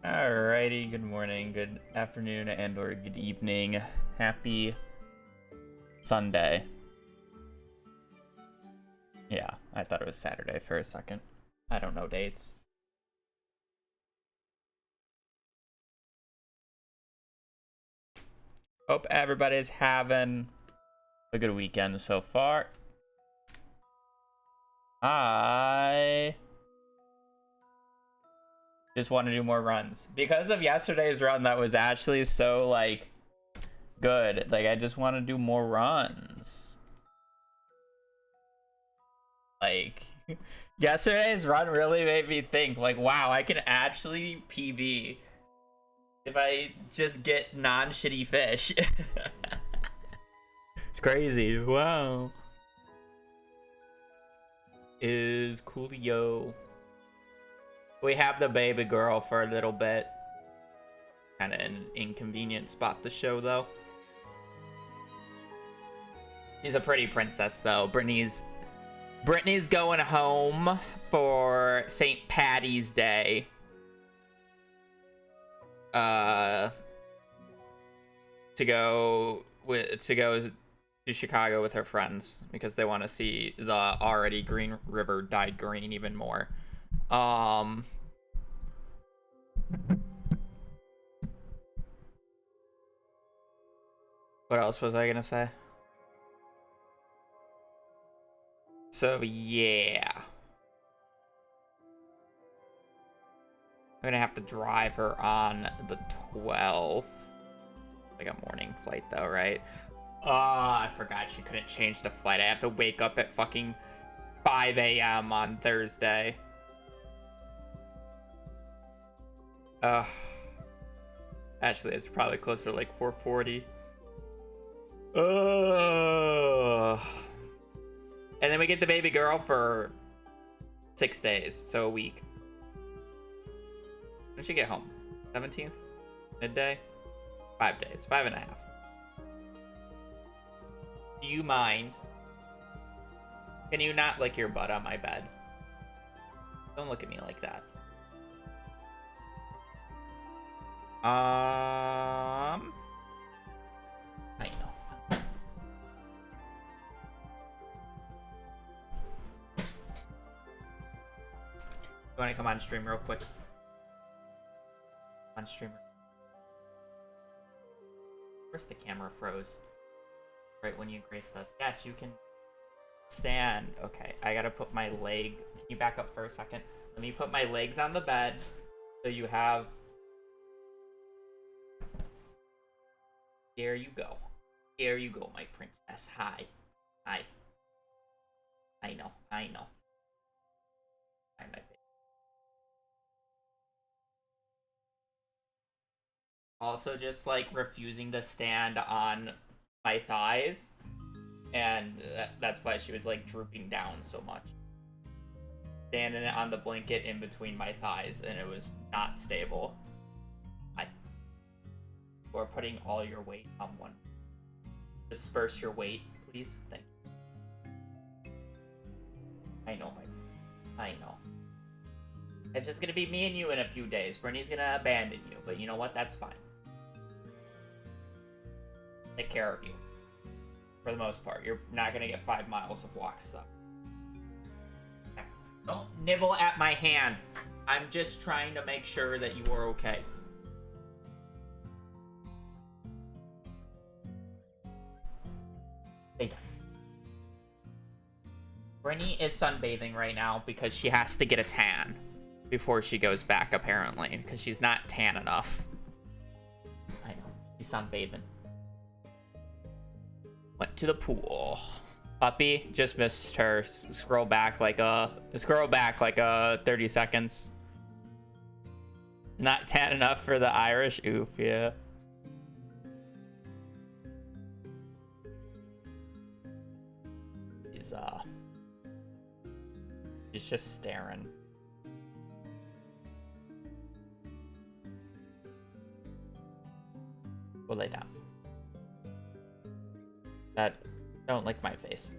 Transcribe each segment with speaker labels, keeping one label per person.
Speaker 1: Alrighty, good morning, good afternoon, and or good evening. Happy Sunday. Yeah, I thought it was Saturday for a second. I don't know dates. Hope everybody's having a good weekend so far. I just want to do more runs. Because of yesterday's run that was actually so, good. I just want to do more runs. Yesterday's run really made me think, wow, I can actually PB if I just get non-shitty fish. It's crazy. Wow. Is coolio. We have the baby girl for a little bit. Kind of an inconvenient spot to show, though. She's a pretty princess, though. Brittany's going home for St. Patty's Day. To go to Chicago with her friends because they want to see the already Green River dyed green even more. What else was I gonna say? So yeah, I'm gonna have to drive her on the 12th. Like a morning flight though, right? Oh, I forgot she couldn't change the flight. I have to wake up at fucking 5 a.m. on Thursday. Actually, it's probably closer to 4:40. And then we get the baby girl for 6 days, so a week. When did she get home? 17th? Midday? 5 days. 5.5. Do you mind? Can you not lick your butt on my bed? Don't look at me like that. I know. You want to come on stream real quick? On stream. First the camera froze. Right when you graced us. Yes, you can stand. Okay, I gotta put my leg. Can you back up for a second? Let me put my legs on the bed so you have. There you go. There you go, my princess. Hi. Hi. I know. Hi, my baby. Also just refusing to stand on my thighs, and that's why she was drooping down so much. Standing on the blanket in between my thighs, and it was not stable. Or putting all your weight on one. Disperse your weight, please. Thank you. I know, I know. It's just gonna be me and you in a few days. Brittany's gonna abandon you, but you know what? That's fine. Take care of you. For the most part. You're not gonna get 5 miles of walk stuff. Don't nibble at my hand. I'm just trying to make sure that you are okay. Brittany is sunbathing right now because she has to get a tan before she goes back, apparently, because she's not tan enough. I know. She's sunbathing. Went to the pool. Puppy just missed her. Scroll back 30 seconds. Not tan enough for the Irish. Oof, yeah. He's just staring. We'll lay down. Don't lick my face.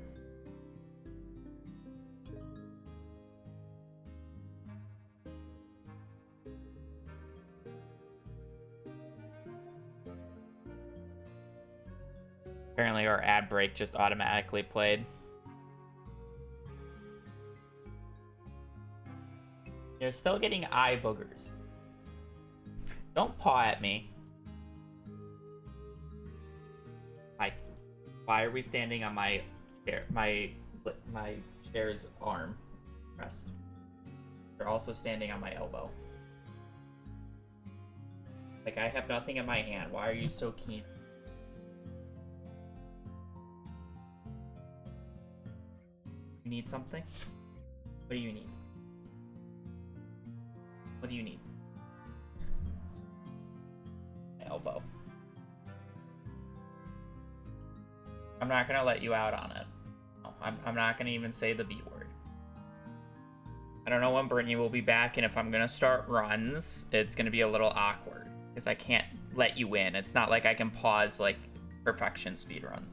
Speaker 1: Apparently our ad break just automatically played. You're still getting eye boogers. Don't paw at me. Why are we standing on my chair? My chair's arm rest. You're also standing on my elbow. Like, I have nothing in my hand. Why are you so keen? You need something? What do you need? What do you need? My elbow. I'm not gonna let you out on it. No, I'm not gonna even say the B word. I don't know when Brittany will be back, and if I'm gonna start runs, it's gonna be a little awkward because I can't let you in. It's not like I can pause like perfection speedruns.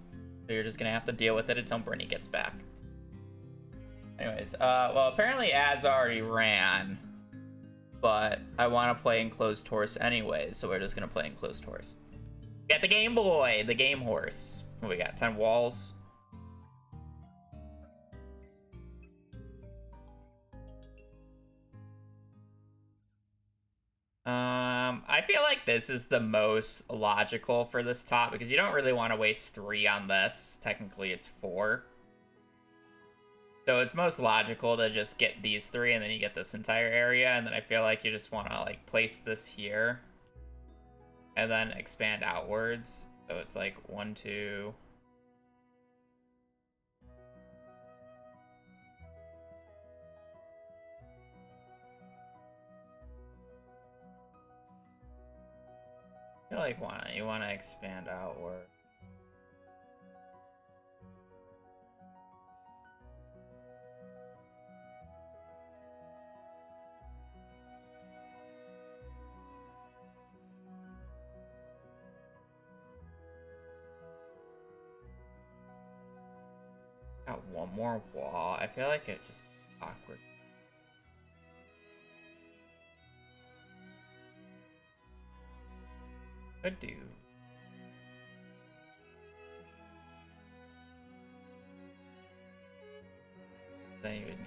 Speaker 1: So you're just gonna have to deal with it until Brittany gets back. Anyways, well, apparently ads already ran, but I want to play Enclosed Horse anyways, so we're just gonna play Enclosed Horse. We got the Game Boy, the Game Horse. What we got? 10 walls. I feel like this is the most logical for this top because you don't really want to waste 3 on this. Technically, it's 4. So it's most logical to just get these 3 and then you get this entire area. And then I feel like you just want to like place this here and then expand outwards. So it's like 1, 2. I feel like you want to expand outward. Got one more wall. I feel like it just awkward. Could do. Then you would need.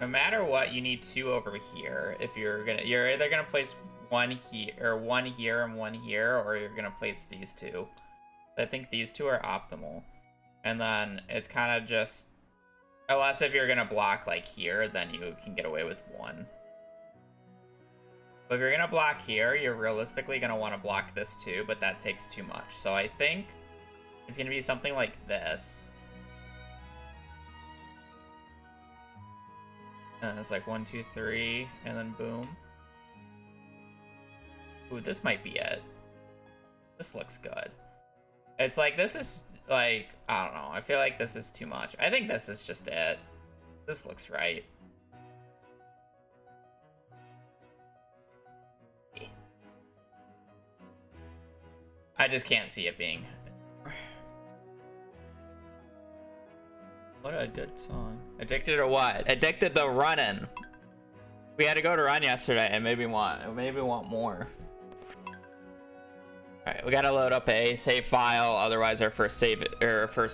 Speaker 1: No matter what, you need 2 over here. If you're either gonna place 1 here or 1 here and 1 here, or you're gonna place these 2. I think these 2 are optimal. And then it's kind of just, unless if you're gonna block like here, then you can get away with 1. But if you're gonna block here, you're realistically gonna want to block this too, but that takes too much. So I think it's gonna be something like this. And it's like 1, 2, 3, and then boom. Ooh, this might be it. This looks good. It's like, this is like, I don't know. I feel like this is too much. I think this is just it. This looks right. I just can't see it being. What a good song. Addicted or what? Addicted to running. We had to go to run yesterday and maybe want more. Alright, we gotta load up a save file, otherwise our first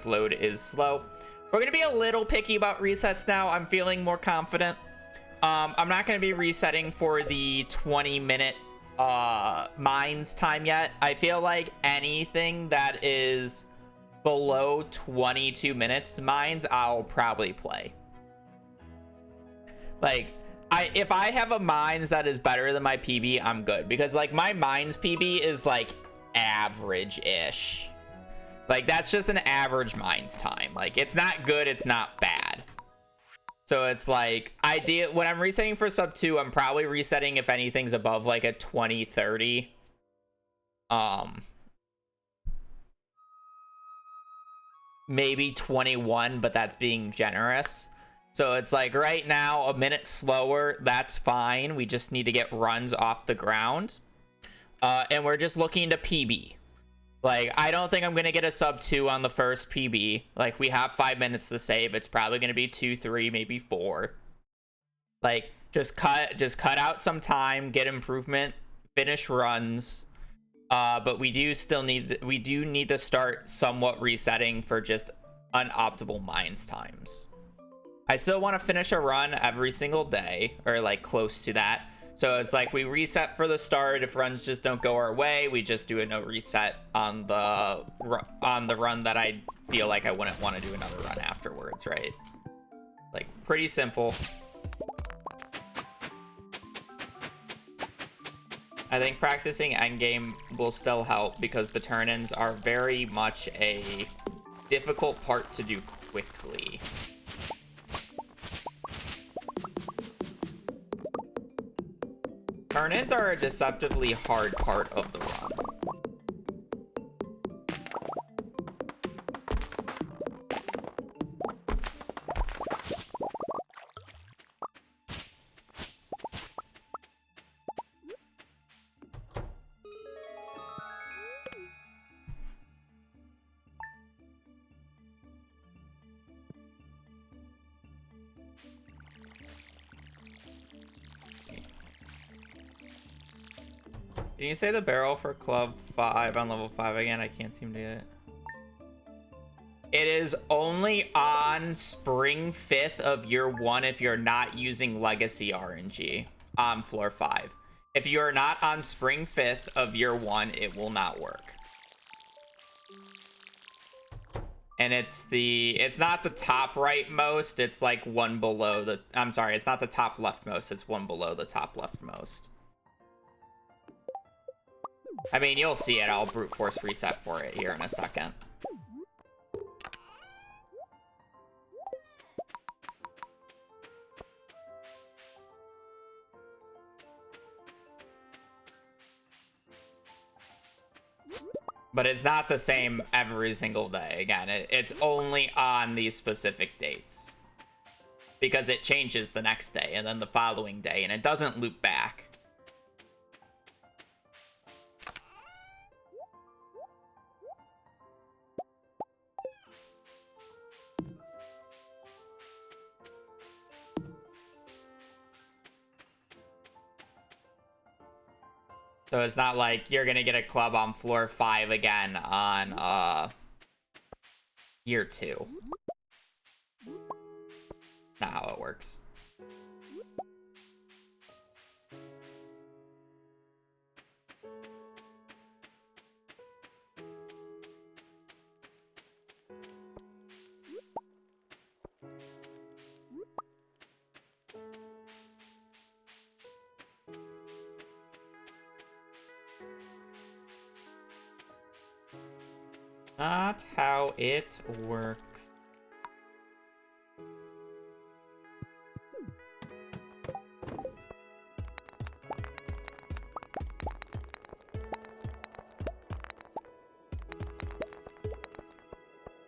Speaker 1: load is slow. We're gonna be a little picky about resets now. I'm feeling more confident. I'm not gonna be resetting for the 20-minute mines time yet. I feel like anything that is below 22 minutes mines, I'll probably play. Like, if I have a mines that is better than my PB, I'm good. Because, like, my mines PB is, like, average-ish. Like, that's just an average mines time. Like, it's not good, it's not bad. So it's like, when I'm resetting for sub 2, I'm probably resetting if anything's above, like, a 20-30. Maybe 21, but that's being generous. So it's like right now, a minute slower, that's fine. We just need to get runs off the ground. And we're just looking to PB. Like, I don't think I'm going to get a sub 2 on the first PB. Like, we have 5 minutes to save. It's probably going to be 2, 3, maybe 4. Like, just cut out some time, get improvement, finish runs. But we do need to start somewhat resetting for just unoptimal mines times. I still want to finish a run every single day, or like close to that. So it's like we reset for the start. If runs just don't go our way, we just do a no reset on the run that I feel like I wouldn't want to do another run afterwards, right? Like, pretty simple. I think practicing endgame will still help because the turn-ins are very much a difficult part to do quickly. Turn-ins are a deceptively hard part of the run. Can you say the barrel for Club 5 on level 5 again? I can't seem to get it. It is only on Spring 5th of year 1 if you're not using Legacy RNG on floor 5. If you're not on Spring 5th of year 1, it will not work. And it's not the top rightmost, it's like one below the, I'm sorry, it's not the top leftmost, it's one below the top leftmost. I mean, you'll see it. I'll brute force reset for it here in a second. But it's not the same every single day. Again, it's only on these specific dates. Because it changes the next day and then the following day, and it doesn't loop back. So it's not like you're gonna get a club on floor 5 again on year 2. Not how it works. Not how it works.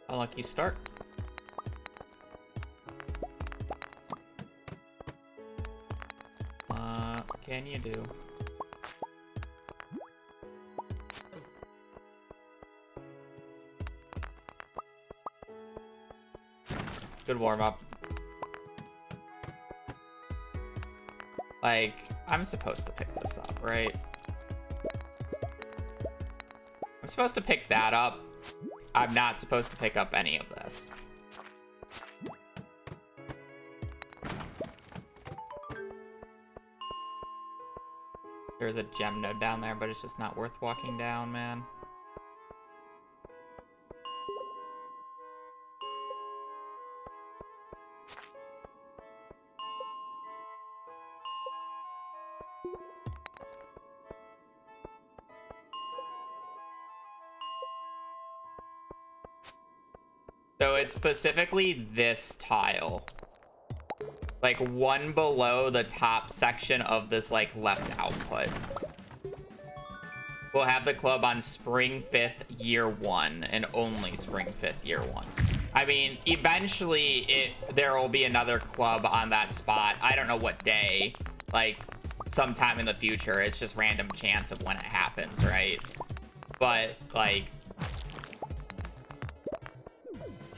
Speaker 1: Unlucky start. What can you do? Good warm-up. Like, I'm supposed to pick this up, right? I'm supposed to pick that up. I'm not supposed to pick up any of this. There's a gem node down there, but it's just not worth walking down, man. So it's specifically this tile. Like one below the top section of this like left output. We'll have the club on Spring 5th year 1 and only Spring 5th year 1. I mean, eventually there will be another club on that spot. I don't know what day, like sometime in the future. It's just random chance of when it happens, right? But like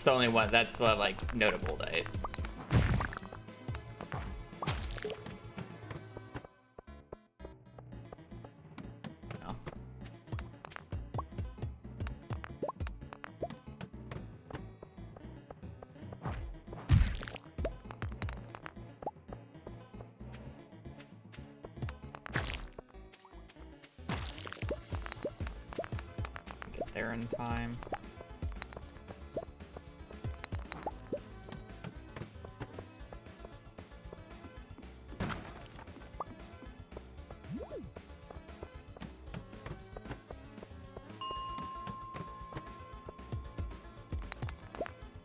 Speaker 1: the only one. That's the, like, notable day. No. Get there in time.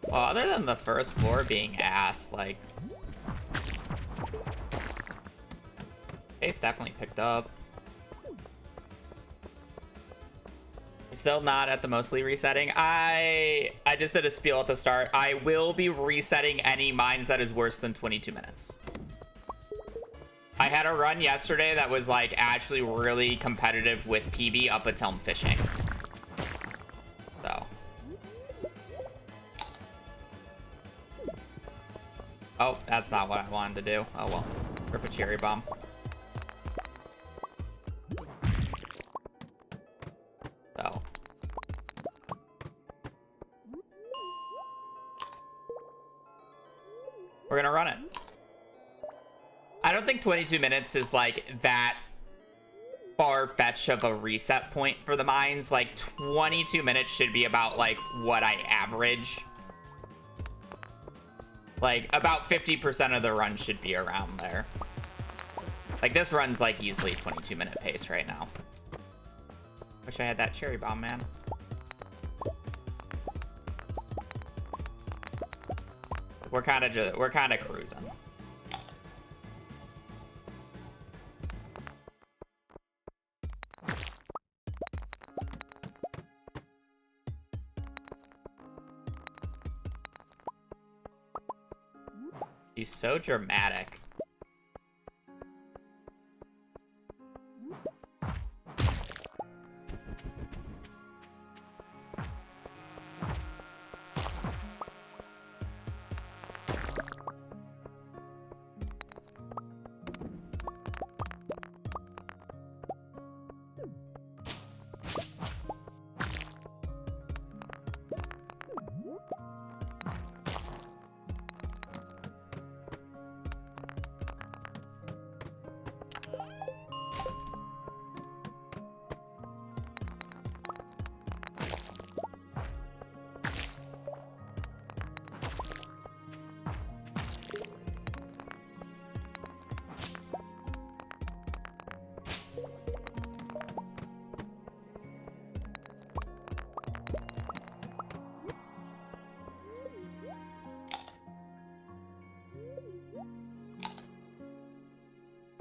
Speaker 1: Well, other than the first floor being ass, like... Pace definitely picked up. Still not at the mostly resetting. I just did a spiel at the start. I will be resetting any mines that is worse than 22 minutes. I had a run yesterday that was, like, actually really competitive with PB up until fishing. So... Oh, that's not what I wanted to do. Oh well. Rip a cherry bomb. So. We're gonna run it. I don't think 22 minutes is like that far-fetched of a reset point for the mines. Like 22 minutes should be about like what I average. Like, about 50% of the run should be around there. Like, this run's, like, easily 22-minute pace right now. Wish I had that cherry bomb, man. We're kind of cruising. He's so dramatic.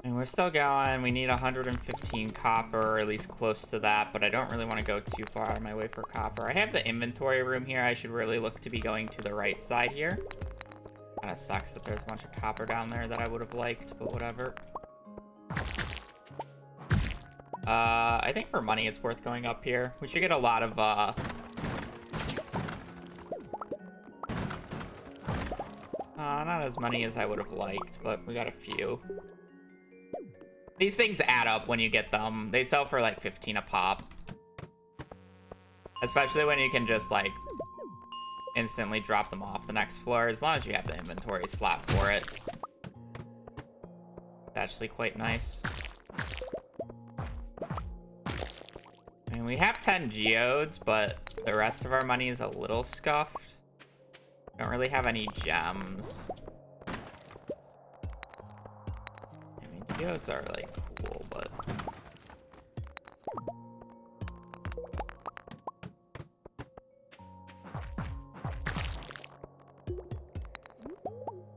Speaker 1: And we're still going. We need 115 copper, or at least close to that, but I don't really want to go too far out of my way for copper. I have the inventory room here. I should really look to be going to the right side here. Kind of sucks that there's a bunch of copper down there that I would have liked, but whatever. I think for money it's worth going up here. We should get a lot of, not as many as I would have liked, but we got a few. These things add up when you get them. They sell for like 15 a pop. Especially when you can just like instantly drop them off the next floor, as long as you have the inventory slot for it. It's actually quite nice. I mean, we have 10 geodes, but the rest of our money is a little scuffed. Don't really have any gems. Geodes are like cool, but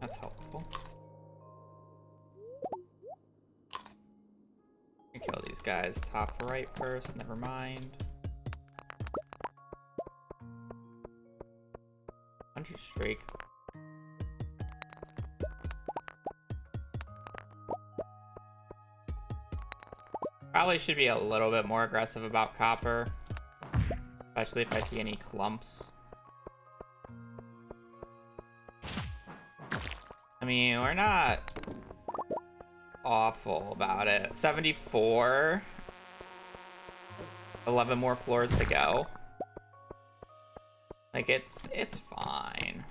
Speaker 1: that's helpful. I kill these guys top right first, never mind. 100 streak. Probably should be a little bit more aggressive about copper, especially if I see any clumps. I mean, we're not awful about it. 74. 11 more floors to go. Like, it's fine.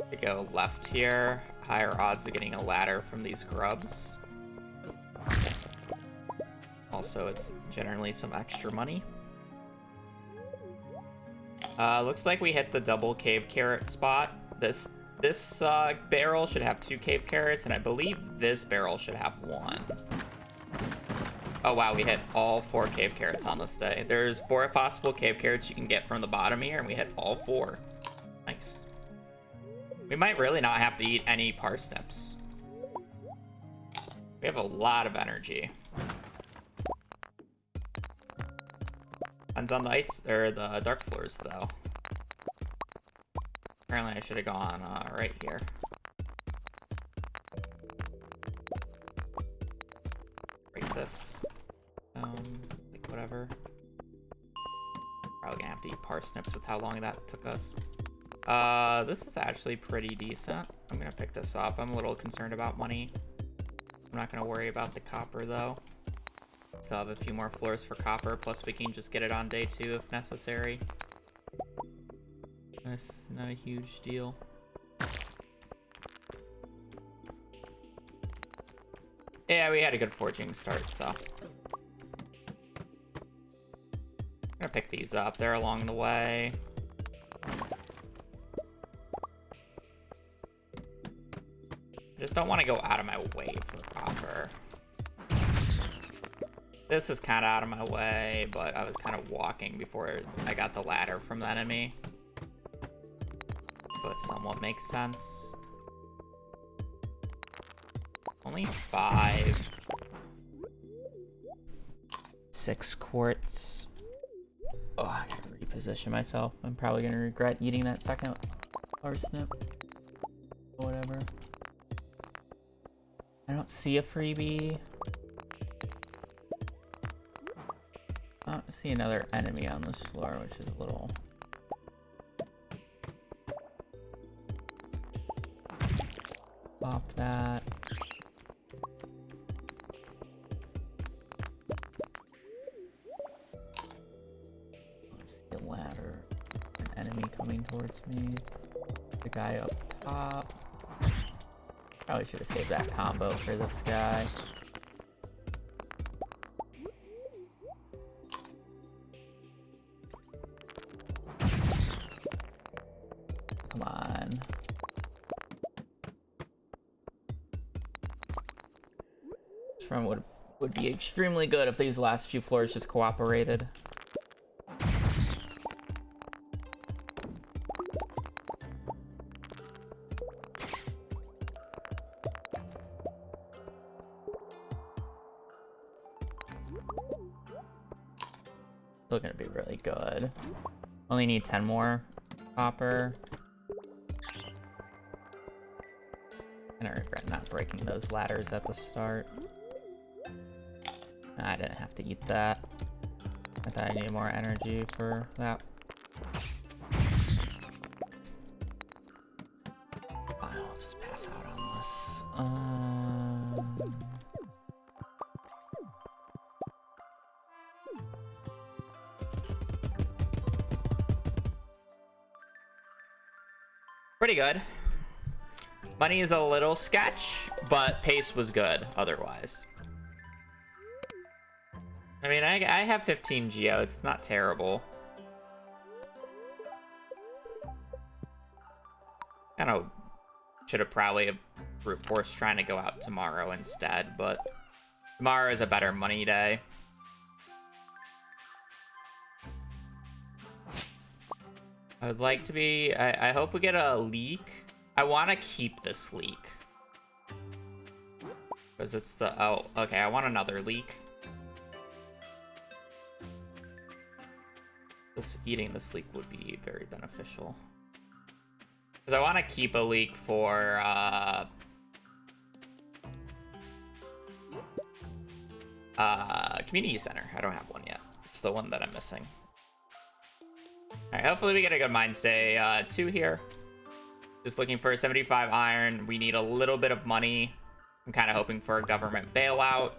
Speaker 1: To go left here. Higher odds of getting a ladder from these grubs. Also, it's generally some extra money. Looks like we hit the double cave carrot spot. This barrel should have 2 cave carrots, and I believe this barrel should have 1. Oh wow, we hit all 4 cave carrots on this day. There's 4 possible cave carrots you can get from the bottom here, and we hit all 4. Nice. We might really not have to eat any parsnips. We have a lot of energy. Depends on the ice or the dark floors, though. Apparently, I should have gone right here. Break this. Like whatever. Probably gonna have to eat parsnips with how long that took us. This is actually pretty decent. I'm gonna pick this up. I'm a little concerned about money. I'm not gonna worry about the copper though. Still have a few more floors for copper, plus we can just get it on day 2 if necessary. That's not a huge deal. Yeah, we had a good forging start, so. I'm gonna pick these up. They're along the way. I just don't want to go out of my way for copper. This is kind of out of my way, but I was kind of walking before I got the ladder from the enemy. But somewhat makes sense. Only 5. 6 quartz. Oh, I gotta reposition myself. I'm probably gonna regret eating that second parsnip. Or whatever. I don't see a freebie. I don't see another enemy on this floor, which is a little... Pop that. I see a ladder. An enemy coming towards me. The guy up top. Probably should have saved that combo for this guy. Come on. This run would be extremely good if these last few floors just cooperated. Still gonna be really good. Only need 10 more copper. And I regret not breaking those ladders at the start. I didn't have to eat that. I thought I needed more energy for that. I'll just pass out on this. Pretty good. Money is a little sketch, but pace was good otherwise. I mean, I have 15 geodes. It's not terrible. Kind of should have probably have brute force trying to go out tomorrow instead, but tomorrow is a better money day. I would like to be... I hope we get a leak. I want to keep this leak. Because it's the... Oh, okay. I want another leak. Eating this leek would be very beneficial. Because I want to keep a leek for community center. I don't have one yet. It's the one that I'm missing. Alright, hopefully we get a good mine stay 2 here. Just looking for a 75 iron. We need a little bit of money. I'm kind of hoping for a government bailout.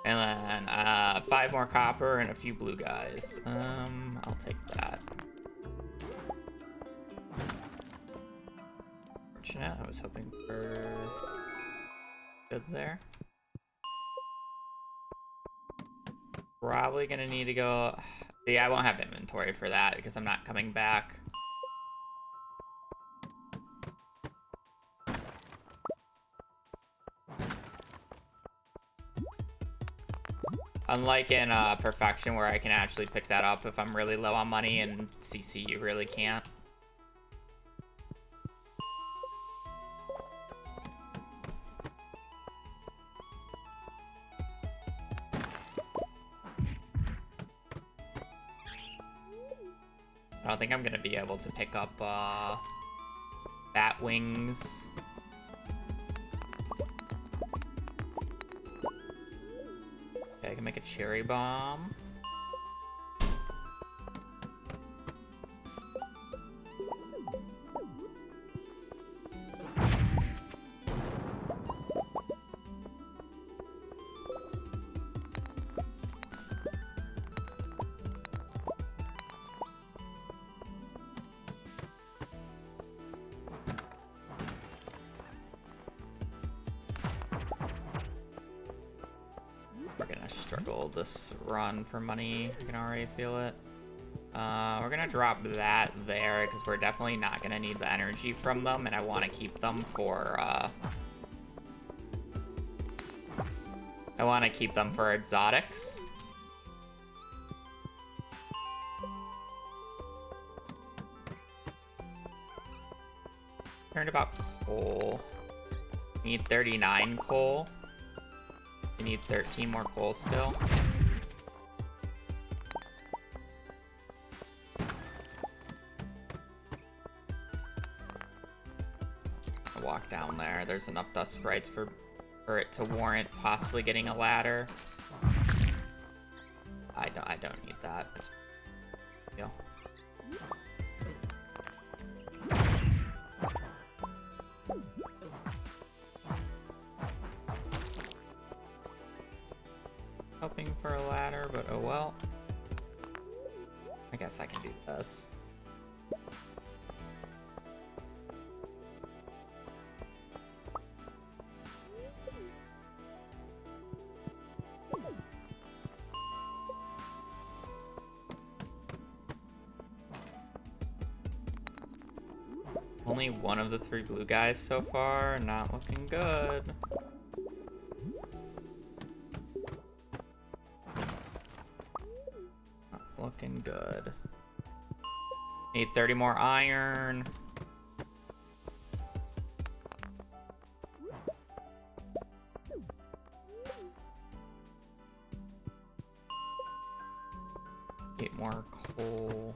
Speaker 1: And then 5 more copper and a few blue guys. I'll take that. Fortunate. I was hoping for good there. Probably gonna need to go. See, I won't have inventory for that because I'm not coming back. Unlike in Perfection, where I can actually pick that up if I'm really low on money, and CC you really can't. I don't think I'm gonna be able to pick up bat wings. Okay, I can make a cherry bomb. Struggle this run for money. I can already feel it. We're gonna drop that there because we're definitely not gonna need the energy from them, and I want to keep them for exotics. Learned about coal. We need 39 coal. We need 13 more coal still. I'll walk down there. There's enough dust sprites for it to warrant possibly getting a ladder. I don't need that. Yeah. Hoping for a ladder, but oh well. I guess I can do this. Only one of the 3 blue guys so far, not looking good. Looking good. Need 30 more iron. Get more coal.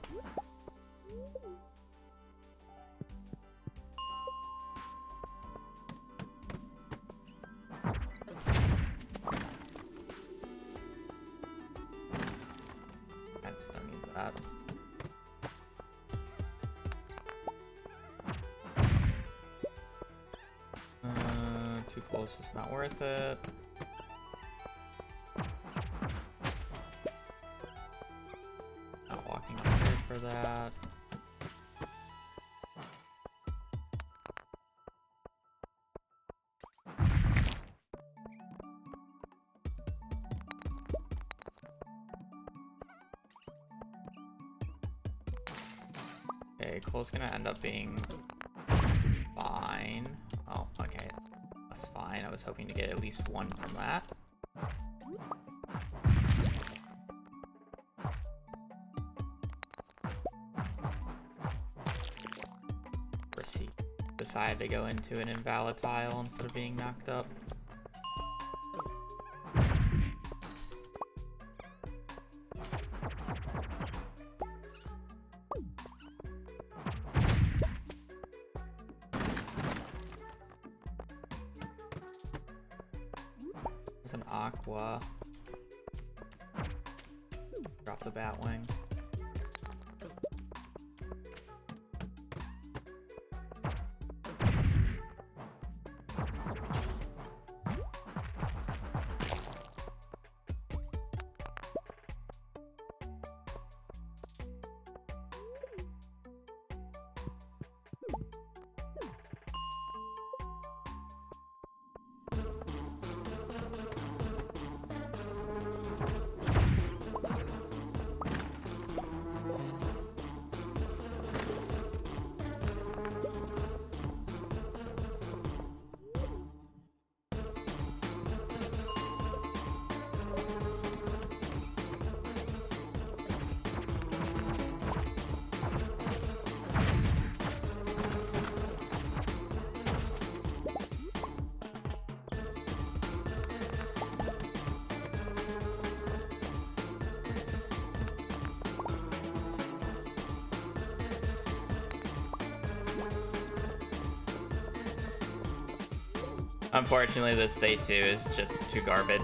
Speaker 1: Too close, it's not worth it. Not walking up here for that. Okay, coal's gonna end up being fine. Oh, okay. That's fine. I was hoping to get at least 1 from that. Receipt. Decided to go into an invalid tile instead of being knocked up. There's an aqua. Drop the bat wing. Unfortunately, this day 2 is just too garbage.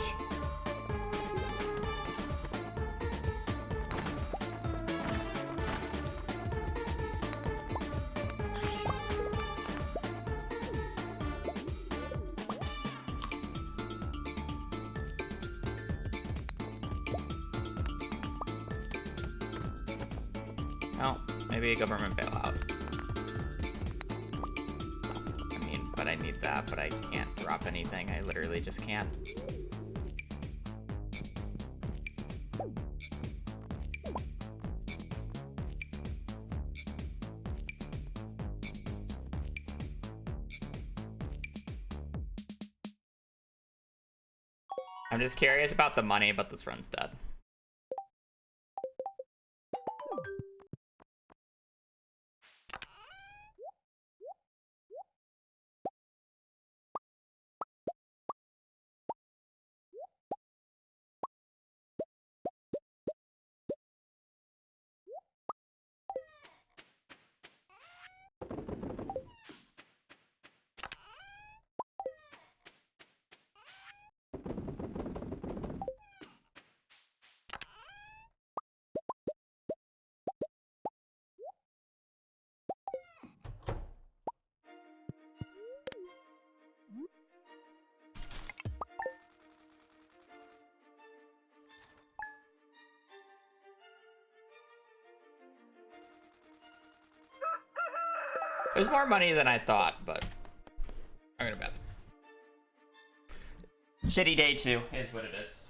Speaker 1: Oh, maybe a government bailout. I mean, but I need that, but I can't drop anything. I literally just can't. I'm just curious about the money, but this run's dead. There's more money than I thought, but I'm gonna bet. Shitty day 2 is what it is.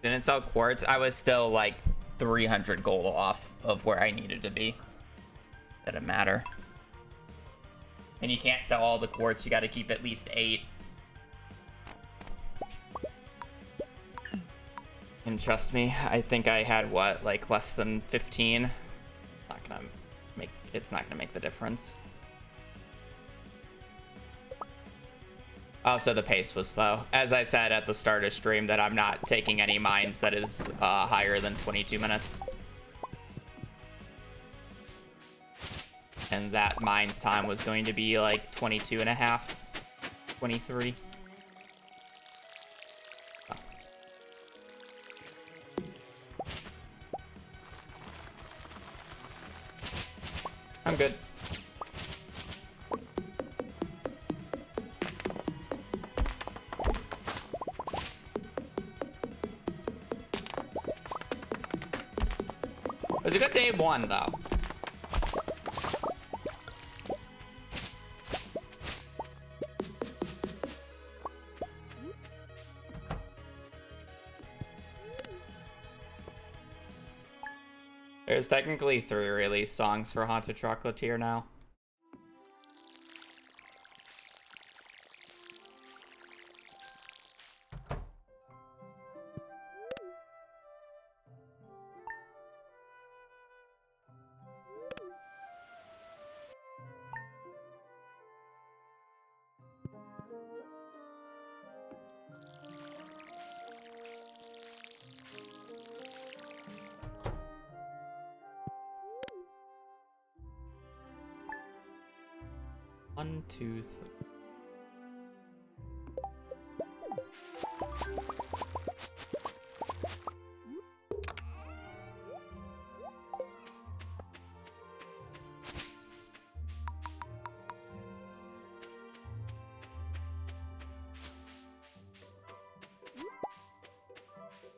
Speaker 1: Didn't sell quartz. I was still like 300 gold off of where I needed to be. Didn't matter. And you can't sell all the quartz. You got to keep at least 8. And trust me, I think I had what, like less than 15. It's not gonna make the difference. Also, the pace was slow. As I said at the start of stream, that I'm not taking any mines that is higher than 22 minutes. And that mines time was going to be like 22 and a half, 23. Oh. I'm good. It was a good day 1, though. There's technically 3 release songs for Haunted Chocolatier now. 1, 2, 3.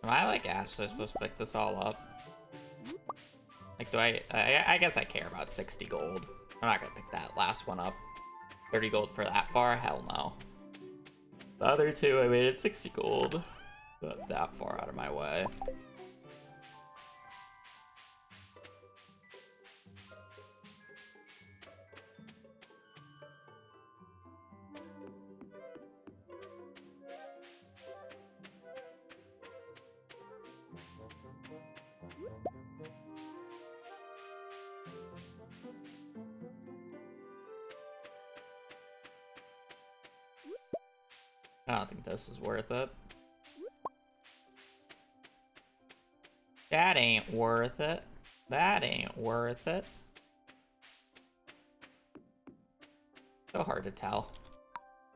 Speaker 1: Am I like actually supposed to pick this all up? Like, do I guess I care about 60 gold. I'm not gonna pick that last one up. 30 gold for that far? Hell no. The other two, I made it 60 gold. Not that far out of my way. I don't think this is worth it. That ain't worth it. That ain't worth it. So hard to tell.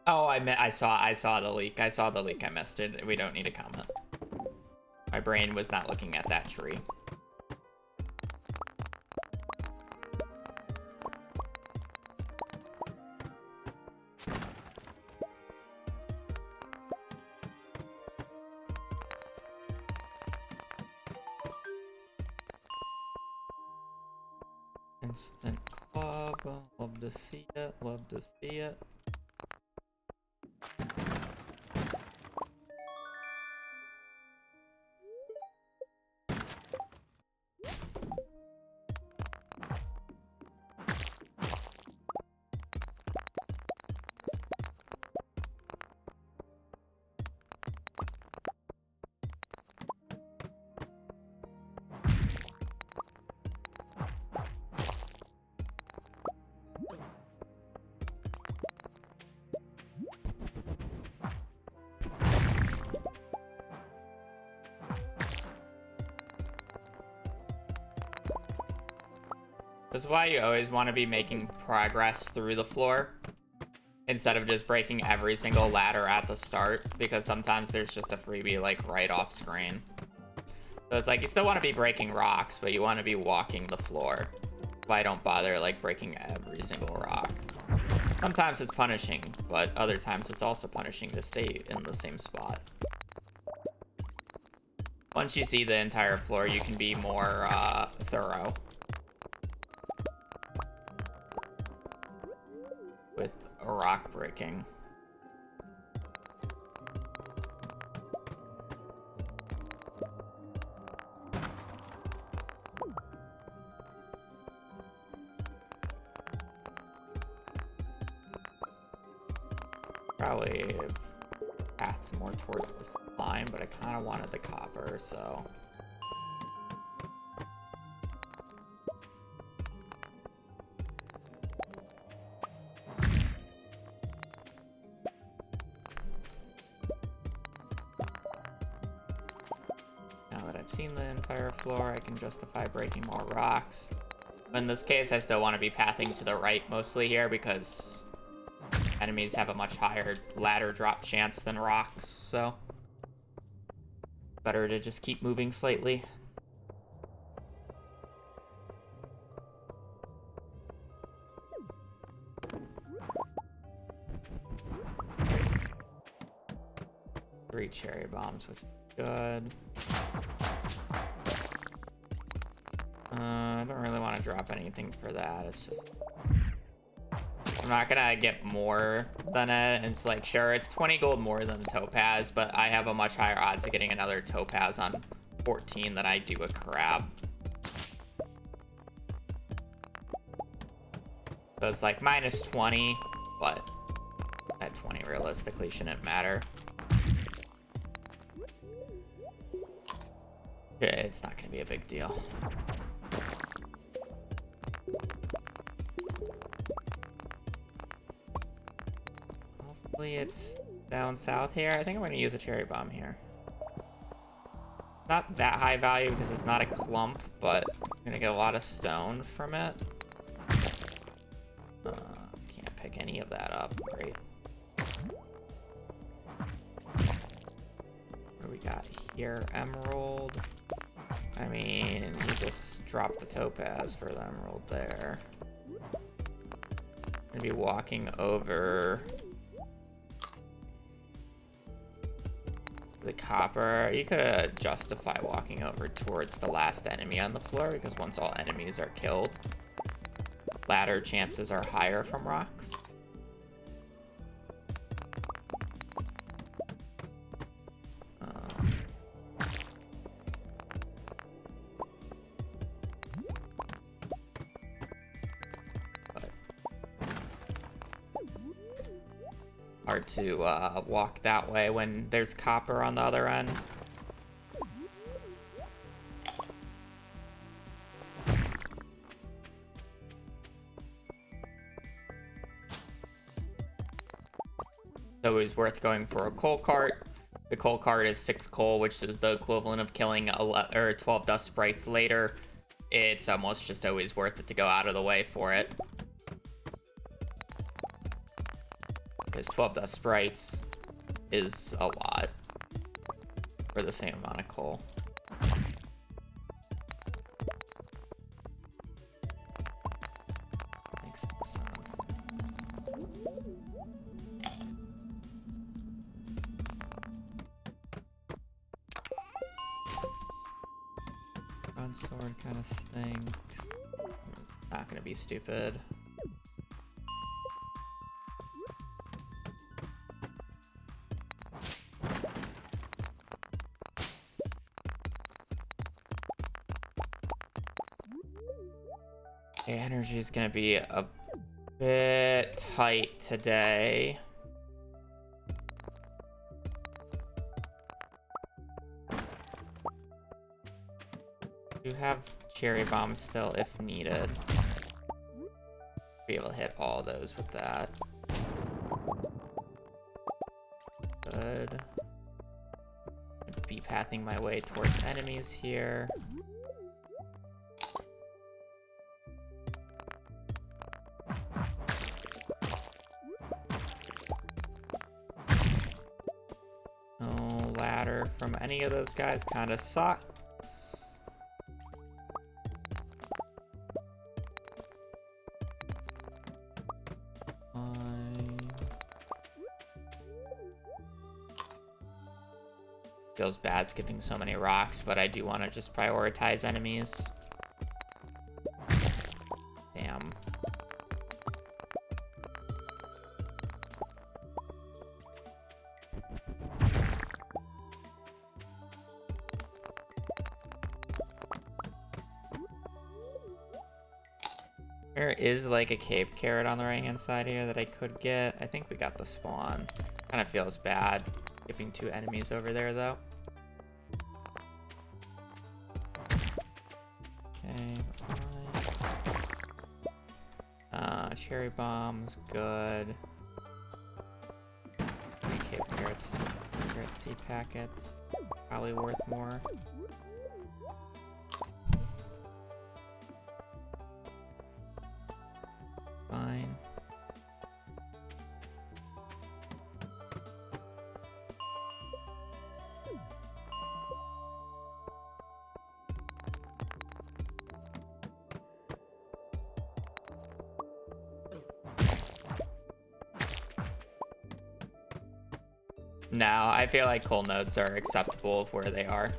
Speaker 1: Oh, I saw the leak. I saw the leak. I missed it. We don't need to comment. My brain was not looking at that tree. Instant club. Love to see it. Love to see it. That's why you always want to be making progress through the floor instead of just breaking every single ladder at the start, because sometimes there's just a freebie like right off screen. So it's like you still want to be breaking rocks, but you want to be walking the floor. Why don't bother like breaking every single rock? Sometimes it's punishing, but other times it's also punishing to stay in the same spot. Once you see the entire floor, you can be more thorough with rock breaking. Probably path more towards the slime, but I kind of wanted the copper, so. Now that I've seen the entire floor, I can justify breaking more rocks. In this case, I still want to be pathing to the right mostly here because enemies have a much higher ladder drop chance than rocks, so better to just keep moving slightly. Three cherry bombs, which is good. I don't really want to drop anything for that. It's just I'm not gonna get more than it. It's like, sure, it's 20 gold more than the topaz, but I have a much higher odds of getting another topaz on 14 than I do a crab. So it's like minus 20, but that 20 realistically shouldn't matter. Okay, it's not gonna be a big deal. It's down south here. I think I'm going to use a cherry bomb here. Not that high value because it's not a clump, but I'm going to get a lot of stone from it. Can't pick any of that up. Great. What do we got here? Emerald. I mean, you just drop the topaz for the emerald there. Gonna be walking over the copper. You could justify walking over towards the last enemy on the floor, because once all enemies are killed, ladder chances are higher from rocks. Hard to walk that way when there's copper on the other end. It's always worth going for a coal cart. The coal cart is 6 coal, which is the equivalent of killing 12 dust sprites later. It's almost just always worth it to go out of the way for it. Because 12 dust sprites is a lot for the same amount of coal. Makes no sense. Bronze sword kind of stinks. Not gonna be stupid. Energy is gonna be a bit tight today. Do have cherry bombs still if needed. Be able to hit all those with that. Good. Be pathing my way towards enemies here. From any of those guys kind of sucks. Feels bad skipping so many rocks, but I do want to just prioritize enemies. Damn. There is like a cave carrot on the right hand side here that I could get. I think we got the spawn. Kind of feels bad skipping 2 enemies over there though. Okay, fine. Cherry bombs, good. 3 cave carrots, carrot seed packets, probably worth more. Fine. No, I feel like coal nodes are acceptable of where they are.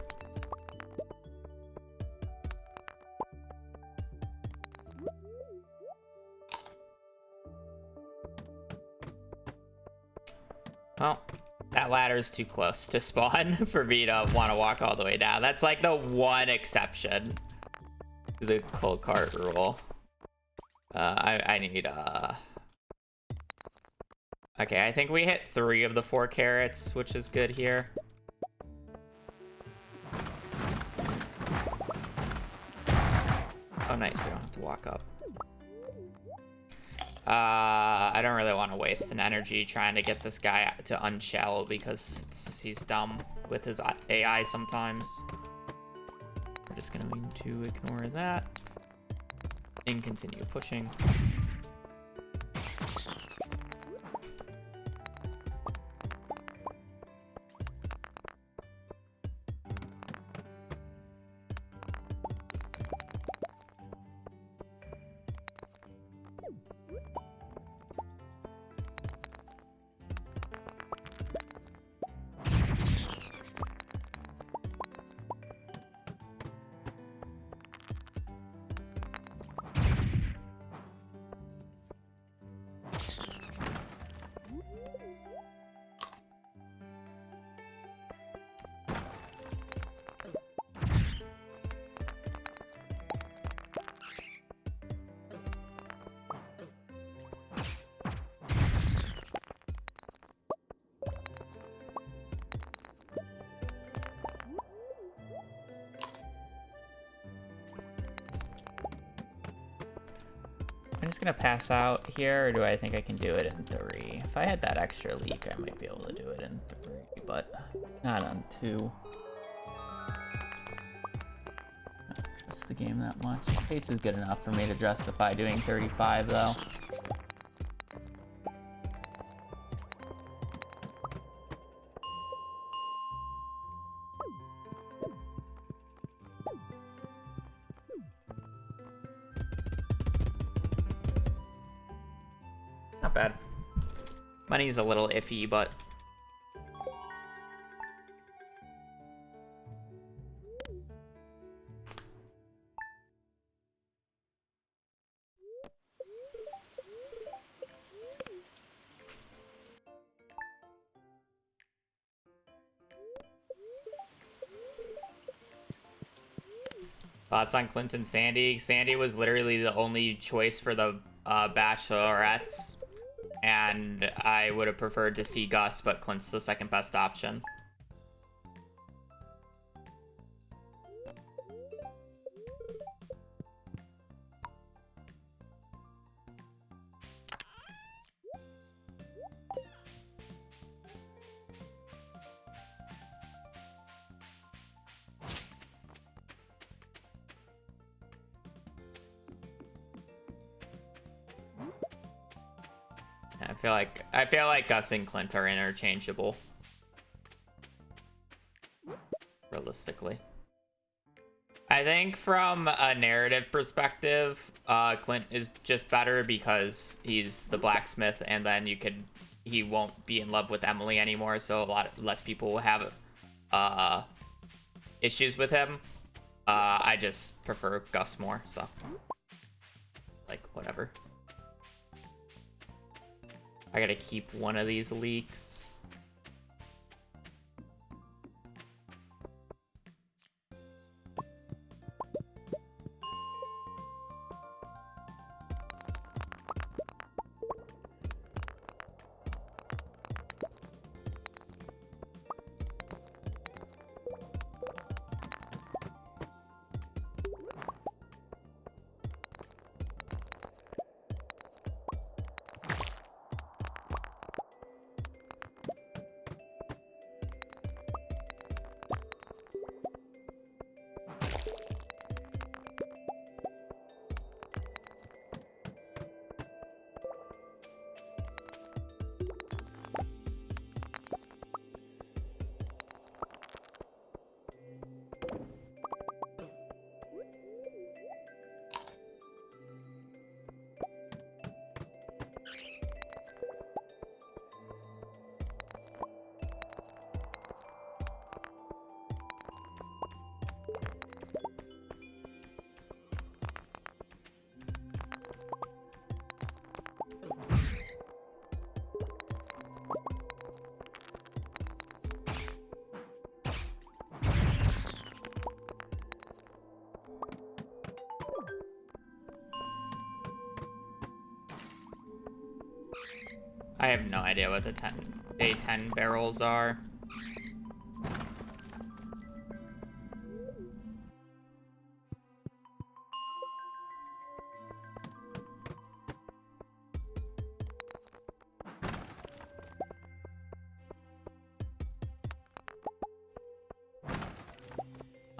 Speaker 1: Well, that ladder is too close to spawn for me to want to walk all the way down. That's like the one exception to the coal cart rule. I need okay, I think we hit 3 of the 4 carrots, which is good here. Oh, nice. We don't have to walk up. I don't really want to waste an energy trying to get this guy to unshell because he's dumb with his AI sometimes. We're just going to ignore that and continue pushing.
Speaker 2: just gonna pass out here, or do I think I can do it in 3? If I had that extra leak, I might be able to do it in 3, but not on 2. I don't trust the game that much. Pace is good enough for me to justify doing 35, though.
Speaker 1: Not bad. Money's a little iffy, but thoughts on Clinton Sandy? Sandy was literally the only choice for the Bachelorettes, and I would have preferred to see Gus, but Clint's the second best option. I feel like Gus and Clint are interchangeable. Realistically. I think from a narrative perspective, Clint is just better because he's the blacksmith, and then he won't be in love with Emily anymore, so a lot less people will have issues with him. I just prefer Gus more, so like whatever. I gotta keep one of these leaks. I have no idea what the day 10 barrels are.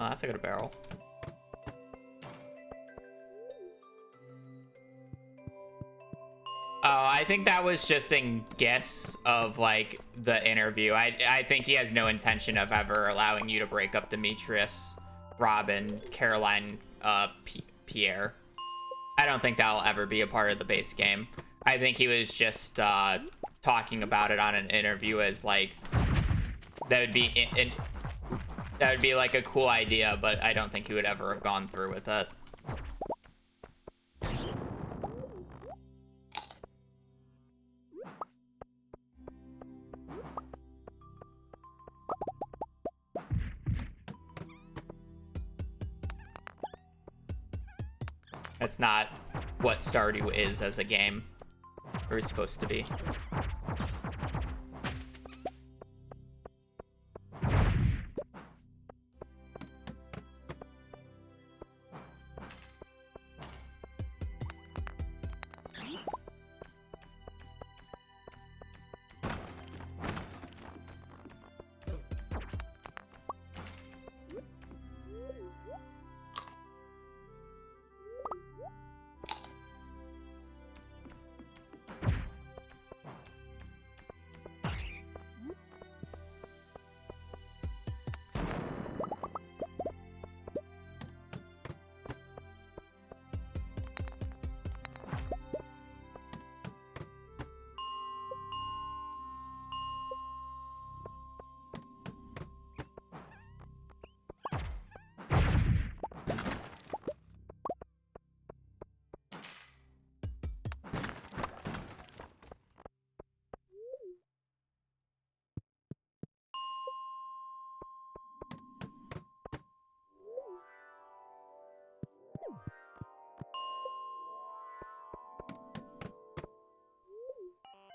Speaker 1: Oh, that's a good barrel. Oh, I think that was just a guess of, like, the interview. I think he has no intention of ever allowing you to break up Demetrius, Robin, Caroline, Pierre. I don't think that'll ever be a part of the base game. I think he was just talking about it on an interview as, like, that would be like a cool idea, but I don't think he would ever have gone through with it. That's not what Stardew is as a game, or is supposed to be.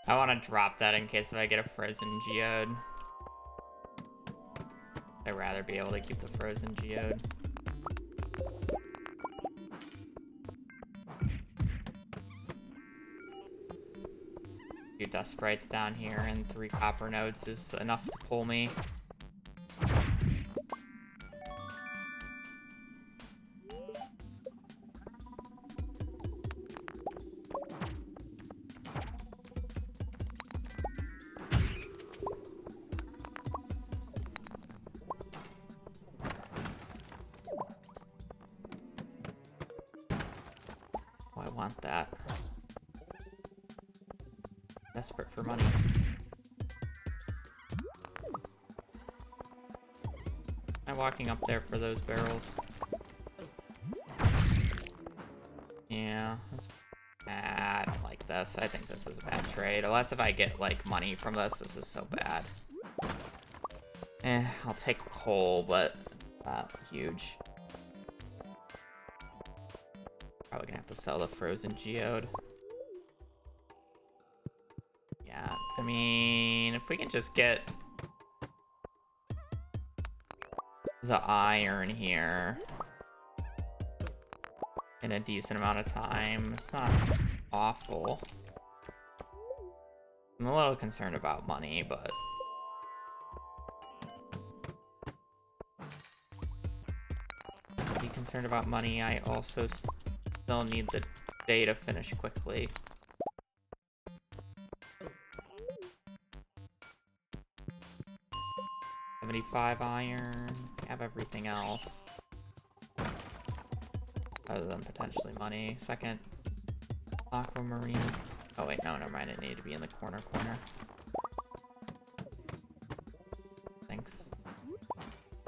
Speaker 2: I want to drop that in case if I get a frozen geode. I'd rather be able to keep the frozen geode. Few dust sprites down here and 3 copper nodes is enough to pull me. Oh, I want that. Desperate for money. I'm walking up there for those barrels. Yeah, that's bad. I don't like this. I think this is a bad trade. Unless if I get like money from this, this is so bad. I'll take coal, but it's not huge. Probably gonna have to sell the frozen geode. Yeah, I mean, if we can just get the iron here in a decent amount of time, it's not awful. I'm a little concerned about money, but be concerned about money. I also still need the day to finish quickly. $75 iron. Have everything else. Other than potentially money. Second. Aquamarines. Oh wait, no, never mind. It needed to be in the corner. Thanks.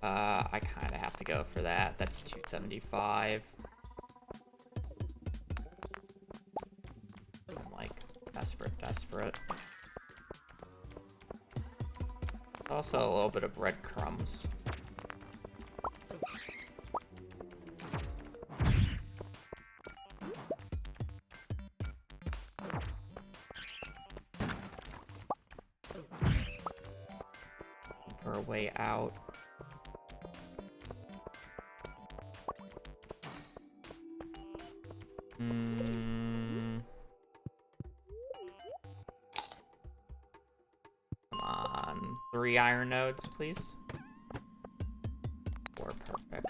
Speaker 2: I kind of have to go for that. That's 275. I'm like desperate. Also a little bit of breadcrumbs. For a way out. Come on. 3 iron nodes, please. 4, perfect.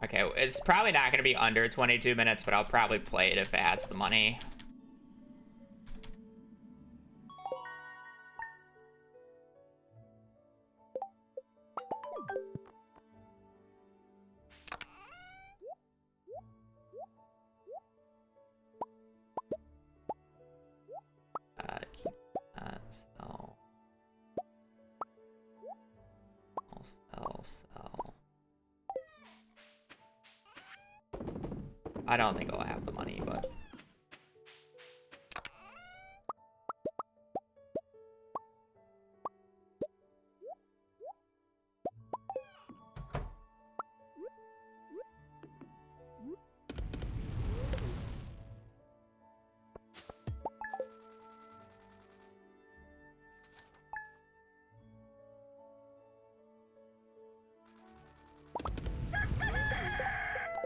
Speaker 2: Okay, it's probably not going to be under 22 minutes, but I'll probably play it if it has the money. Keep that, sell. I'll sell. I don't think I'll have the money, but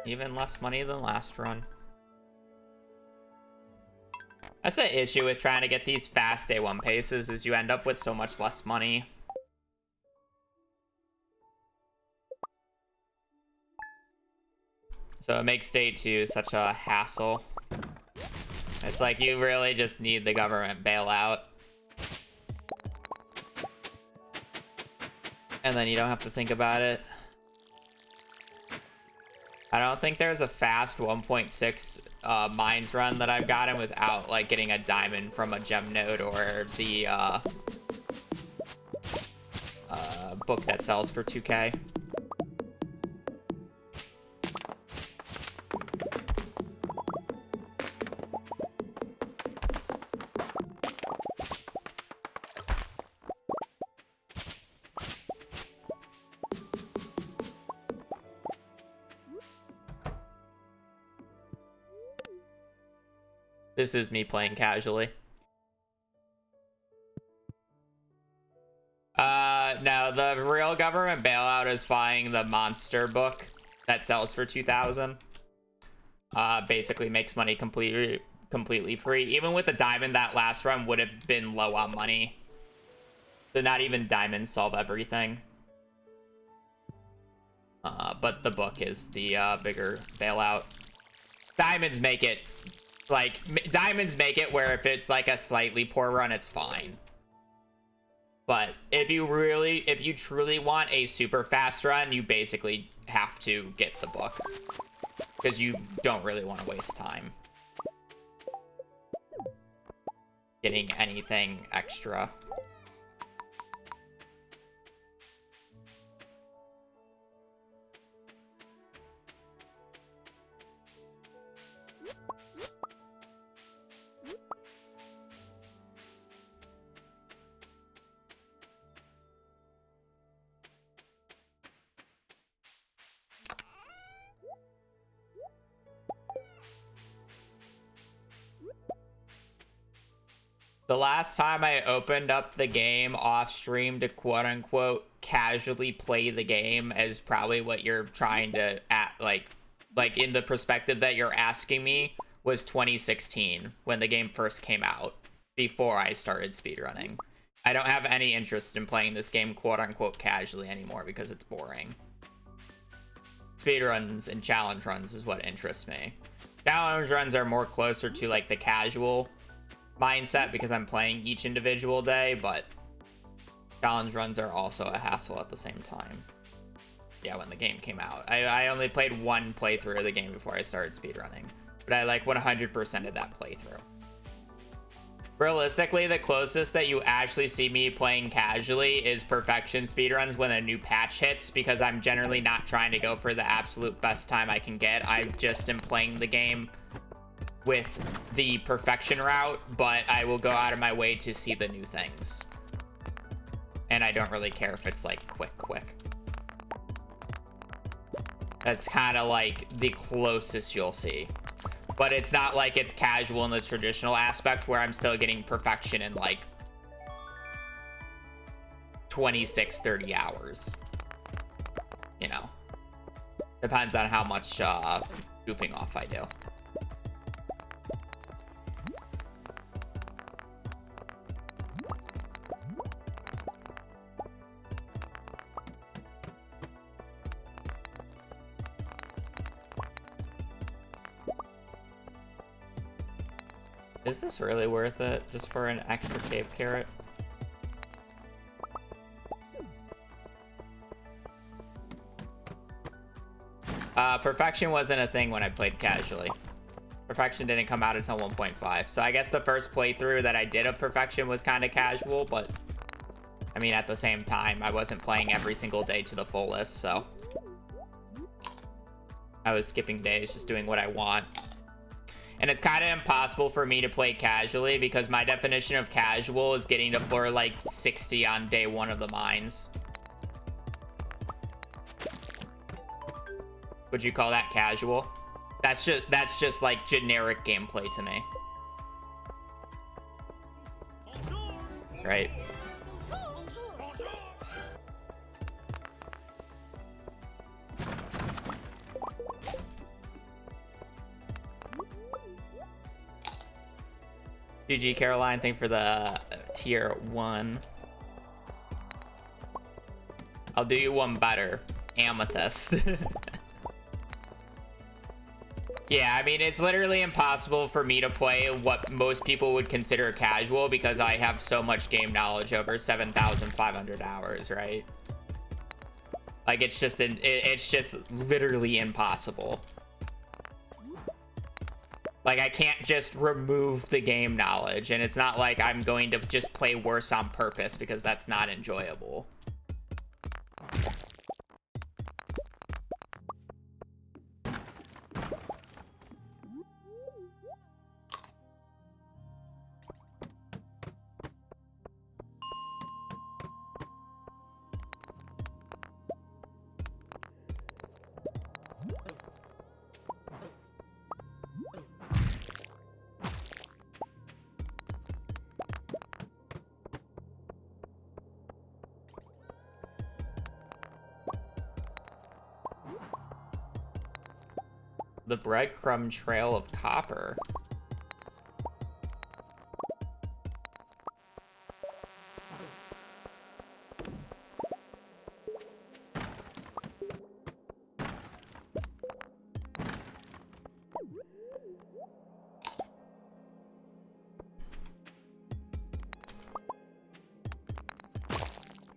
Speaker 2: even less money than last run. That's the issue with trying to get these fast day 1 paces, is you end up with so much less money. So it makes day 2 such a hassle. It's like you really just need the government bailout. And then you don't have to think about it. I don't think there's a fast 1.6 mines run that I've gotten without like getting a diamond from a gem node or the book that sells for 2K. This is me playing casually. No, the real government bailout is buying the monster book that sells for 2,000. Basically makes money completely free. Even with the diamond, that last run would have been low on money. So not even diamonds solve everything. But the book is the bigger bailout. Diamonds make it where if it's like a slightly poor run, it's fine. But if you truly want a super fast run, you basically have to get the book, because you don't really want to waste time getting anything extra. The last time I opened up the game off stream to quote unquote casually play the game is probably what you're trying to like in the perspective that you're asking me, was 2016 when the game first came out, before I started speedrunning. I don't have any interest in playing this game quote unquote casually anymore because it's boring. Speedruns and challenge runs is what interests me. Challenge runs are more closer to like the casual mindset because I'm playing each individual day, but challenge runs are also a hassle at the same time. Yeah, when the game came out. I only played one playthrough of the game before I started speedrunning, but I like 100%ed that playthrough. Realistically, the closest that you actually see me playing casually is perfection speedruns when a new patch hits, because I'm generally not trying to go for the absolute best time I can get. I just am playing the game with the perfection route, but I will go out of my way to see the new things. And I don't really care if it's like quick. That's kind of like the closest you'll see. But it's not like it's casual in the traditional aspect where I'm still getting perfection in like 26, 30 hours. You know, depends on how much goofing off I do. Is this really worth it just for an extra cave carrot? Perfection wasn't a thing when I played casually. Perfection didn't come out until 1.5. So I guess the first playthrough that I did of Perfection was kind of casual, but I mean, at the same time, I wasn't playing every single day to the fullest, so I was skipping days, just doing what I want. And it's kind of impossible for me to play casually because my definition of casual is getting to floor like 60 on day one of the mines. Would you call that casual? That's just like generic gameplay to me. Right? GG Caroline, thank you for the tier 1. I'll do you one better. Amethyst. Yeah, I mean, it's literally impossible for me to play what most people would consider casual because I have so much game knowledge over 7,500 hours, right? Like, it's just literally impossible. Like, I can't just remove the game knowledge, and it's not like I'm going to just play worse on purpose because that's not enjoyable. The breadcrumb trail of copper.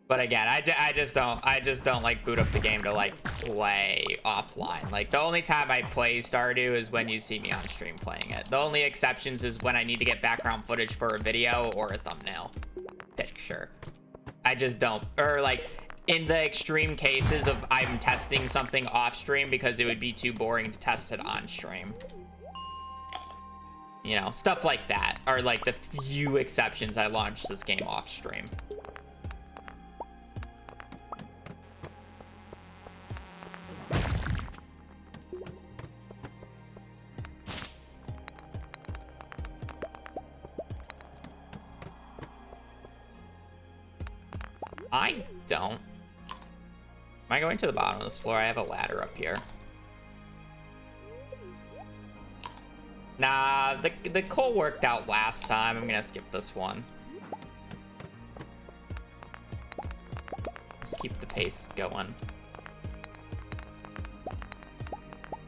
Speaker 2: But again, I just don't like boot up the game to like play offline. Like the only time I play Stardew is when you see me on stream playing it. The only exceptions is when I need to get background footage for a video or a thumbnail picture. I just don't, or like in the extreme cases of I'm testing something off stream because it would be too boring to test it on stream. You know, stuff like that are like the few exceptions I launched this game off stream. I don't. Am I going to the bottom of this floor? I have a ladder up here. Nah, the coal worked out last time. I'm gonna skip this one. Just keep the pace going.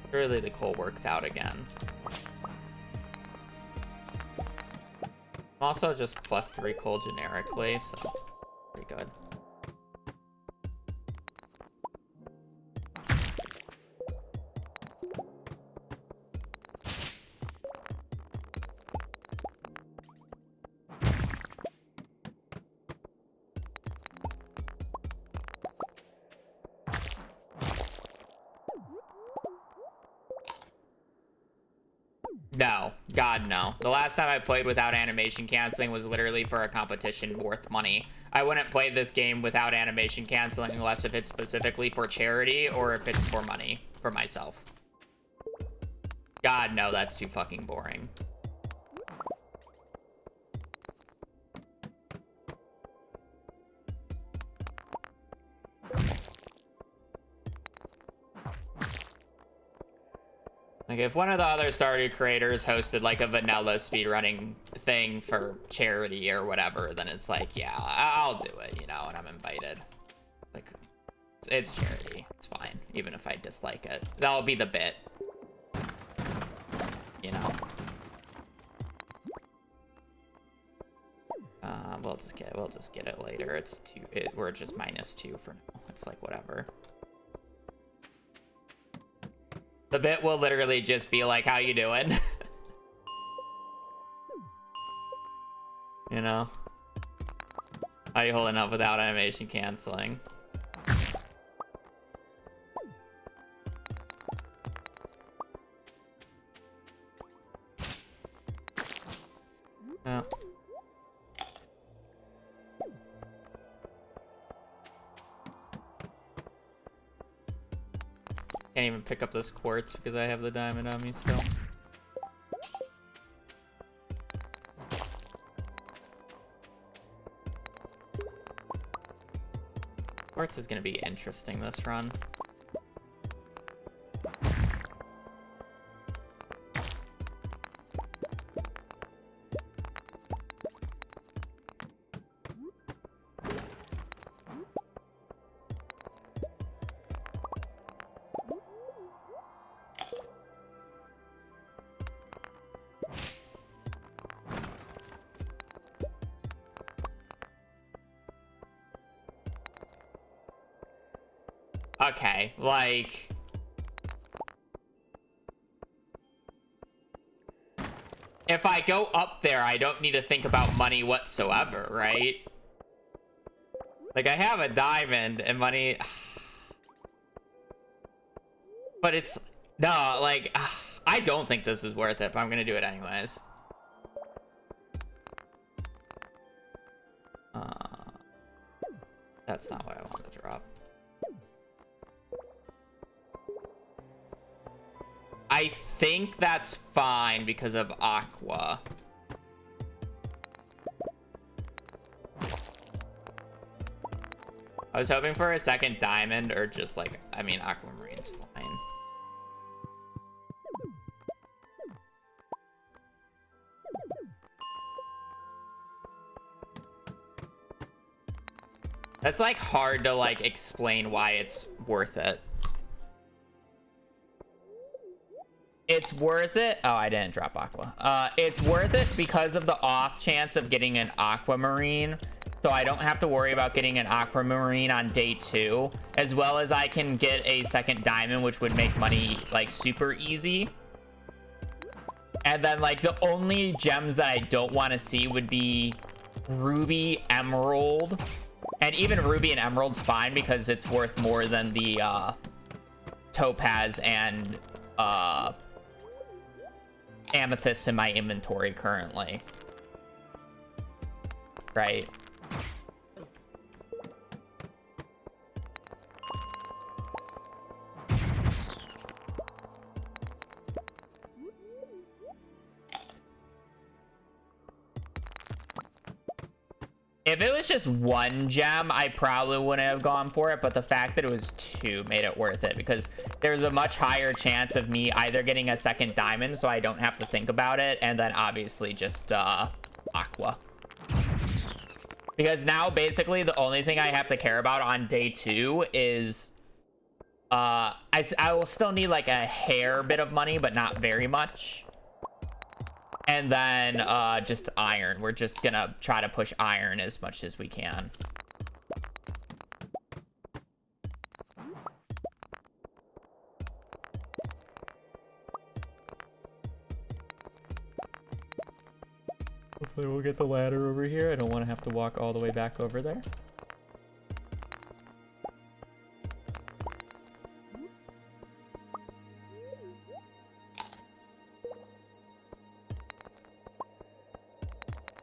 Speaker 2: Surely the coal works out again. I'm also just +3 coal generically, so pretty good. No, God no. The last time I played without animation canceling was literally for a competition worth money. I wouldn't play this game without animation canceling unless if it's specifically for charity or if it's for money for myself. God no, that's too fucking boring. Like, if one of the other Stardew creators hosted, like, a vanilla speedrunning thing for charity or whatever, then it's like, yeah, I'll do it, you know, and I'm invited. Like, it's charity. It's fine, even if I dislike it. That'll be the bit. You know? We'll just get it later. It's we're just -2 for now. It's like, whatever. The bit will literally just be like, how you doing? You know? How you holding up without animation canceling? Oh. Can't even pick up this quartz because I have the diamond on me still. Quartz is going to be interesting this run. Okay, like... if I go up there, I don't need to think about money whatsoever, right? Like, I have a diamond and money... But it's... no, like... I don't think this is worth it, but I'm gonna do it anyways. That's not what I want to drop. I think that's fine because of aqua. I was hoping for a second diamond or just like, I mean, aquamarine's fine. That's like hard to like explain why it's worth it. It's worth it. Oh, I didn't drop aqua. It's worth it because of the off chance of getting an aquamarine. So I don't have to worry about getting an aquamarine on day 2, as well as I can get a second diamond, which would make money like super easy. And then like the only gems that I don't want to see would be ruby, emerald, and even ruby and emerald's fine because it's worth more than the topaz and amethyst in my inventory currently, right? If it was just 1 gem, I probably wouldn't have gone for it, but the fact that it was 2 made it worth it because there's a much higher chance of me either getting a second diamond so I don't have to think about it, and then obviously just aqua. Because now basically the only thing I have to care about on day 2 is I will still need like a hair bit of money, but not very much. And then just iron. We're just gonna try to push iron as much as we can. Hopefully we'll get the ladder over here. I don't want to have to walk all the way back over there.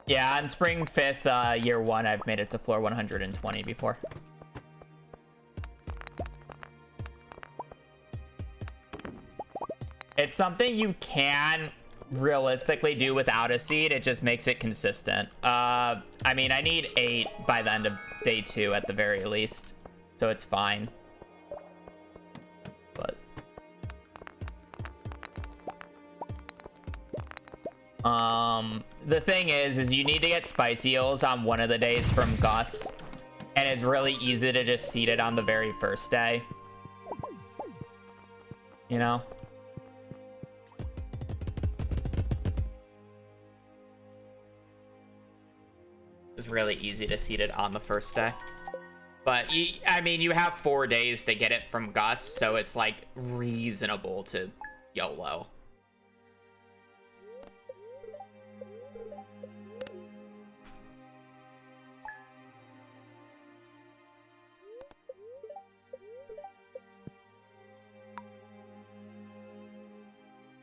Speaker 2: Yeah, on spring 5th, year 1, I've made it to floor 120 before. It's something you can realistically do without a seed. It just makes it consistent. I mean, I need 8 by the end of day 2 at the very least, so it's fine. But the thing is you need to get spicy eels on one of the days from Gus, and it's really easy to just seed it on the very first day, you know. It's really easy to seed it on the first day, but I mean, you have 4 days to get it from Gus, so it's like reasonable to YOLO.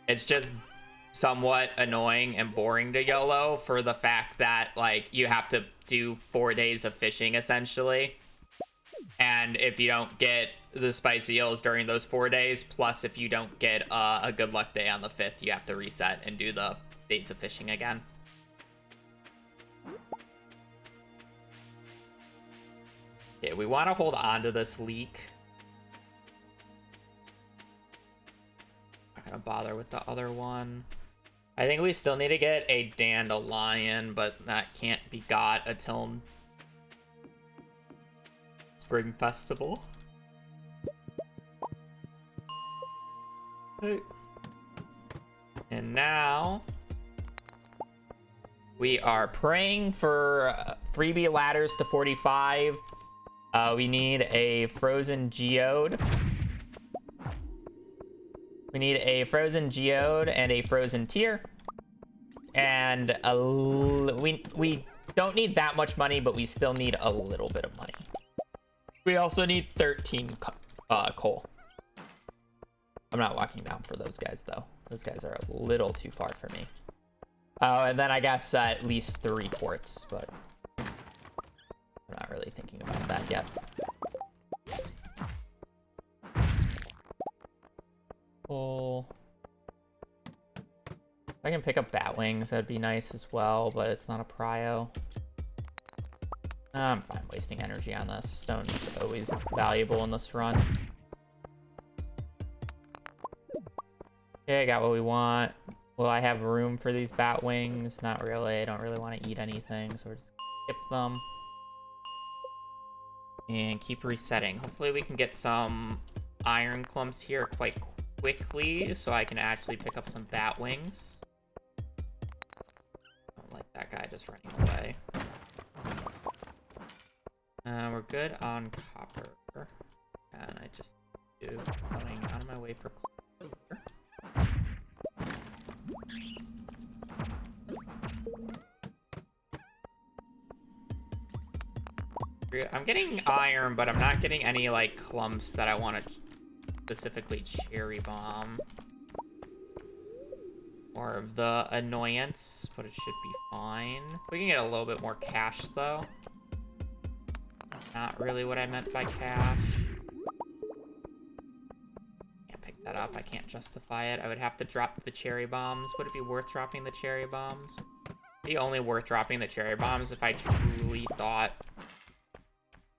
Speaker 2: It's just somewhat annoying and boring to YOLO for the fact that, like, you have to do 4 days of fishing, essentially. And if you don't get the spicy eels during those 4 days, plus if you don't get a good luck day on the 5th, you have to reset and do the days of fishing again. Okay, we want to hold on to this leak. Gonna bother with the other one. I think we still need to get a dandelion, but that can't be got until Spring Festival. Hey. And now we are praying for freebie ladders to 45. We need a frozen geode. We need a frozen geode and a frozen tier, and we don't need that much money, but we still need a little bit of money. We also need 13 coal. I'm not walking down for those guys though. Those guys are a little too far for me. Oh, and then I guess at least 3 quartz, but I'm not really thinking about that yet. Oh, if I can pick up bat wings, that'd be nice as well, but it's not a prio. I'm fine wasting energy on this. Stone's always valuable in this run. Okay, I got what we want. Will I have room for these bat wings? Not really. I don't really want to eat anything, so we're just skip them. And keep resetting. Hopefully we can get some iron clumps here quite quickly so I can actually pick up some bat wings. Don't like that guy just running away. We're good on copper. And I just do going out of my way for copper. I'm getting iron, but I'm not getting any, like, clumps that I want to specifically cherry bomb. More of the annoyance, but it should be fine. If we can get a little bit more cash, though. Not really what I meant by cash. Can't pick that up. I can't justify it. I would have to drop the cherry bombs. Would it be worth dropping the cherry bombs? Be only worth dropping the cherry bombs if I truly thought...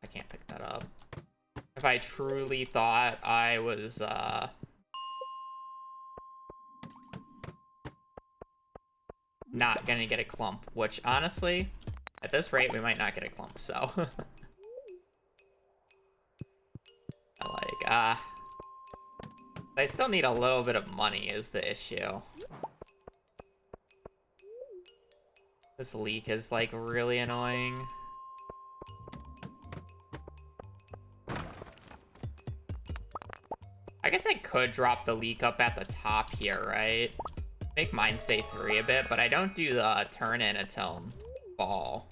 Speaker 2: I can't pick that up. If I truly thought I was, not gonna get a clump, which, honestly, at this rate, we might not get a clump, so. I still need a little bit of money is the issue. This leak is, like, really annoying. I guess I could drop the leak up at the top here, right? Make mine stay 3 a bit, but I don't do the turn in until fall.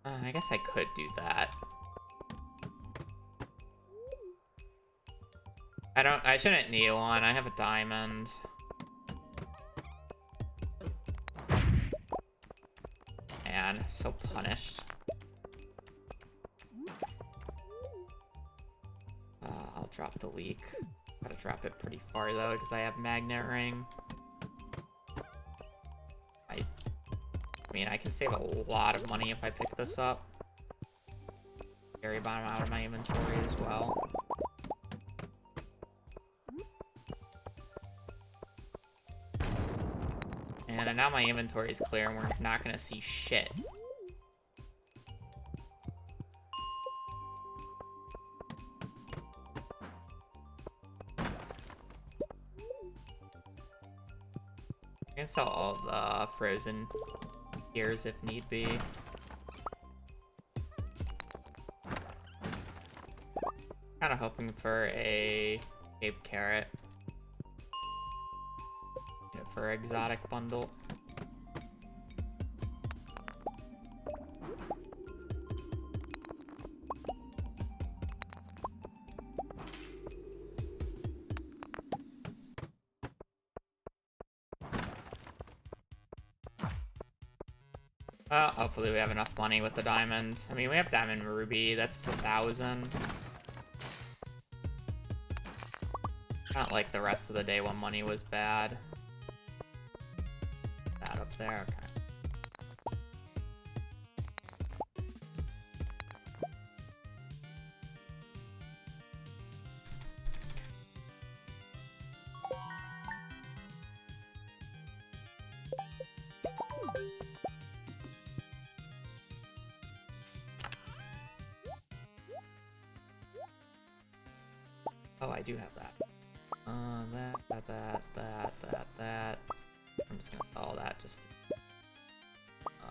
Speaker 2: I guess I could do that. I shouldn't need one. I have a diamond. Man, so punished. I'll drop the leak. Gotta drop it pretty far though, because I have magnet ring. I mean, I can save a lot of money if I pick this up. Carry bomb out of my inventory as well. And now my inventory is clear and we're not gonna see shit. I can sell all the frozen gears if need be. Kind of hoping for a Cape Carrot. For exotic bundle. Hopefully we have enough money with the diamond. I mean, we have diamond ruby. That's 1,000. Not like the rest of the day when money was bad. That up there, okay. Oh, I do have that. That. I'm just gonna sell all that just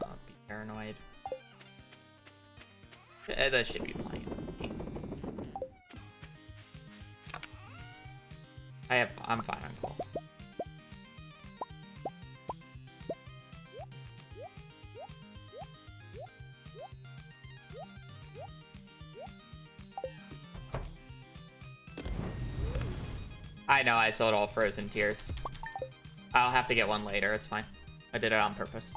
Speaker 2: to be paranoid. That should be plenty. I'm fine on gold. I know, I sold all frozen tiers. I'll have to get one later, it's fine. I did it on purpose.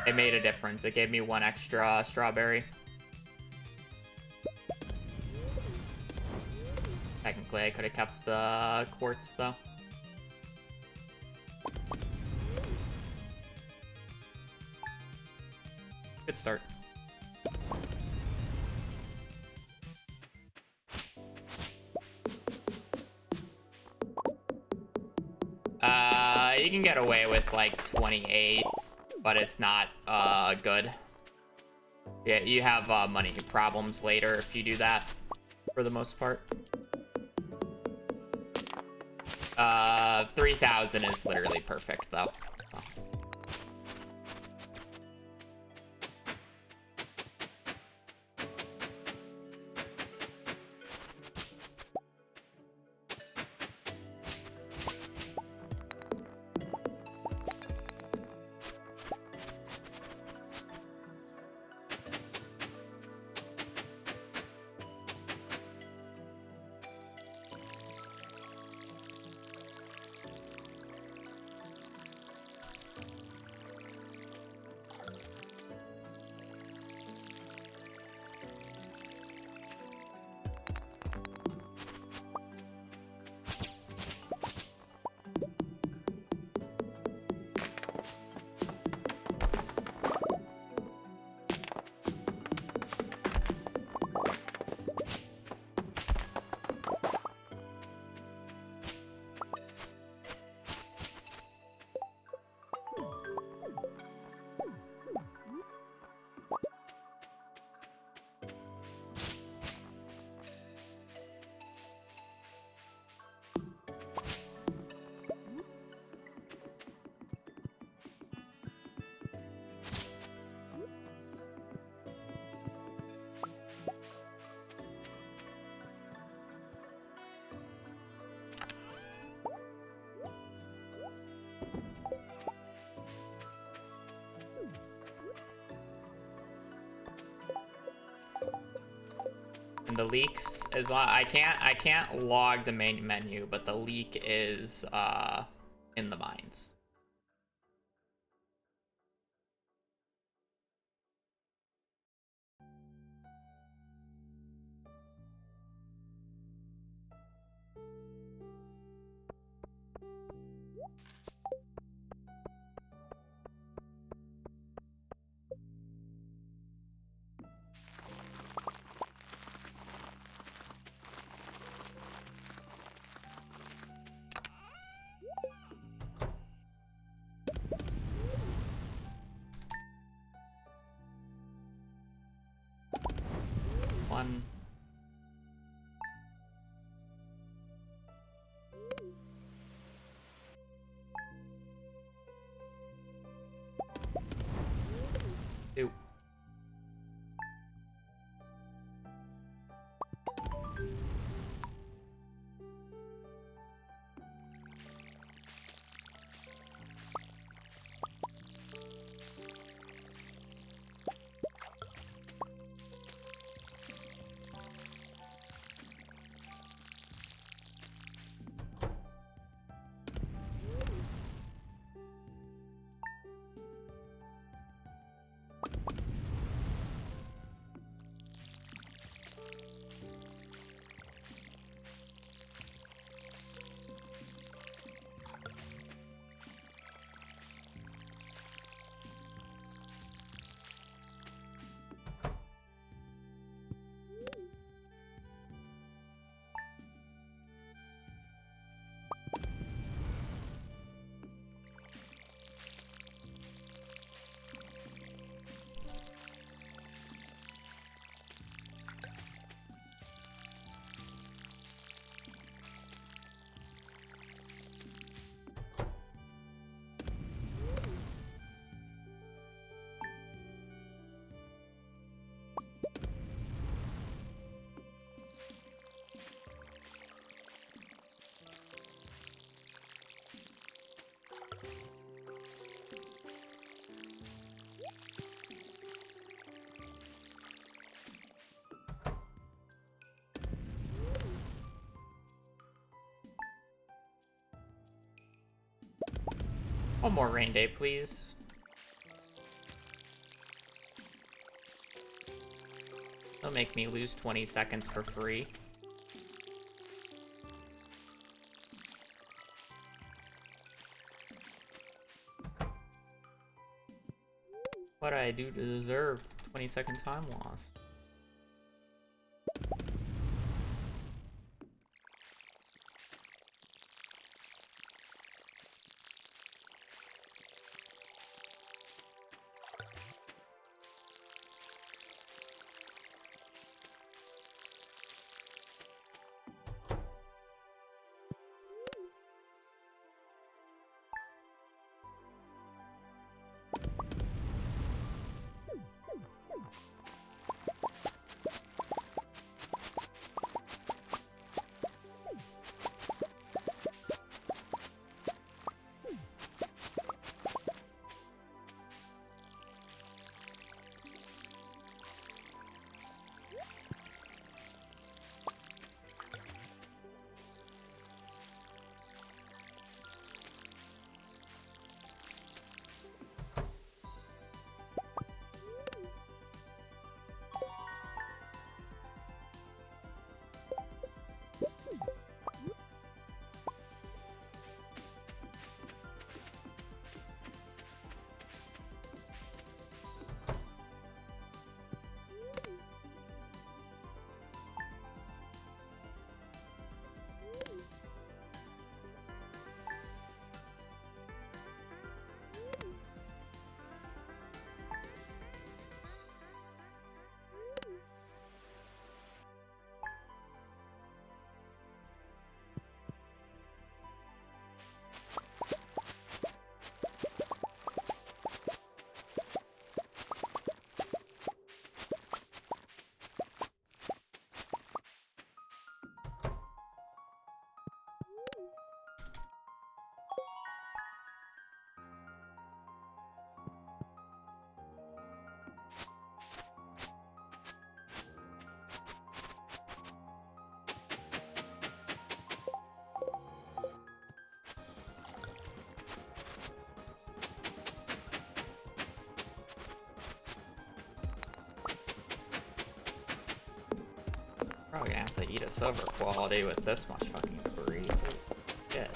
Speaker 2: It made a difference. It gave me 1 extra strawberry. Technically, I could have kept the quartz, though. Good start. You can get away with like 28, but it's not good. Yeah, you have money problems later if you do that, for the most part. 3,000 is literally perfect, though. So. And the leaks is I can't log the main menu, but the leak is in the mines. One. Two. One more rain day, please. Don't make me lose 20 seconds for free. What did I do to deserve 20-second time loss? to eat a silver quality with this much fucking brie. Holy shit.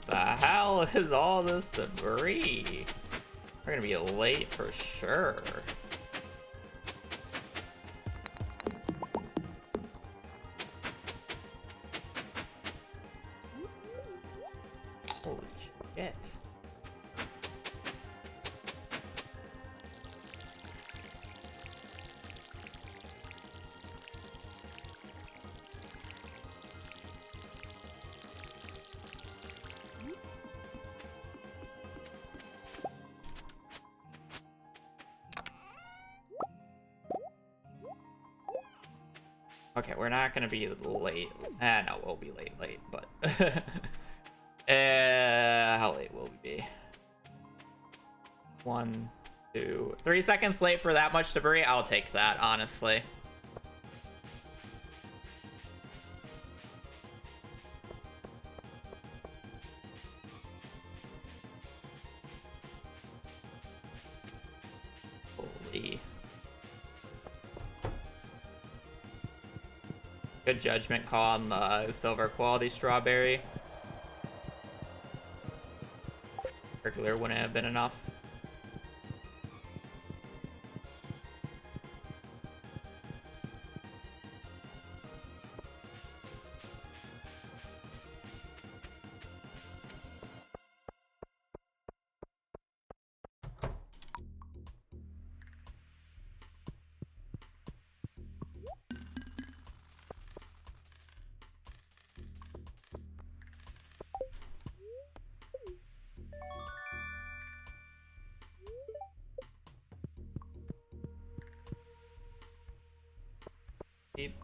Speaker 2: The hell is all this debris? We're gonna be late for sure. Holy shit. Okay, we're not gonna be late. No, we'll be late, but how late will we be? 1, 2, 3 seconds late for that much debris? I'll take that, honestly. Holy. Good judgment call on the silver quality strawberry. Regular wouldn't have been enough. Keep.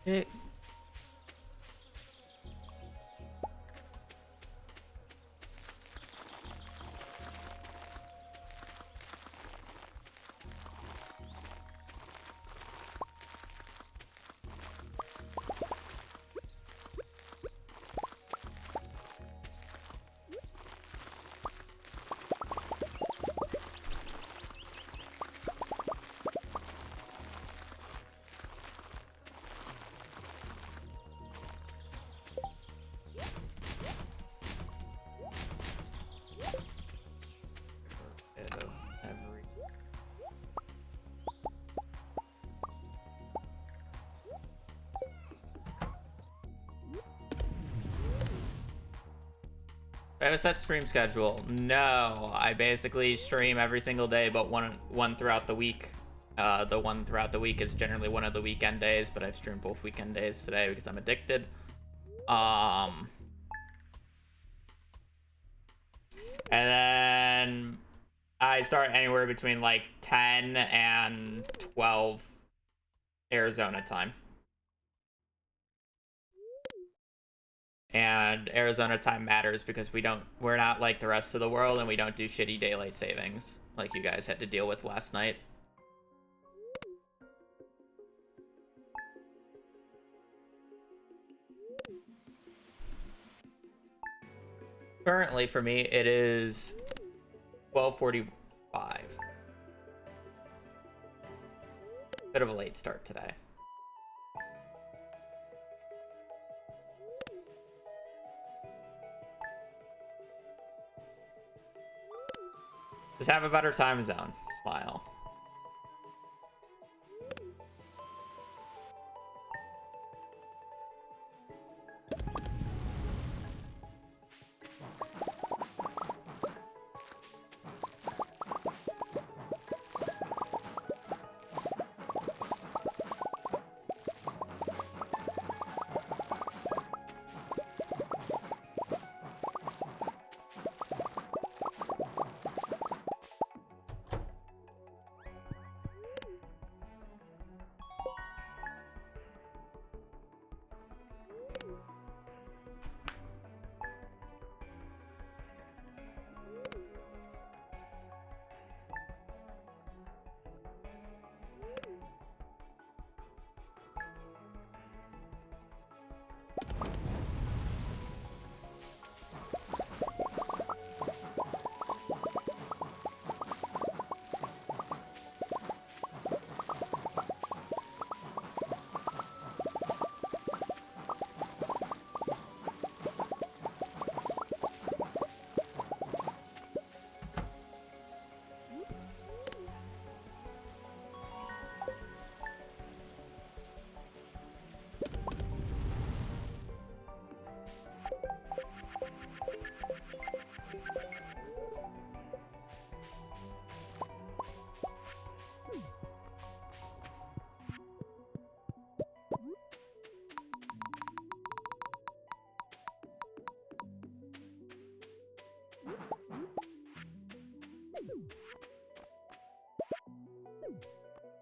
Speaker 2: It. I have a set stream schedule. No, I basically stream every single day, but one throughout the week. The one throughout the week is generally one of the weekend days, but I've streamed both weekend days today because I'm addicted. And then I start anywhere between like 10 and 12 Arizona time. And Arizona time matters because we're not like the rest of the world, and we don't do shitty daylight savings like you guys had to deal with last night. Currently for me it is 12:45. Bit of a late start today. Just have a better time zone. Smile.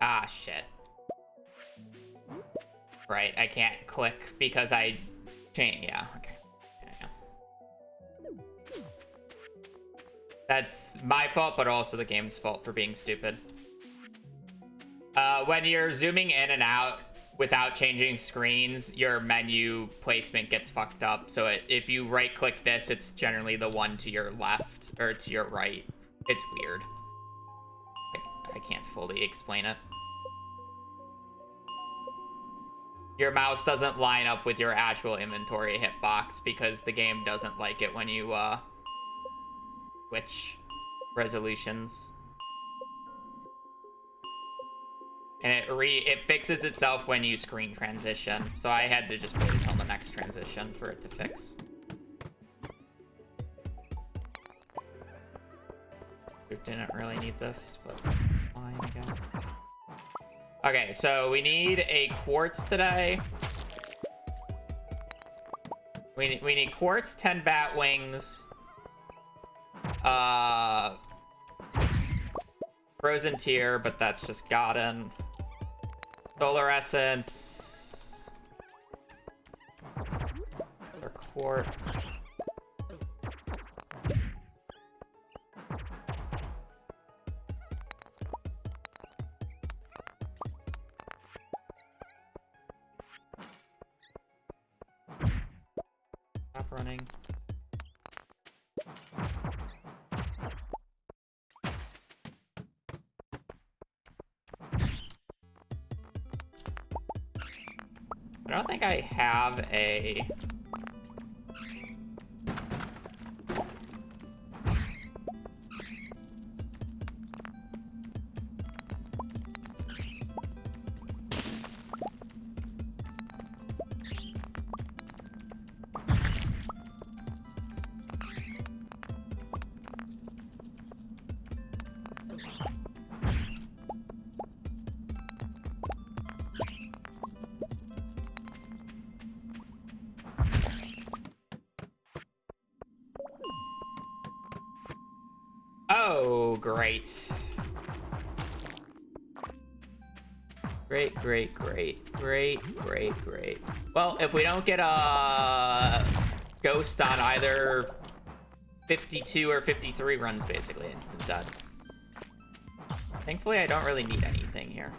Speaker 2: Ah, shit. Right, I can't click because I changed. Yeah, okay. Yeah. That's my fault, but also the game's fault for being stupid. When you're zooming in and out without changing screens, your menu placement gets fucked up. So if you right-click this, it's generally the one to your left or to your right. It's weird. I can't fully explain it. Your mouse doesn't line up with your actual inventory hitbox because the game doesn't like it when you switch resolutions. And it fixes itself when you screen transition. So I had to just wait until the next transition for it to fix. We didn't really need this, but fine, I guess. Okay, so we need a quartz today. We need quartz, 10 bat wings. Frozen tier, but that's just gotten. Solar essence. Or quartz. Stop running. I don't think I have a... Oh, great. Great. Well, if we don't get a ghost on either 52 or 53 runs, basically instant dead. Thankfully, I don't really need anything here.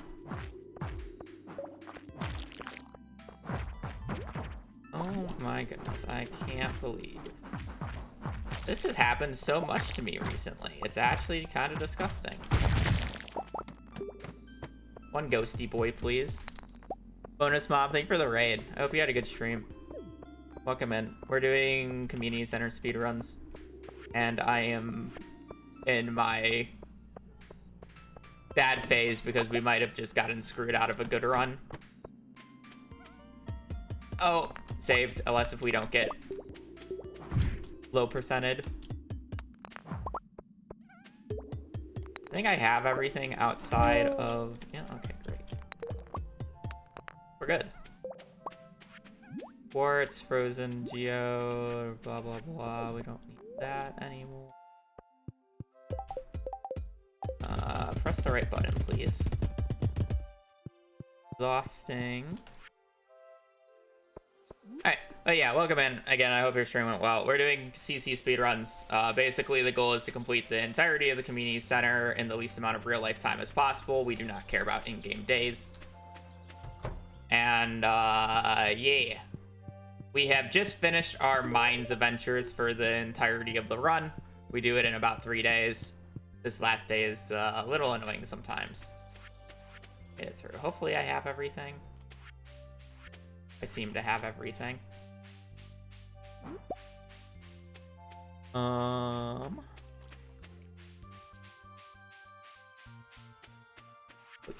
Speaker 2: Oh my goodness, I can't believe. This has happened so much to me recently. It's actually kind of disgusting. One ghosty boy, please. Bonus Mob, thank you for the raid. I hope you had a good stream. Welcome in. We're doing community center speedruns. And I am in my bad phase because we might have just gotten screwed out of a good run. Oh, saved, unless if we don't get low percentage. I think I have everything outside of... Yeah, okay, great. We're good. Quartz, frozen, geo, blah, blah, blah. We don't need that anymore. Press the right button, please. Exhausting. Alright, but yeah, welcome in. Again, I hope your stream went well. We're doing CC speedruns. Basically, the goal is to complete the entirety of the community center in the least amount of real-life time as possible. We do not care about in-game days. And, yeah. We have just finished our mines adventures for the entirety of the run. We do it in about 3 days. This last day is a little annoying sometimes. Get it through. Hopefully I have everything. I seem to have everything.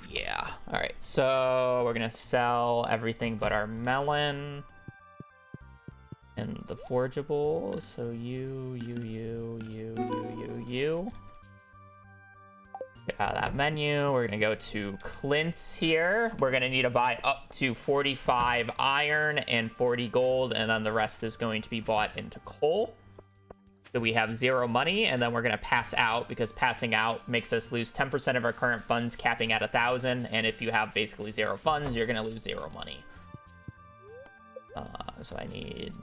Speaker 2: Yeah. All right. So we're gonna sell everything but our melon and the forgeable. So you. Get out of that menu. We're gonna go to Clint's here. We're gonna need to buy up to 45 iron and 40 gold, and then the rest is going to be bought into coal. So we have 0 money, and then we're going to pass out, because passing out makes us lose 10% of our current funds, capping at 1,000. And if you have basically 0 funds, you're going to lose 0 money. So I need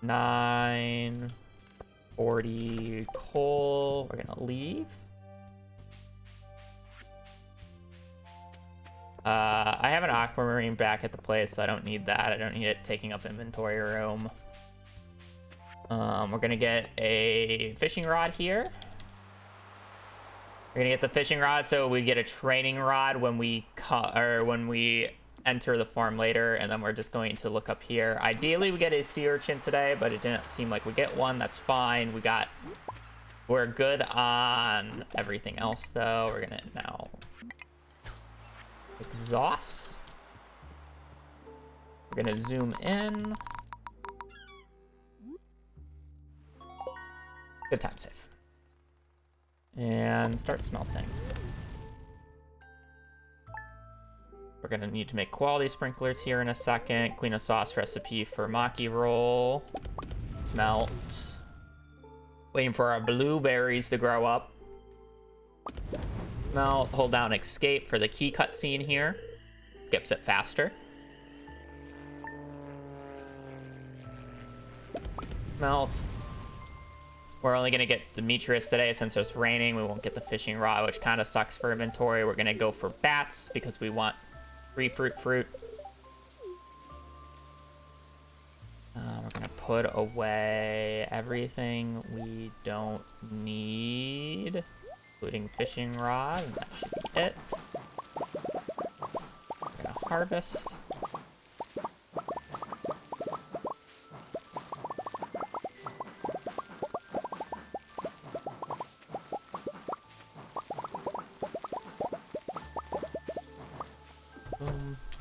Speaker 2: 940 coal. We're going to leave. I have an aquamarine back at the place, so I don't need that. I don't need it taking up inventory room. We're gonna get a fishing rod here. We're gonna get the fishing rod so we get a training rod when we enter the farm later, and then we're just going to look up here. Ideally, we get a sea urchin today, but it didn't seem like we get one. That's fine. We're good on everything else, though. We're gonna now exhaust. We're gonna zoom in. Good time save. And start smelting. We're gonna need to make quality sprinklers here in a second. Queen of sauce recipe for maki roll. Smelt. Waiting for our blueberries to grow up. Smelt. Hold down escape for the key cutscene here. Skips it faster. Smelt. We're only going to get Demetrius today since it's raining. We won't get the fishing rod, which kind of sucks for inventory. We're going to go for bats because we want free fruit. We're going to put away everything we don't need, including fishing rod, and that should be it. We're going to harvest.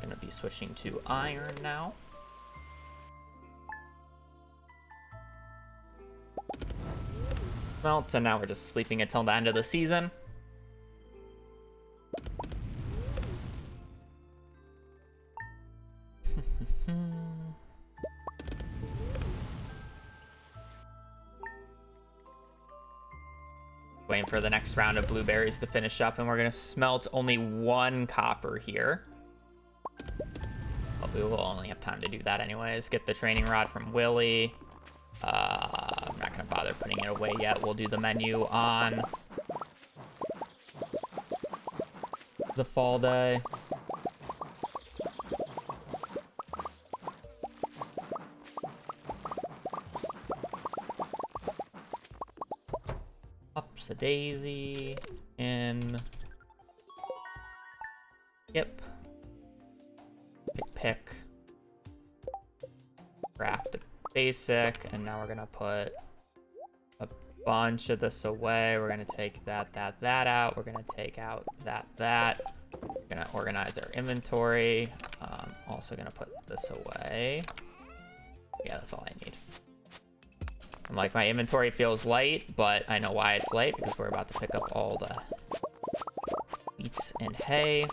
Speaker 2: Gonna be switching to iron now. Well, so now we're just sleeping until the end of the season. Waiting for the next round of blueberries to finish up, and we're gonna smelt only 1 copper here. But we will only have time to do that anyways. Get the training rod from Willie. I'm not gonna bother putting it away yet. We'll do the menu on the fall day. Ups a daisy in. Yep. Pick. Craft a basic, and now we're gonna put a bunch of this away. We're gonna take that out. We're gonna take out that. We're gonna organize our inventory. Also gonna put this away. Yeah, that's all I need. I'm like, my inventory feels light, but I know why it's light, because we're about to pick up all the wheats and hay.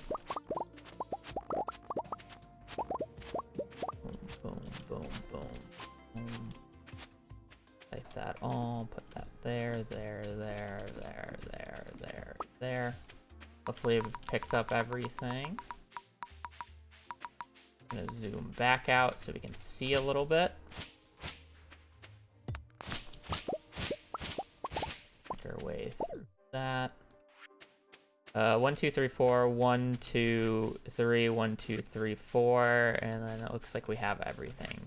Speaker 2: Take that all, put that there. Hopefully we've picked up everything. I'm gonna zoom back out so we can see a little bit. Make our way through that. 1, 2, 3, 4, 1, 2, 3, 1, 2, 3, 4, and then it looks like we have everything.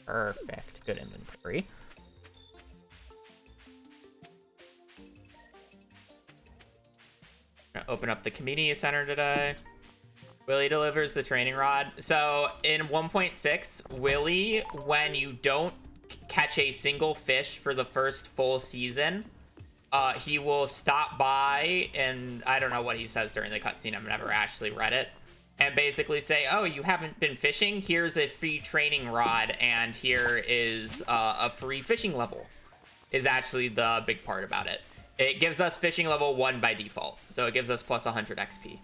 Speaker 2: Perfect. Good inventory. Gonna open up the community center today. Willie delivers the training rod. So in 1.6, Willie, when you don't catch a single fish for the first full season, he will stop by, and I don't know what he says during the cutscene. I've never actually read it. And basically say, oh, you haven't been fishing? Here's a free training rod, and here is a free fishing level, is actually the big part about it. It gives us fishing level 1 by default, so it gives us plus 100 XP.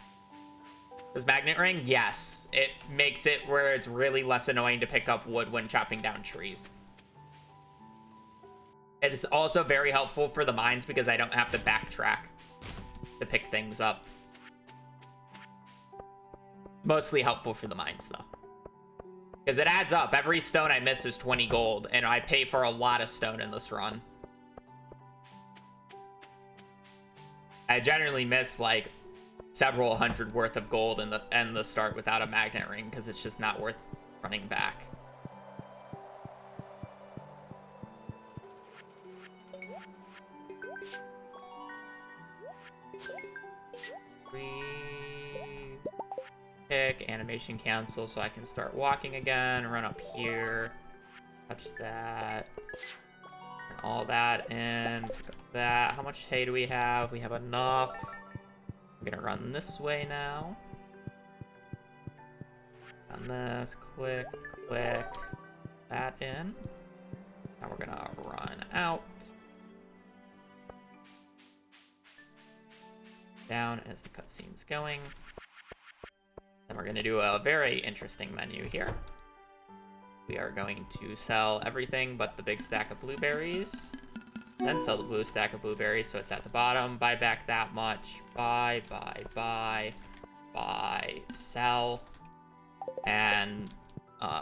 Speaker 2: Does magnet ring? Yes. It makes it where it's really less annoying to pick up wood when chopping down trees. It's also very helpful for the mines because I don't have to backtrack to pick things up. Mostly helpful for the mines, though. Because it adds up. Every stone I miss is 20 gold, and I pay for a lot of stone in this run. I generally miss, like, several hundred worth of gold in the start without a magnet ring, because it's just not worth running back. Pick animation cancel so I can start walking again. Run up here, touch that, turn all that in, pick up that. How much hay do we have? We have enough. We're gonna run this way now. On this, click, click that in. Now we're gonna run out. Down as the cutscene's going. And we're going to do a very interesting menu here. We are going to sell everything but the big stack of blueberries. Then sell the blue stack of blueberries, so it's at the bottom. Buy back that much. Buy, sell. And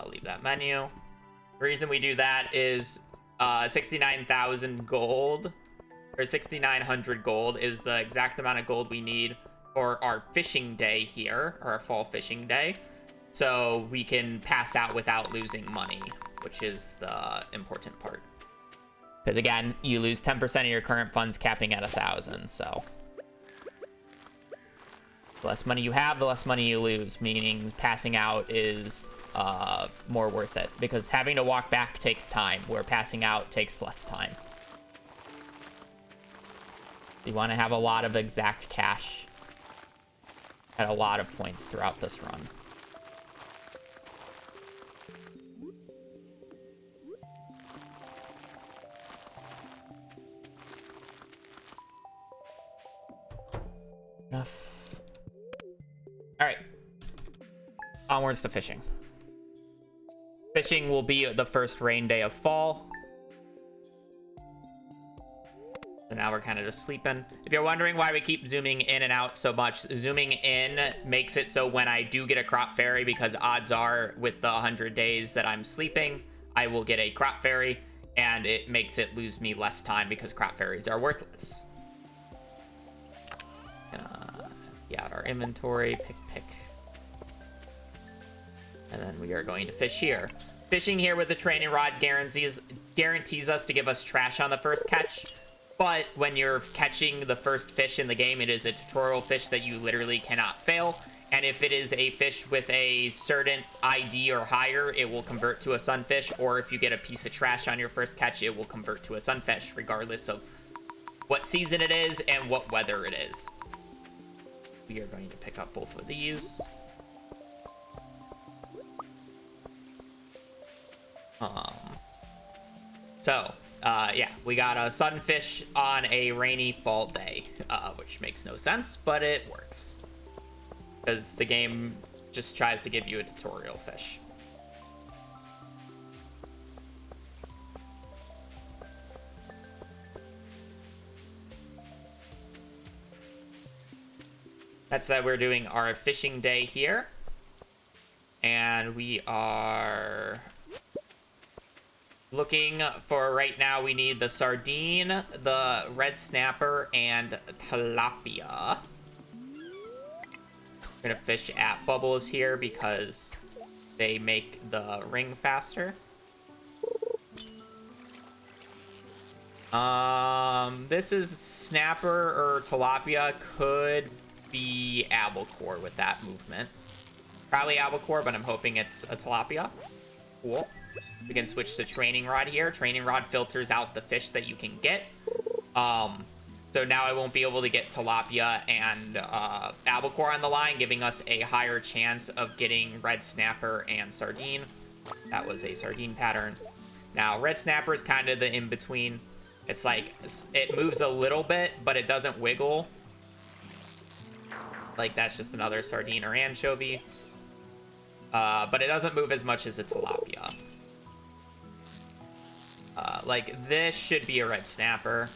Speaker 2: leave that menu. The reason we do that is 69,000 gold, or 6,900 gold is the exact amount of gold we need for our fishing day here, or our fall fishing day, so we can pass out without losing money, which is the important part. Because again, you lose 10% of your current funds, capping at 1,000, so the less money you have, the less money you lose, meaning passing out is more worth it, because having to walk back takes time, where passing out takes less time. You want to have a lot of exact cash at a lot of points throughout this run. Enough. All right. Onwards to fishing. Fishing will be the first rain day of fall. So now we're kind of just sleeping. If you're wondering why we keep zooming in and out so much, zooming in makes it so when I do get a crop fairy, because odds are with the 100 days that I'm sleeping, I will get a crop fairy, and it makes it lose me less time because crop fairies are worthless. Out our inventory, pick. And then we are going to fish here. Fishing here with the training rod guarantees us to give us trash on the first catch. But when you're catching the first fish in the game, it is a tutorial fish that you literally cannot fail. And if it is a fish with a certain ID or higher, it will convert to a sunfish. Or if you get a piece of trash on your first catch, it will convert to a sunfish, regardless of what season it is and what weather it is. We are going to pick up both of these. Yeah, we got a sunfish on a rainy fall day, which makes no sense, but it works. Because the game just tries to give you a tutorial fish. That's we're doing our fishing day here. And we are looking for, right now, we need the sardine, the red snapper, and tilapia. We're gonna fish at bubbles here because they make the ring faster. This is snapper or tilapia, could be albacore with that movement. Probably albacore, but I'm hoping it's a tilapia. Cool. We can switch to training rod here. Training rod filters out the fish that you can get. So now I won't be able to get tilapia and albacore on the line, giving us a higher chance of getting red snapper and sardine. That was a sardine pattern. Now, red snapper is kind of the in-between. It's like, it moves a little bit, but it doesn't wiggle. Like, that's just another sardine or anchovy. But it doesn't move as much as a tilapia. Like, this should be a red snapper.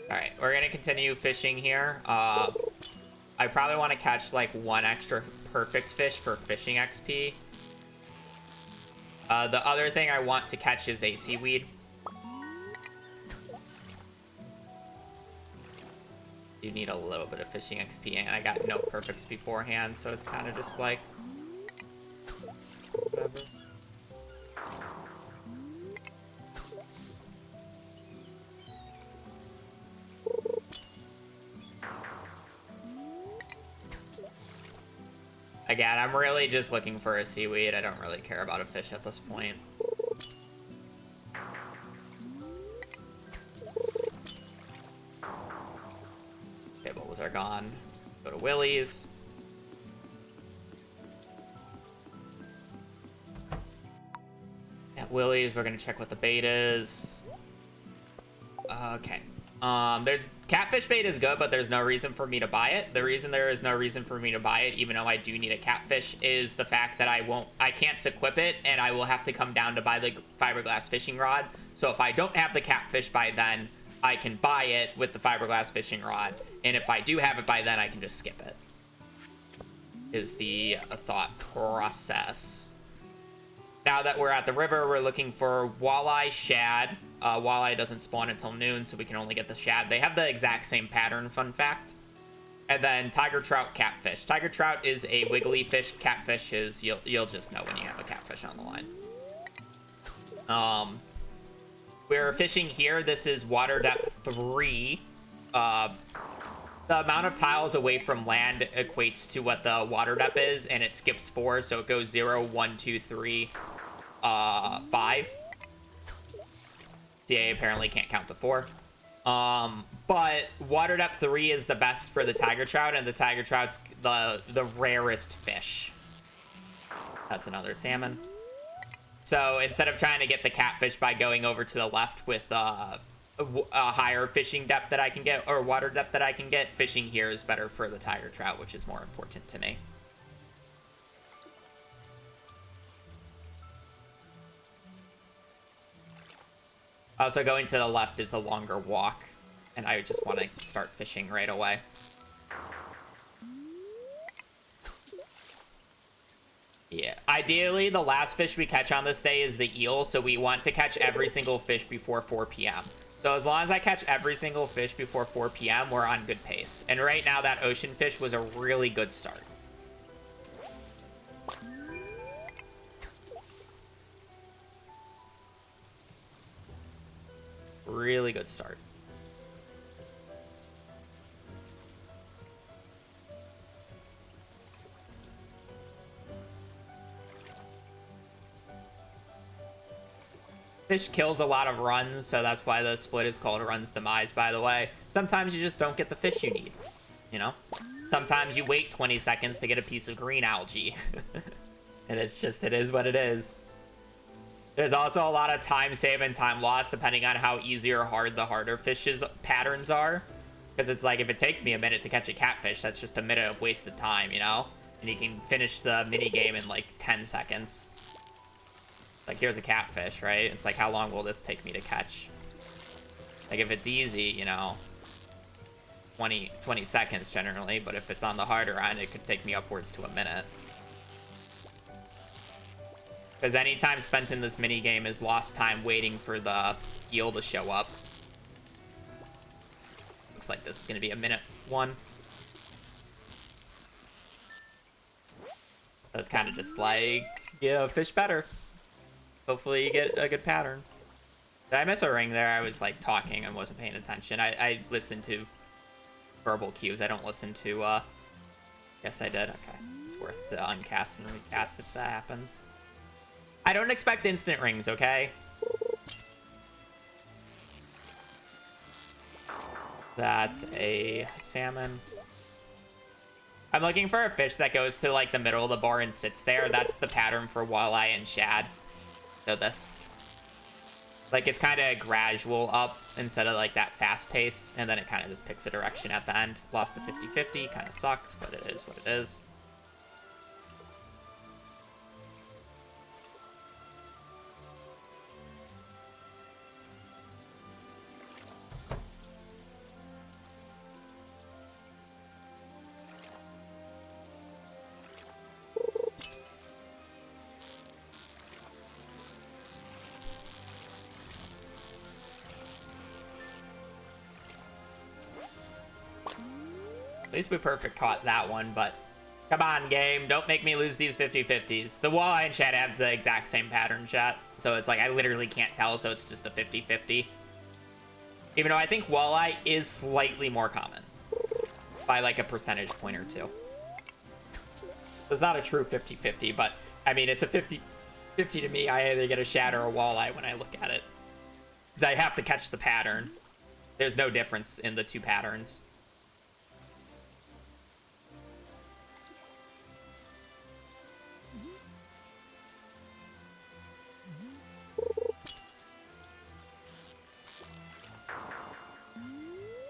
Speaker 2: Alright, we're gonna continue fishing here. I probably want to catch, like, one extra perfect fish for fishing XP. The other thing I want to catch is a seaweed. You need a little bit of fishing XP, and I got no perfects beforehand, so it's kind of just like... whatever. Again, I'm really just looking for a seaweed. I don't really care about a fish at this point. Okay, bubbles are gone. Just go to Willie's. At Willie's, we're gonna check what the bait is. Okay. There's catfish bait is good, but there's no reason for me to buy it. The reason there is no reason for me to buy it, even though I do need a catfish, is the fact that I can't equip it, and I will have to come down to buy the fiberglass fishing rod. So if I don't have the catfish by then, I can buy it with the fiberglass fishing rod, and if I do have it by then, I can just skip it. Is the thought process. Now that we're at the river, we're looking for walleye, shad. Walleye doesn't spawn until noon, so we can only get the shad. They have the exact same pattern, fun fact. And then tiger trout, catfish. Tiger trout is a wiggly fish. Catfish is, you'll just know when you have a catfish on the line. We're fishing here. This is water depth 3. The amount of tiles away from land equates to what the water depth is, and it skips 4, so it goes 0, 1, 2, 3, 5. CA apparently can't count to 4. But water depth 3 is the best for the tiger trout, and the tiger trout's the rarest fish. That's another salmon. So instead of trying to get the catfish by going over to the left with a higher fishing depth that I can get, or water depth that I can get, fishing here is better for the tiger trout, which is more important to me. Also, going to the left is a longer walk, and I just want to start fishing right away. Yeah, ideally, the last fish we catch on this day is the eel, so we want to catch every single fish before 4 p.m. So as long as I catch every single fish before 4 p.m., we're on good pace. And right now, that ocean fish was a really good start. Really good start. Fish kills a lot of runs, so that's why the split is called Run's Demise, by the way. Sometimes you just don't get the fish you need, you know? Sometimes you wait 20 seconds to get a piece of green algae. And it's just, it is what it is. There's also a lot of time save and time loss depending on how easy or hard the harder fish's patterns are. Because it's like, if it takes me a minute to catch a catfish, that's just a minute of wasted time, you know? And you can finish the mini game in like 10 seconds. Like, here's a catfish, right? It's like, how long will this take me to catch? Like, if it's easy, you know, 20 seconds generally. But if it's on the harder end, it could take me upwards to a minute. Because any time spent in this mini game is lost time waiting for the eel to show up. Looks like this is going to be a minute 1. So it's kind of just like, yeah, fish better. Hopefully you get a good pattern. Did I miss a ring there? I was like talking and wasn't paying attention. I listened to verbal cues. I don't listen to, yes I did. Okay. It's worth to uncast and recast if that happens. I don't expect instant rings, okay? That's a salmon. I'm looking for a fish that goes to like the middle of the bar and sits there. That's the pattern for walleye and shad. So this. Like, it's kind of gradual up instead of like that fast pace. And then it kind of just picks a direction at the end. Lost to 50-50. Kind of sucks, but it is what it is. At least we perfect caught that one, but come on, game. Don't make me lose these 50-50s. The walleye and chat have the exact same pattern, chat. So it's like I literally can't tell, so it's just a 50-50. Even though I think walleye is slightly more common. By like a percentage point or two. It's not a true 50-50, but I mean, it's a 50 to me. I either get a shad or a walleye when I look at it. Because I have to catch the pattern. There's no difference in the two patterns.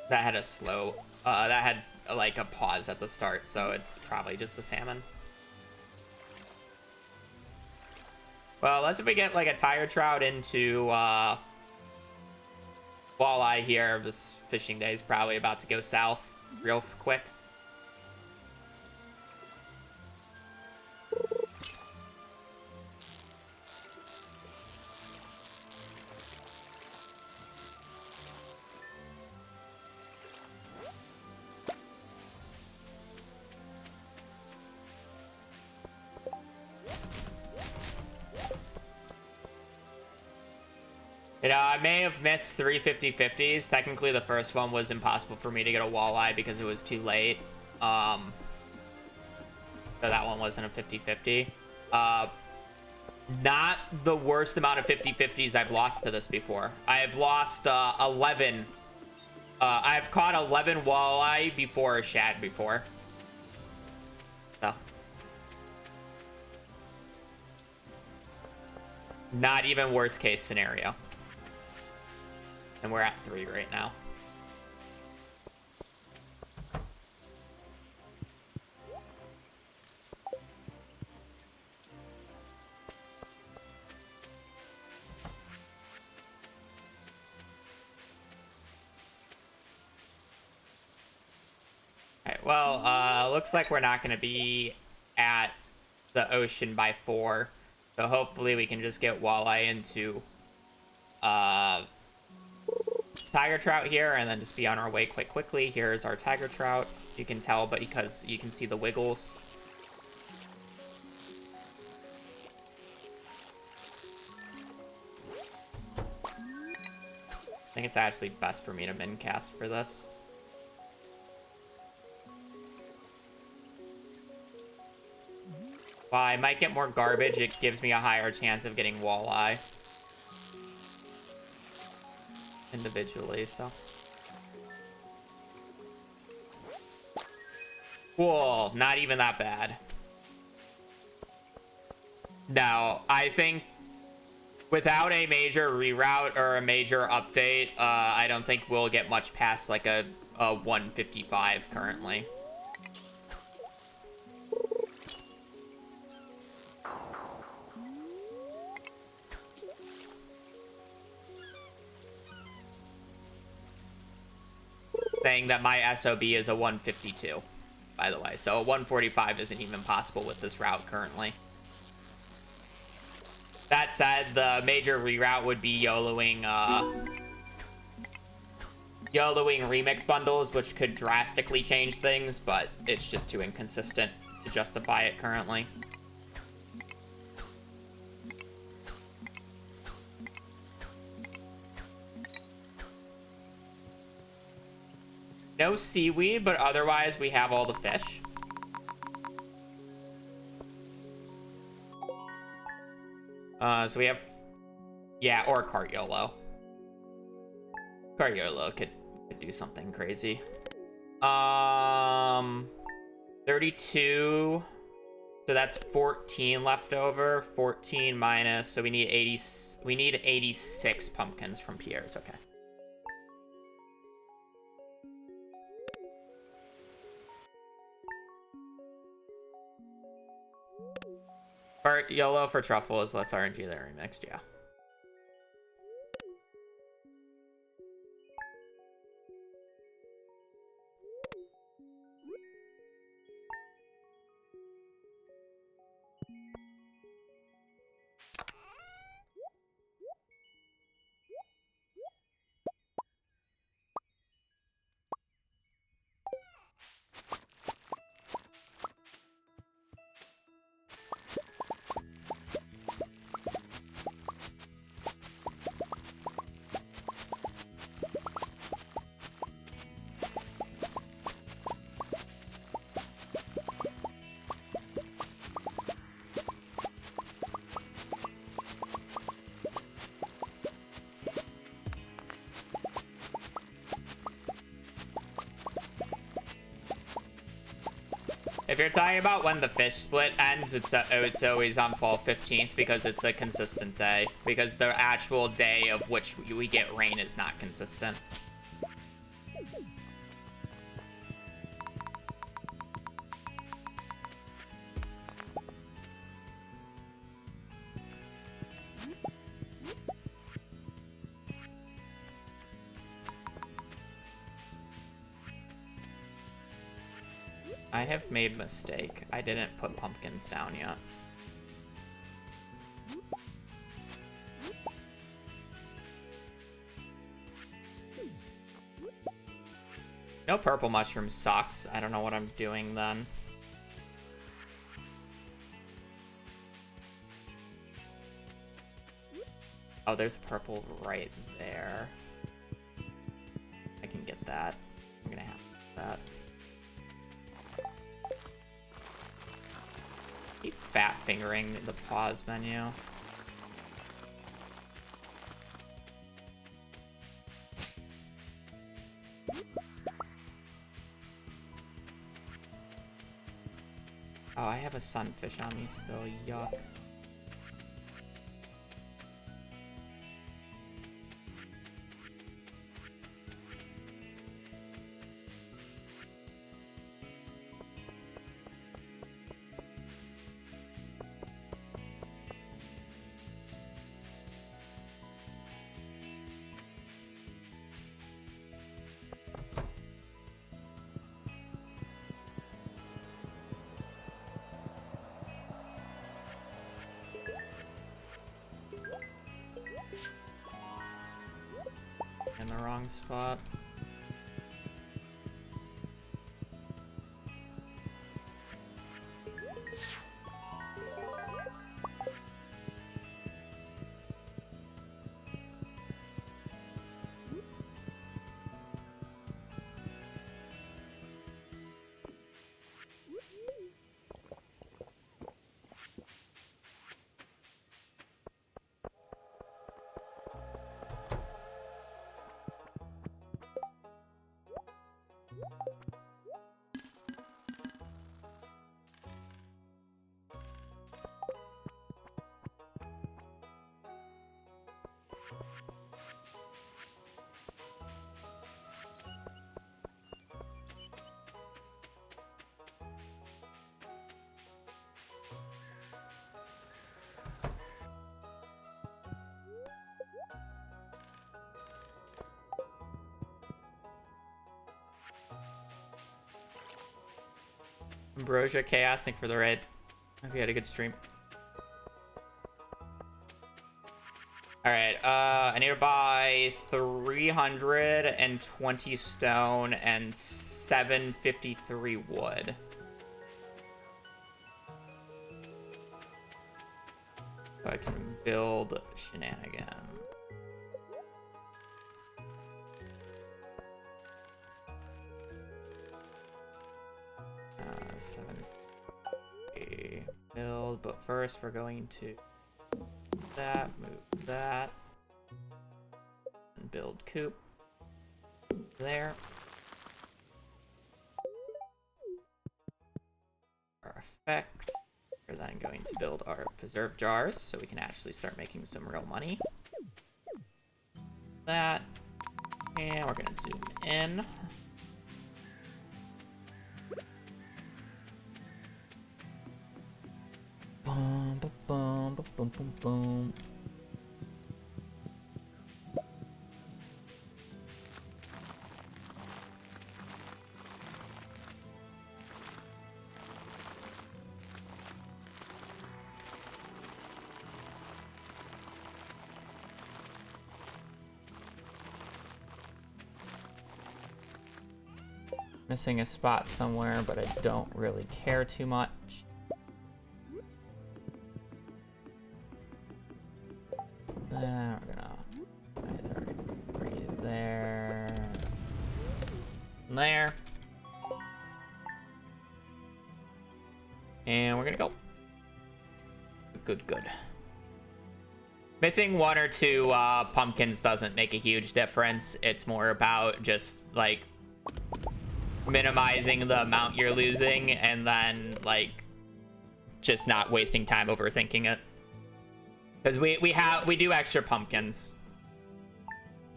Speaker 2: That had a slow, that had like a pause at the start, so it's probably just the salmon. Well, let's if we get like a tiger trout into walleye here. This fishing day is probably about to go south real quick. You know, I may have missed 3 50-50s. Technically, the first one was impossible for me to get a walleye because it was too late. So that one wasn't a 50-50. Not the worst amount of 50-50s I've lost to this before. I have lost 11. I've caught 11 walleye before a shad before. So. Not even worst case scenario. And we're at 3 right now. Alright, well, looks like we're not going to be at the ocean by 4. So hopefully we can just get walleye into tiger trout here and then just be on our way quite quickly. Here's our tiger trout. You can tell, but because you can see the wiggles. I think it's actually best for me to min cast for this. While I might get more garbage, it gives me a higher chance of getting walleye. Individually, so. Cool, not even that bad. Now, I think without a major reroute or a major update, I don't think we'll get much past like a 155 currently. Saying that my SOB is a 152, by the way. So a 145 isn't even possible with this route currently. That said, the major reroute would be YOLOing remix bundles, which could drastically change things, but it's just too inconsistent to justify it currently. No seaweed, but otherwise we have all the fish. So we have, yeah, or cart YOLO. Cart YOLO could do something crazy. 32. So that's 14 left over. 14 minus. So we need 80. We need 86 pumpkins from Pierre's. Okay. Cart YOLO for truffle is less RNG than remixed. Yeah. you're talking about when the fish split ends, it's always on fall 15th because it's a consistent day. Because the actual day of which we get rain is not consistent. I have made a mistake. I didn't put pumpkins down yet. No purple mushroom sucks. I don't know what I'm doing then. Oh, there's a purple right there. I can get that. I'm gonna have that. Keep fat fingering the pause menu. Oh, I have a sunfish on me still. Yuck. In the wrong spot. Ambrosia Chaos, thank you for the raid. Hope you had a good stream. Alright, I need to buy 320 stone and 753 wood. So I can build shenanigan. Build, but first we're going to move that, and build coop there. Our effect. We're then going to build our preserve jars so we can actually start making some real money. That, and we're gonna zoom in. Boom, boom, boom, boom, boom, boom. Missing a spot somewhere, but I don't really care too much. We're gonna there, there, and we're gonna go. Good. Missing one or two pumpkins doesn't make a huge difference. It's more about just like minimizing the amount you're losing, and then like just not wasting time overthinking it. Because we do extra pumpkins.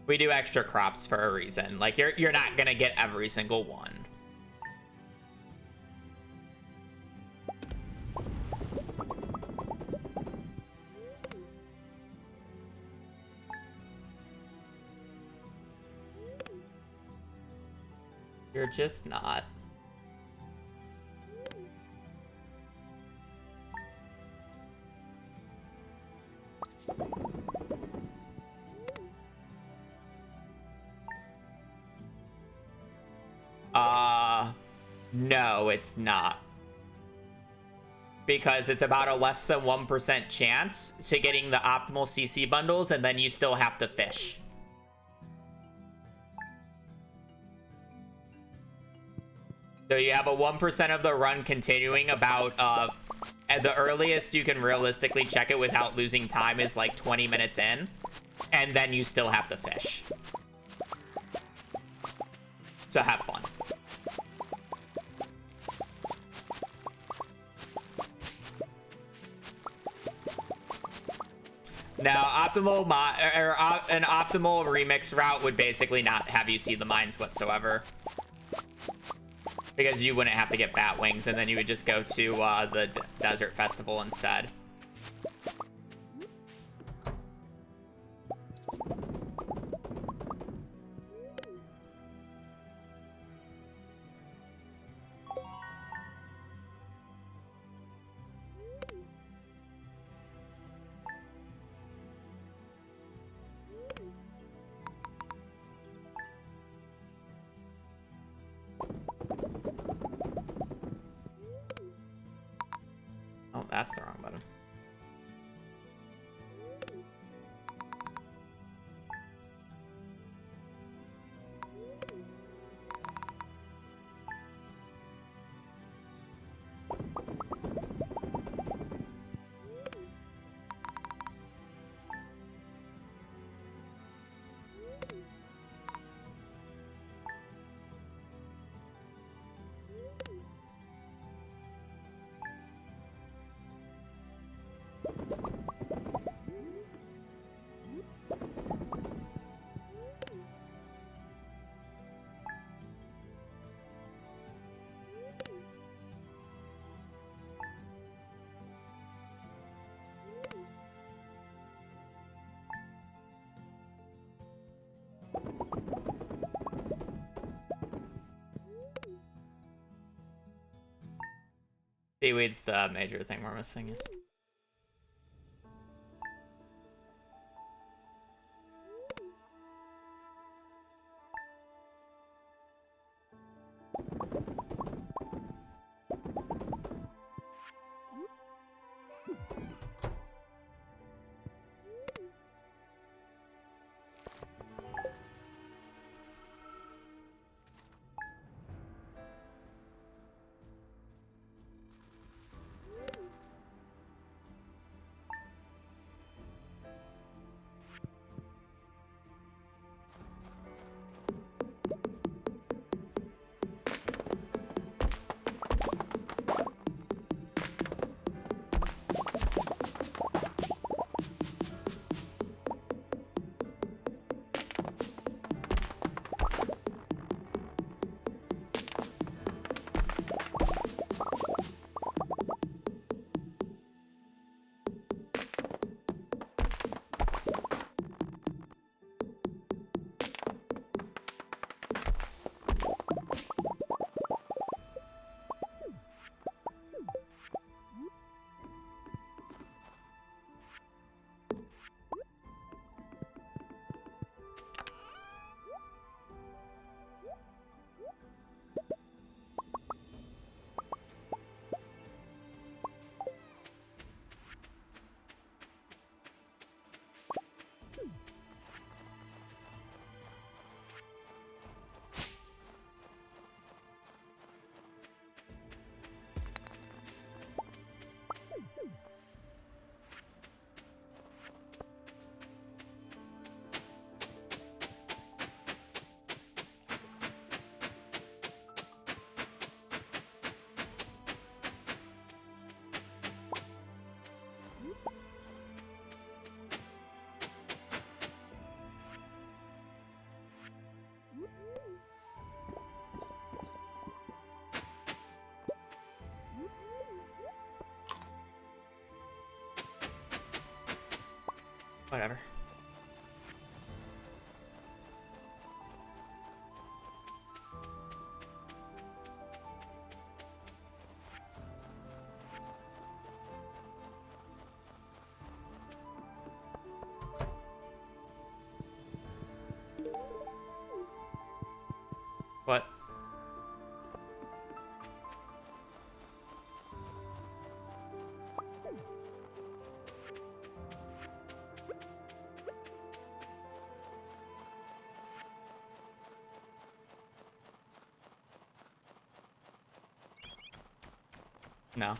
Speaker 2: We do extra crops for a reason. Like you're not gonna get every single one. You're just not. No, it's not. Because it's about a less than 1% chance to getting the optimal CC bundles, and then you still have to fish. So you have a 1% of the run continuing. About at the earliest you can realistically check it without losing time is like 20 minutes in, and then you still have to fish. So have fun. Now, an optimal remix route would basically not have you see the mines whatsoever. Because you wouldn't have to get bat wings, and then you would just go to the desert festival instead. Oh, that's the wrong button. Seaweed's the major thing we're missing. Is whatever. What? No.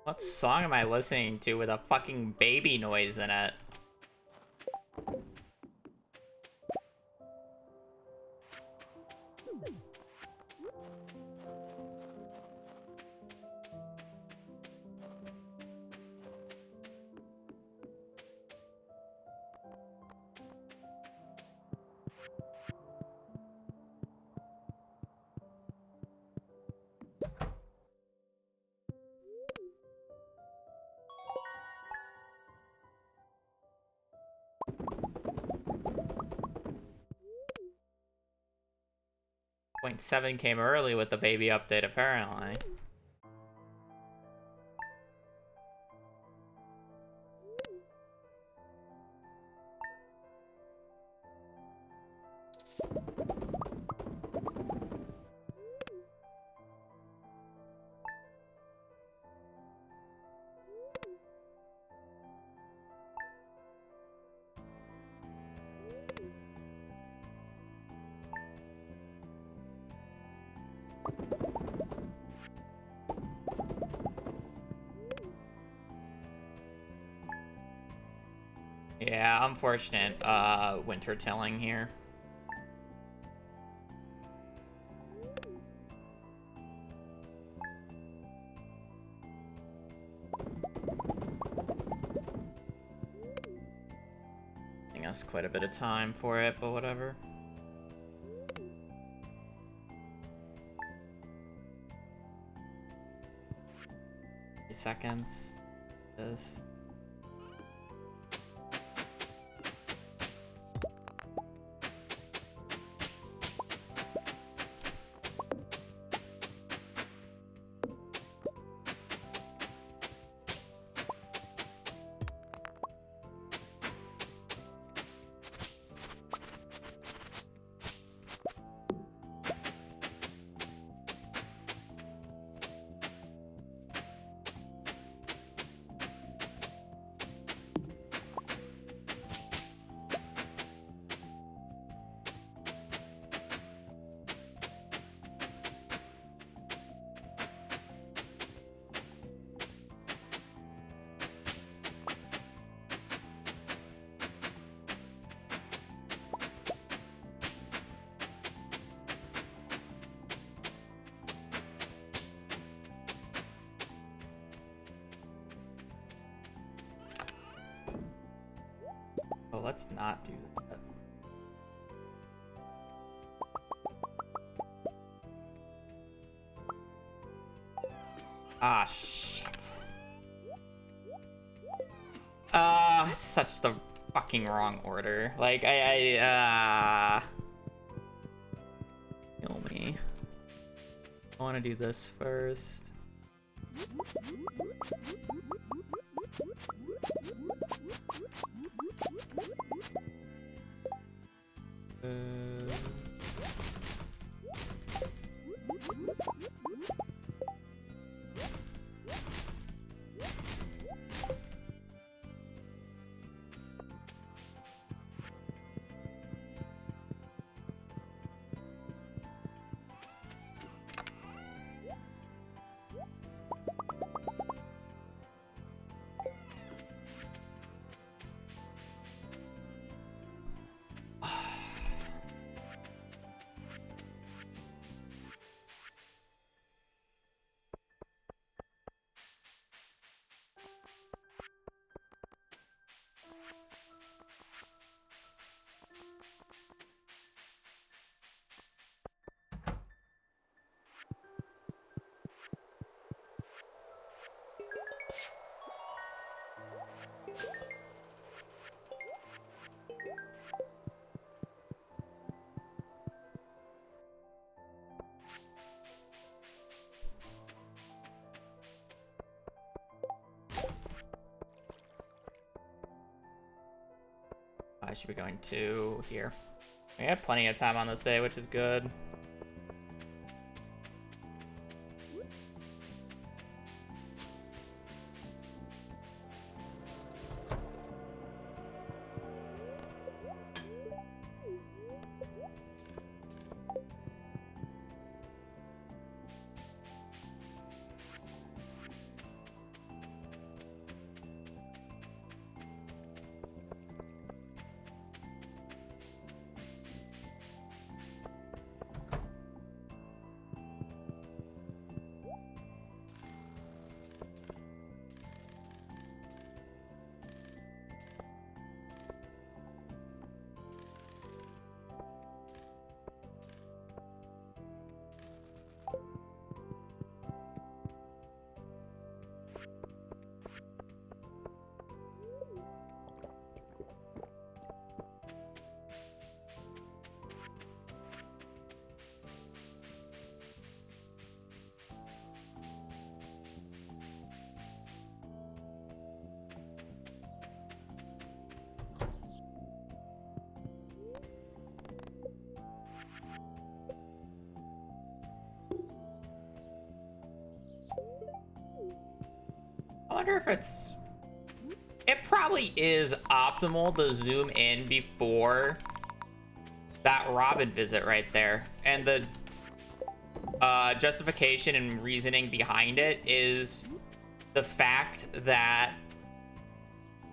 Speaker 2: What song am I listening to with a fucking baby noise in it? Point 7 came early with the baby update, apparently. Yeah, unfortunate winter tilling here. I think that's quite a bit of time for it, but whatever. Seconds. This. Oh, let's not do that. Ah, shit. It's such the fucking wrong order. Like, kill me. I want to do this first. I should be going to here. We have plenty of time on this day, which is good. I wonder if it probably is optimal to zoom in before that Robin visit right there. And the justification and reasoning behind it is the fact that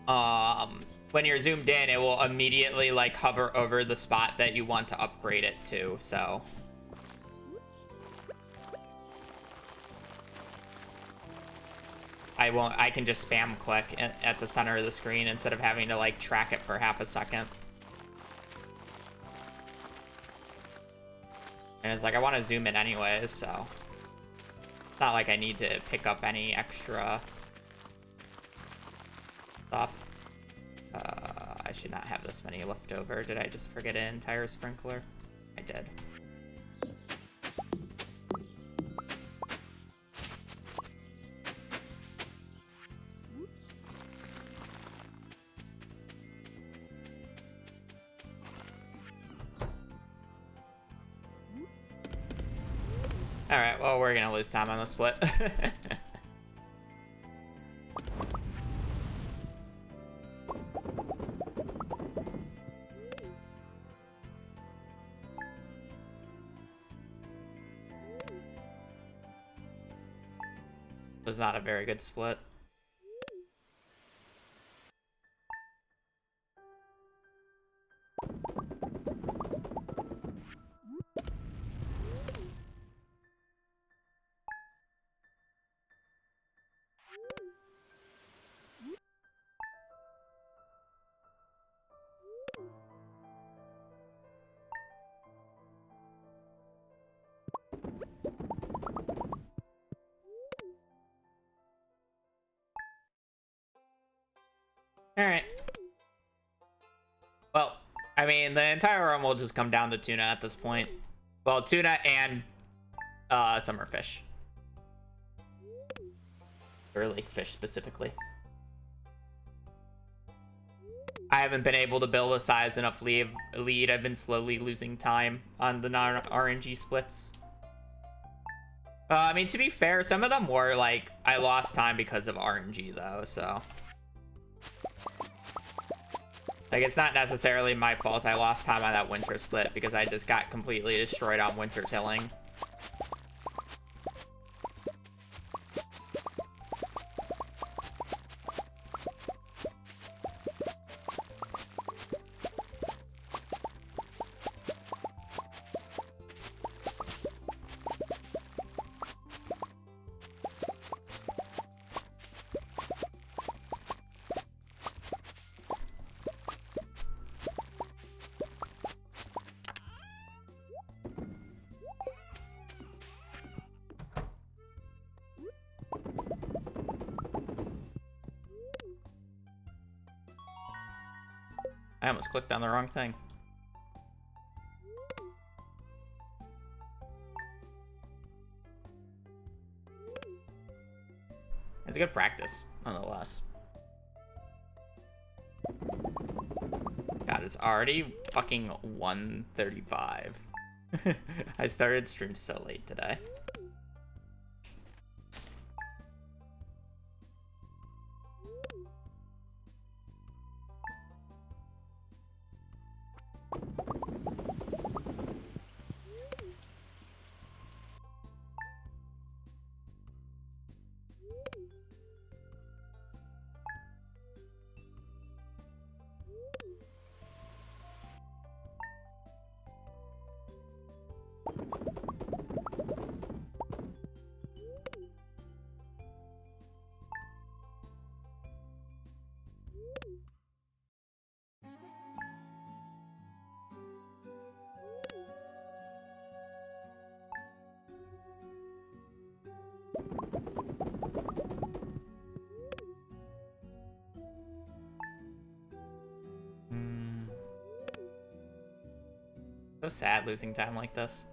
Speaker 2: when you're zoomed in, it will immediately like hover over the spot that you want to upgrade it to, so... I can just spam click at the center of the screen instead of having to like track it for half a second. And it's like I want to zoom in anyways, so it's not like I need to pick up any extra stuff. I should not have this many left over. Did I just forget an entire sprinkler? I did. Alright, well, we're gonna lose time on the split. It was not a very good split. Alright. I mean, the entire room will just come down to tuna at this point. Well, tuna and summer fish. Or lake fish specifically. I haven't been able to build a size enough lead. I've been slowly losing time on the non-RNG splits. I mean, to be fair, some of them were like, I lost time because of RNG though, so. Like, it's not necessarily my fault I lost time on that winter split because I just got completely destroyed on winter tilling. I almost clicked on the wrong thing. It's a good practice, nonetheless. God, it's already fucking 1:35. I started stream so late today. So sad losing time like this.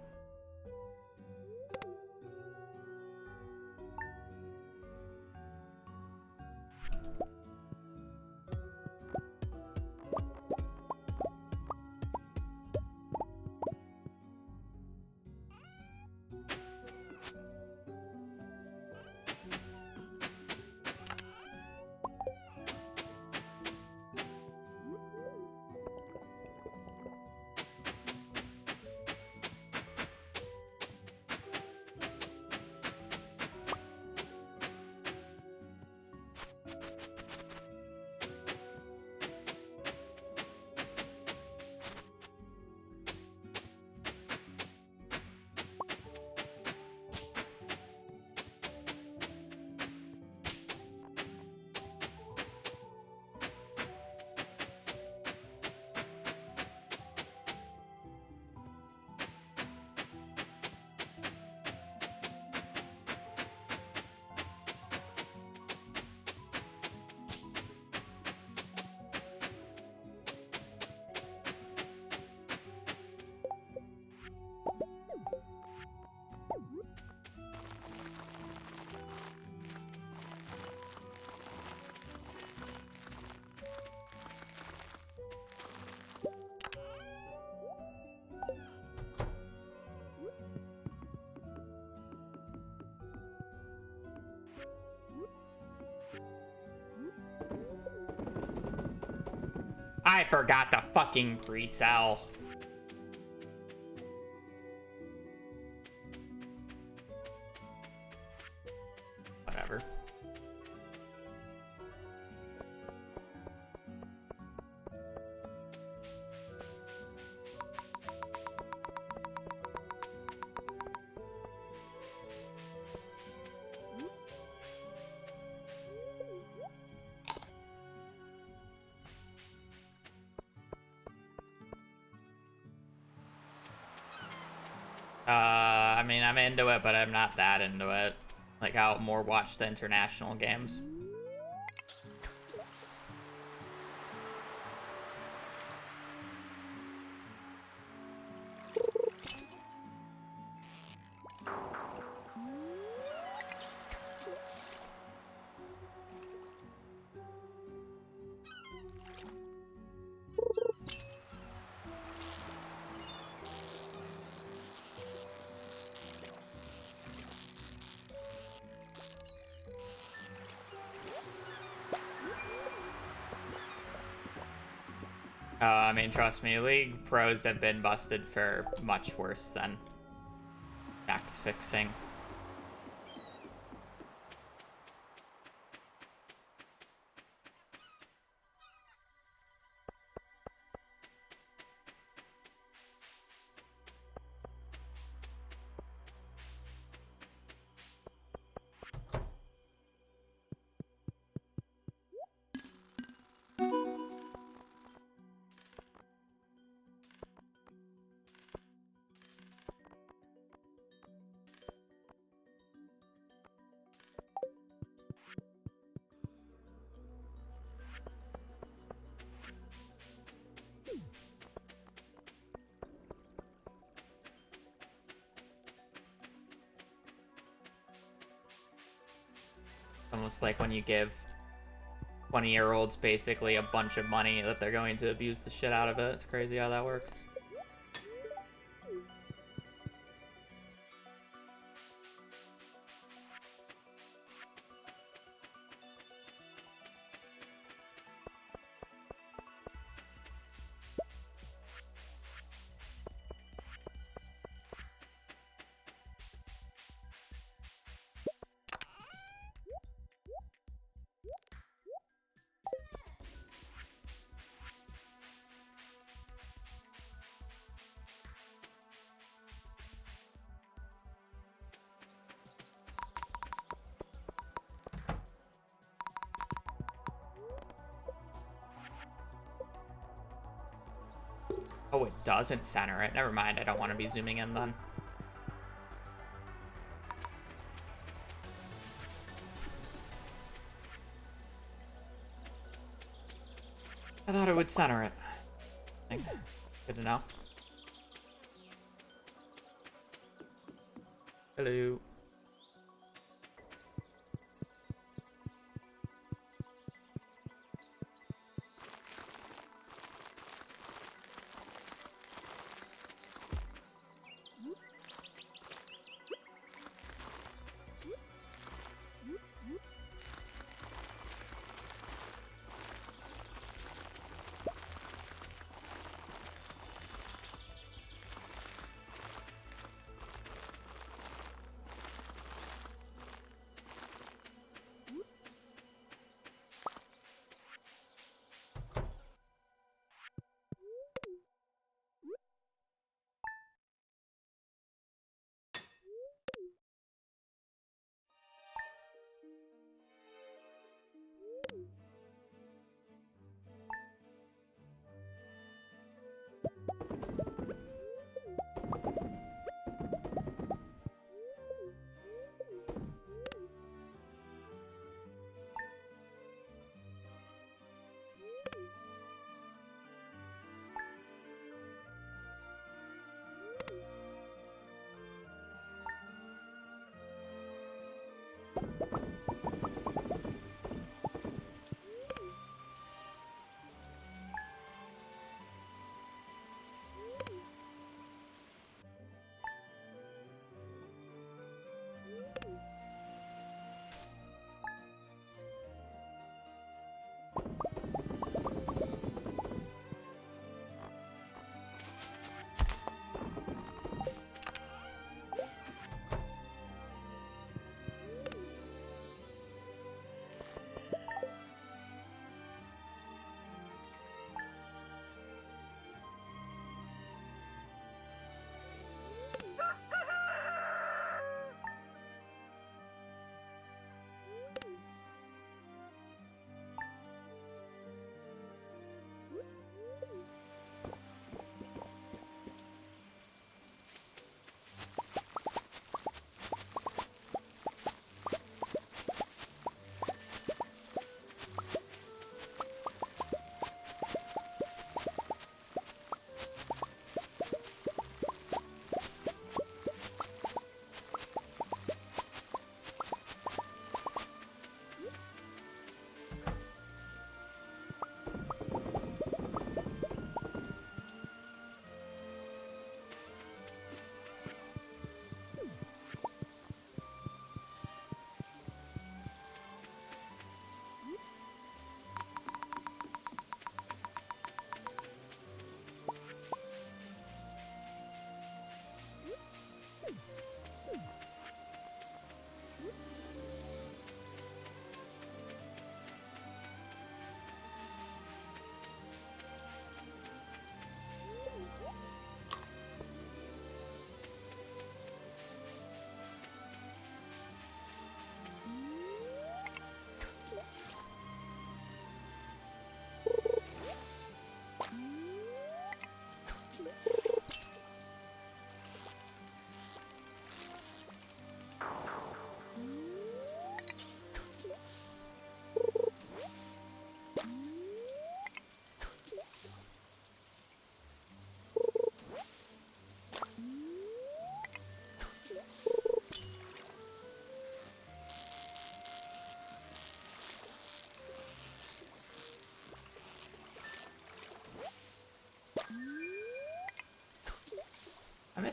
Speaker 2: I forgot to fucking pre-sell. Whatever. I mean, I'm into it, but I'm not that into it. Like, I'll more watch the international games. I mean, trust me, League pros have been busted for much worse than max fixing. Almost like when you give 20-year-olds basically a bunch of money that they're going to abuse the shit out of it. It's crazy how that works. Oh, it doesn't center it. Never mind. I don't want to be zooming in then. I thought it would center it. Good to know. Hello.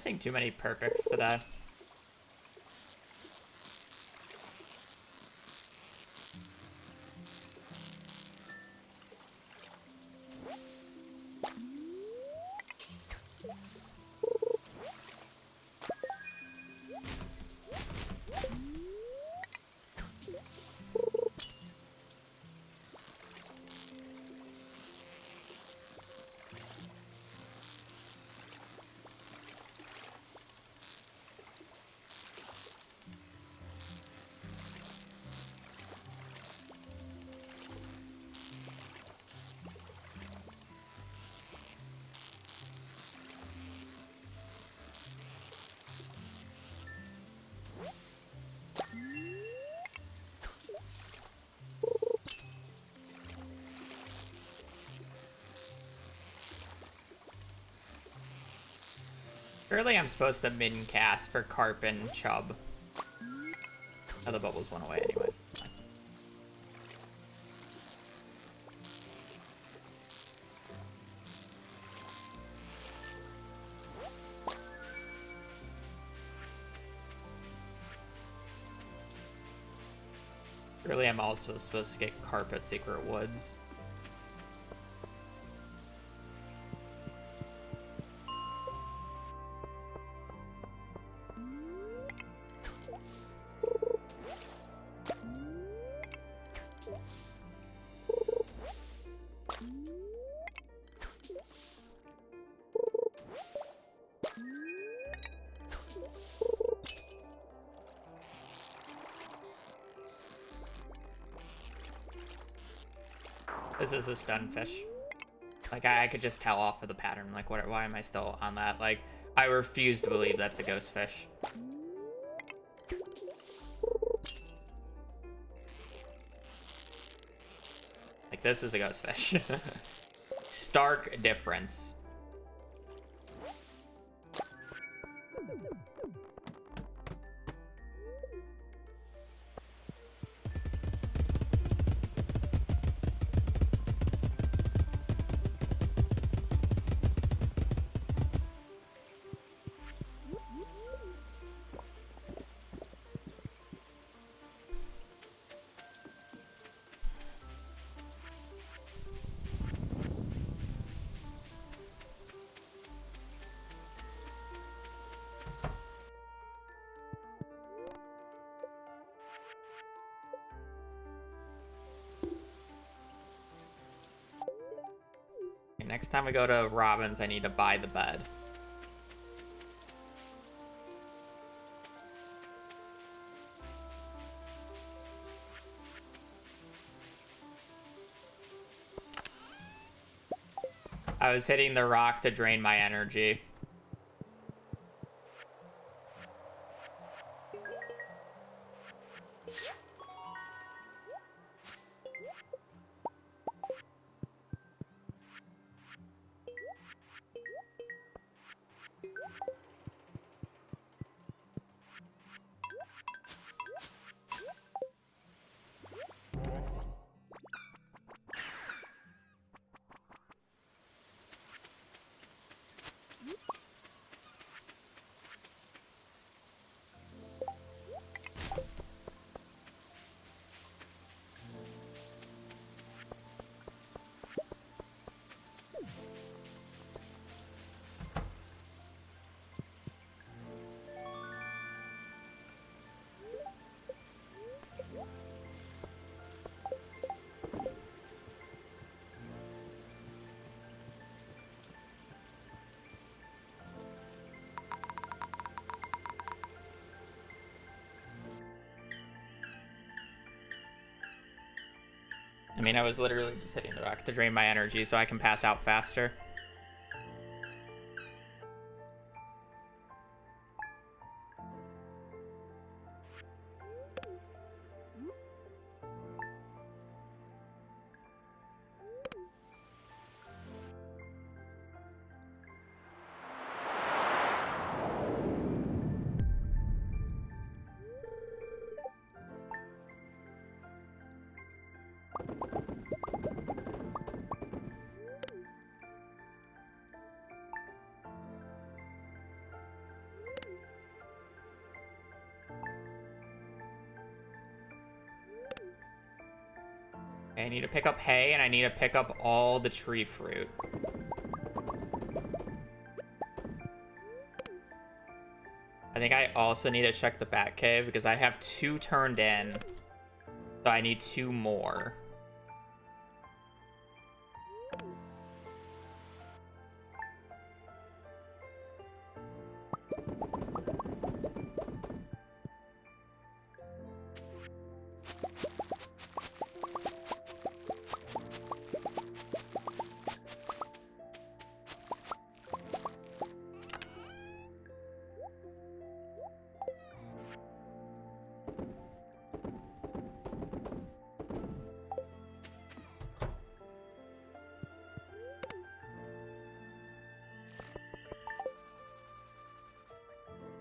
Speaker 2: missing too many perfects today. Surely I'm supposed to min cast for Carp and Chub. Oh, the bubbles went away anyways. Surely I'm also supposed to get Carp at Secret Woods. This is a stunfish. Like, I could just tell off of the pattern. Like, why am I still on that? Like, I refuse to believe that's a ghost fish. Like, this is a ghost fish. Stark difference. Next time we go to Robin's, I need to buy the bed. I was hitting the rock to drain my energy. I mean, I was literally just hitting the rock to drain my energy so I can pass out faster. Okay, I need to pick up hay, and I need to pick up all the tree fruit. I think I also need to check the bat cave, because I have 2 turned in. So I need 2 more.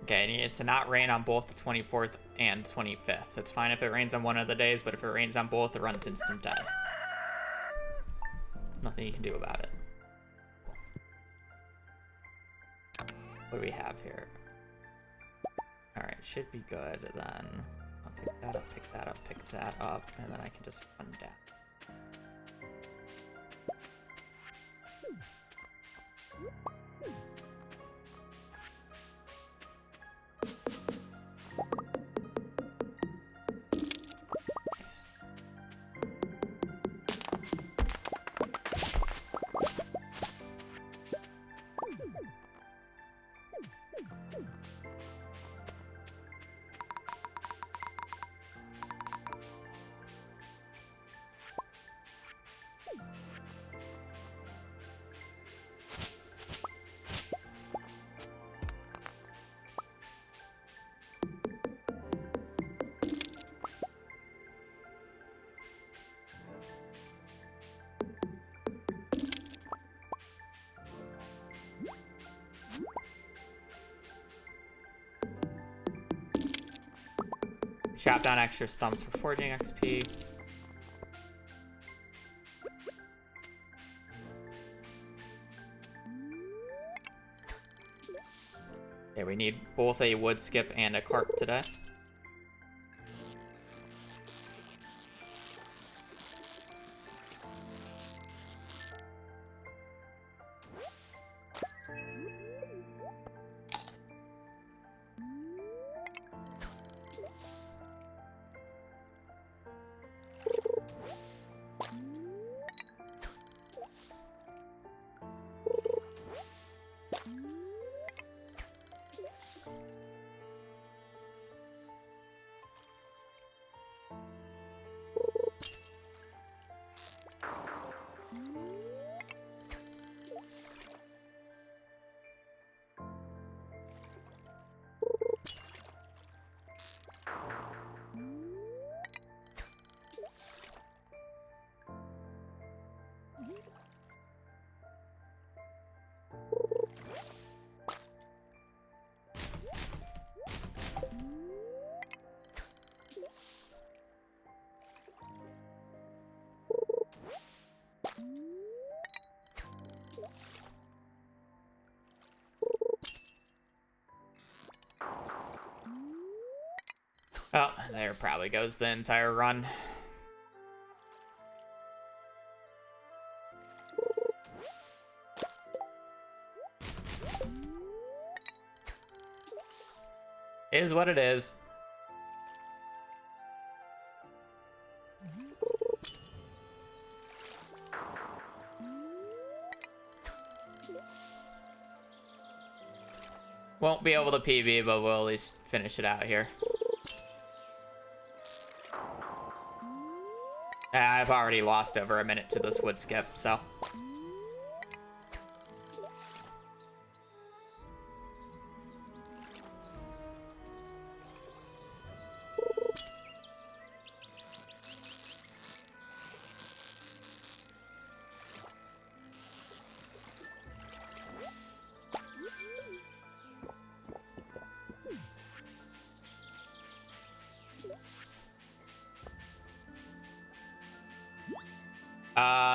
Speaker 2: Okay, I need it to not rain on both the 24th and 25th. It's fine if it rains on one of the days, but if it rains on both, it runs instant dead. Nothing you can do about it. What do we have here? Alright, should be good then. I'll pick that up, pick that up, pick that up, and then I can just run down. Nice. Chop down extra stumps for forging XP. Yeah, we need both a wood skip and a carp today. Oh, there probably goes the entire run. Is what it is. Won't be able to PB, but we'll at least finish it out here. I've already lost over a minute to this wood skip, so.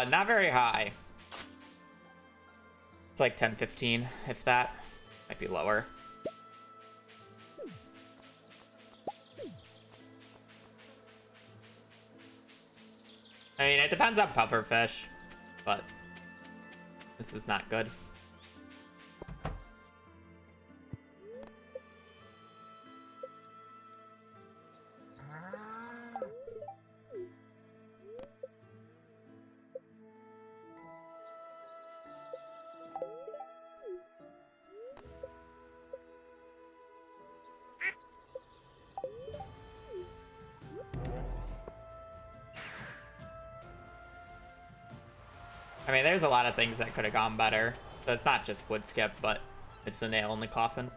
Speaker 2: Not very high. It's like 10, 15, if that. Might be lower. I mean, it depends on pufferfish, but this is not good. I mean, there's a lot of things that could have gone better. So it's not just wood skip, but it's the nail in the coffin.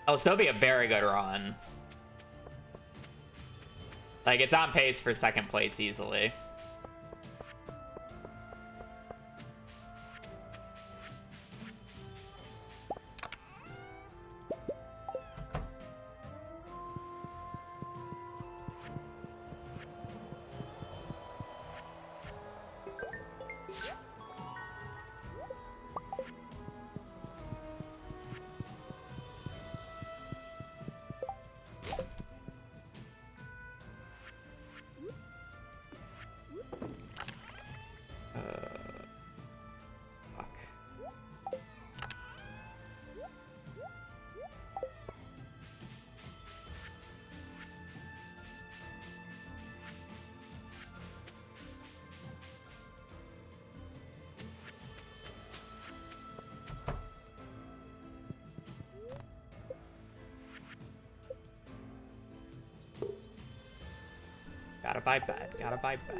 Speaker 2: It'll still be a very good run. Like, it's on pace for second place easily. Fuck. Gotta buy bet. Gotta buy bet.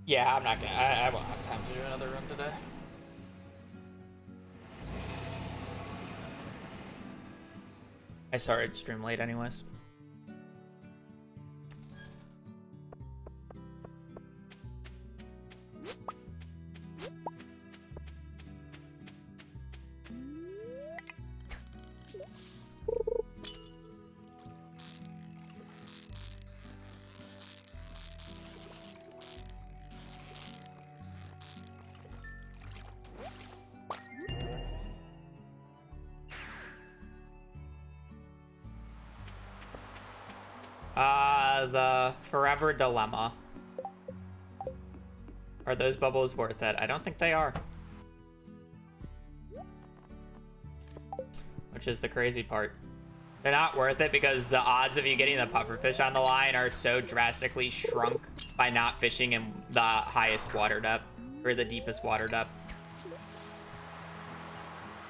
Speaker 2: Yeah, I'm not gonna. I won't have time to do another run today. I started stream late anyways. The Forever Dilemma. Are those bubbles worth it? I don't think they are. Which is the crazy part. They're not worth it because the odds of you getting the pufferfish on the line are so drastically shrunk by not fishing in the highest water depth, or the deepest water depth,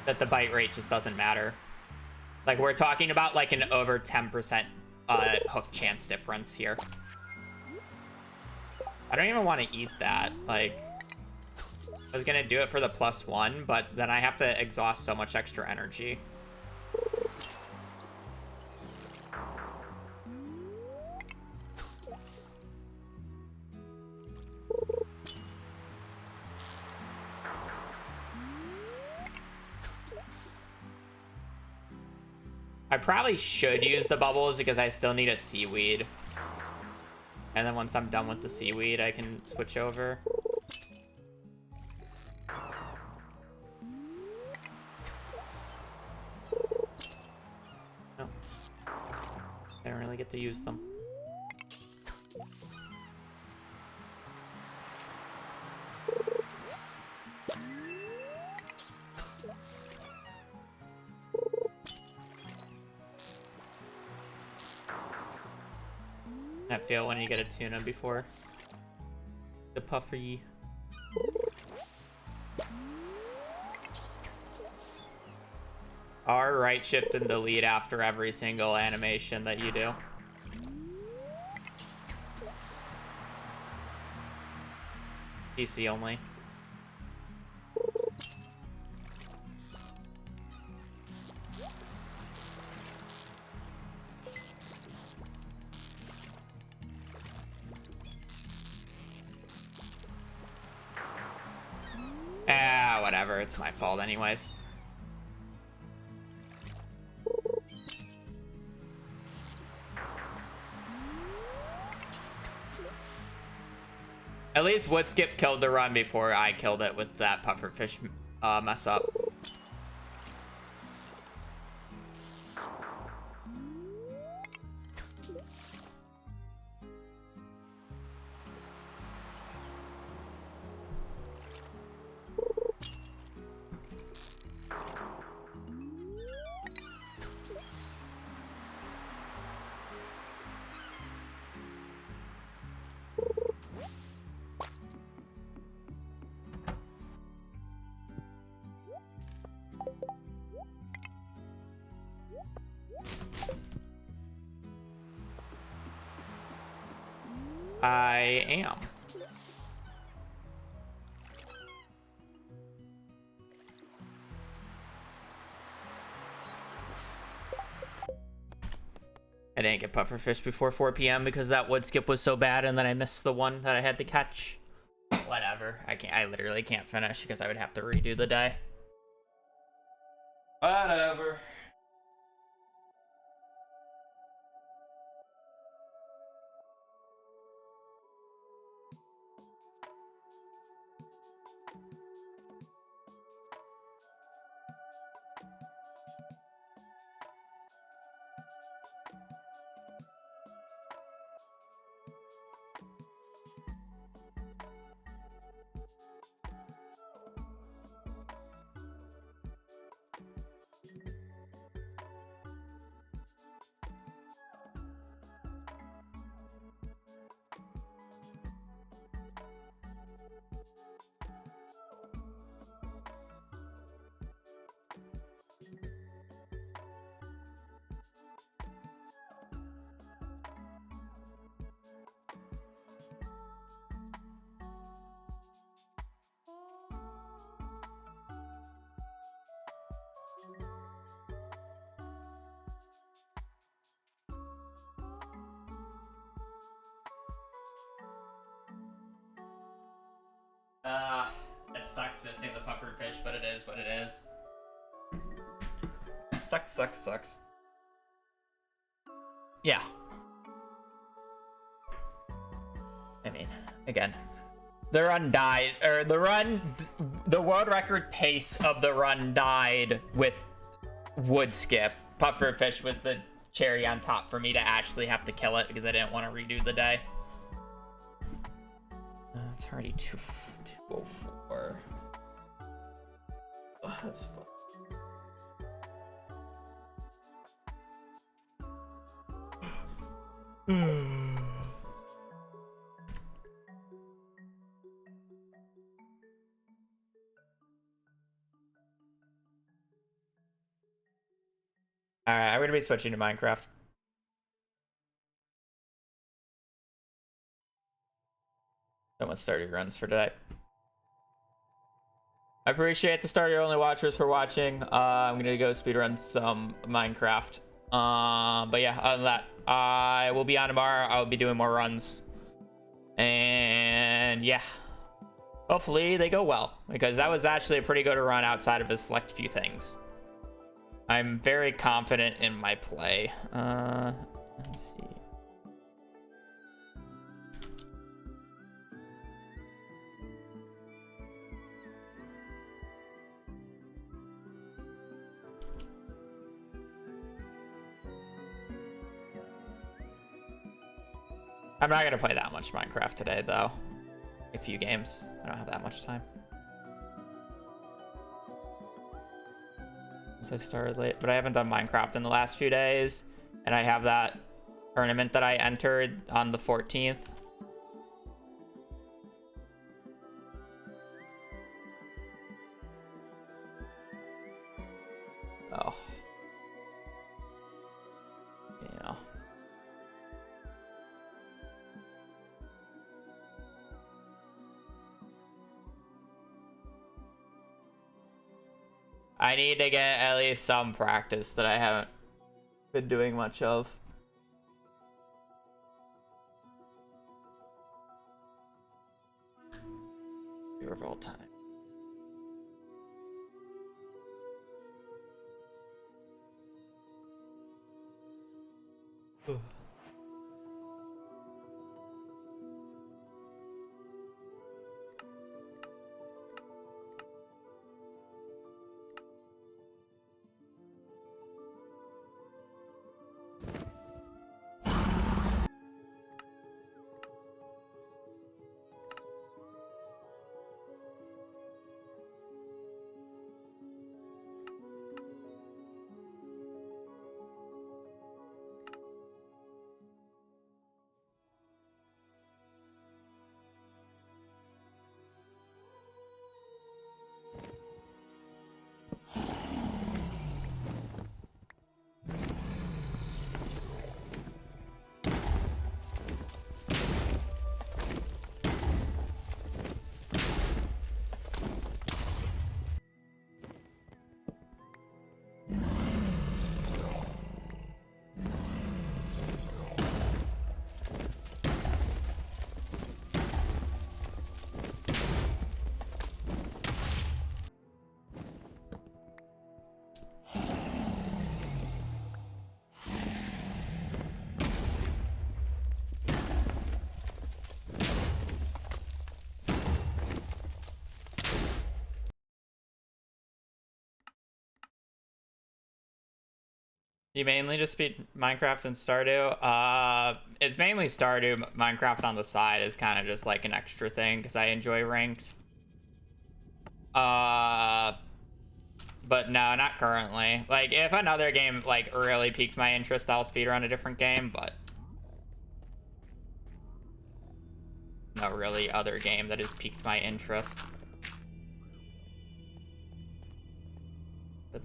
Speaker 2: that the bite rate just doesn't matter. Like, we're talking about like an over 10% hook chance difference here. I don't even want to eat that. Like, I was gonna do it for the +1, but then I have to exhaust so much extra energy. I probably should use the bubbles because I still need a seaweed. And then once I'm done with the seaweed, I can switch over. No. I don't really get to use them. That feel when you get a tuna before the puffery. R, right shift and delete after every single animation that you do. PC only. Ah, whatever. It's my fault anyways. At least Woodskip killed the run before I killed it with that pufferfish mess up. I am. I didn't get pufferfish before 4 p.m. because that wood skip was so bad, and then I missed the one that I had to catch. Whatever. I literally can't finish because I would have to redo the day. Whatever. It sucks missing the pufferfish, but it is what it is. Sucks. Yeah. I mean, again, the run died, or the world record pace of the run died with wood skip. Pufferfish was the cherry on top for me to actually have to kill it because I didn't want to redo the day. It's already 2:04. Oh, that's fun. Alright, I'm gonna be switching to Minecraft. Almost 30 runs for today. I appreciate the starter only watchers for watching. I'm gonna go speedrun some Minecraft. But yeah, other than that, I will be on tomorrow. I'll be doing more runs. And yeah, hopefully they go well, because that was actually a pretty good run outside of a select few things. I'm very confident in my play. Let's see. I'm not gonna play that much Minecraft today, though. A few games. I don't have that much time. So I started late, but I haven't done Minecraft in the last few days, and I have that tournament that I entered on the 14th. Oh. You know. I need to get at least some practice that I haven't been doing much of. Viewer of all time. You mainly just beat Minecraft and Stardew? It's mainly Stardew. Minecraft on the side is kind of just like an extra thing because I enjoy ranked. But no, not currently. Like, if another game, like, really piques my interest, I'll speedrun a different game, but no really other game that has piqued my interest. But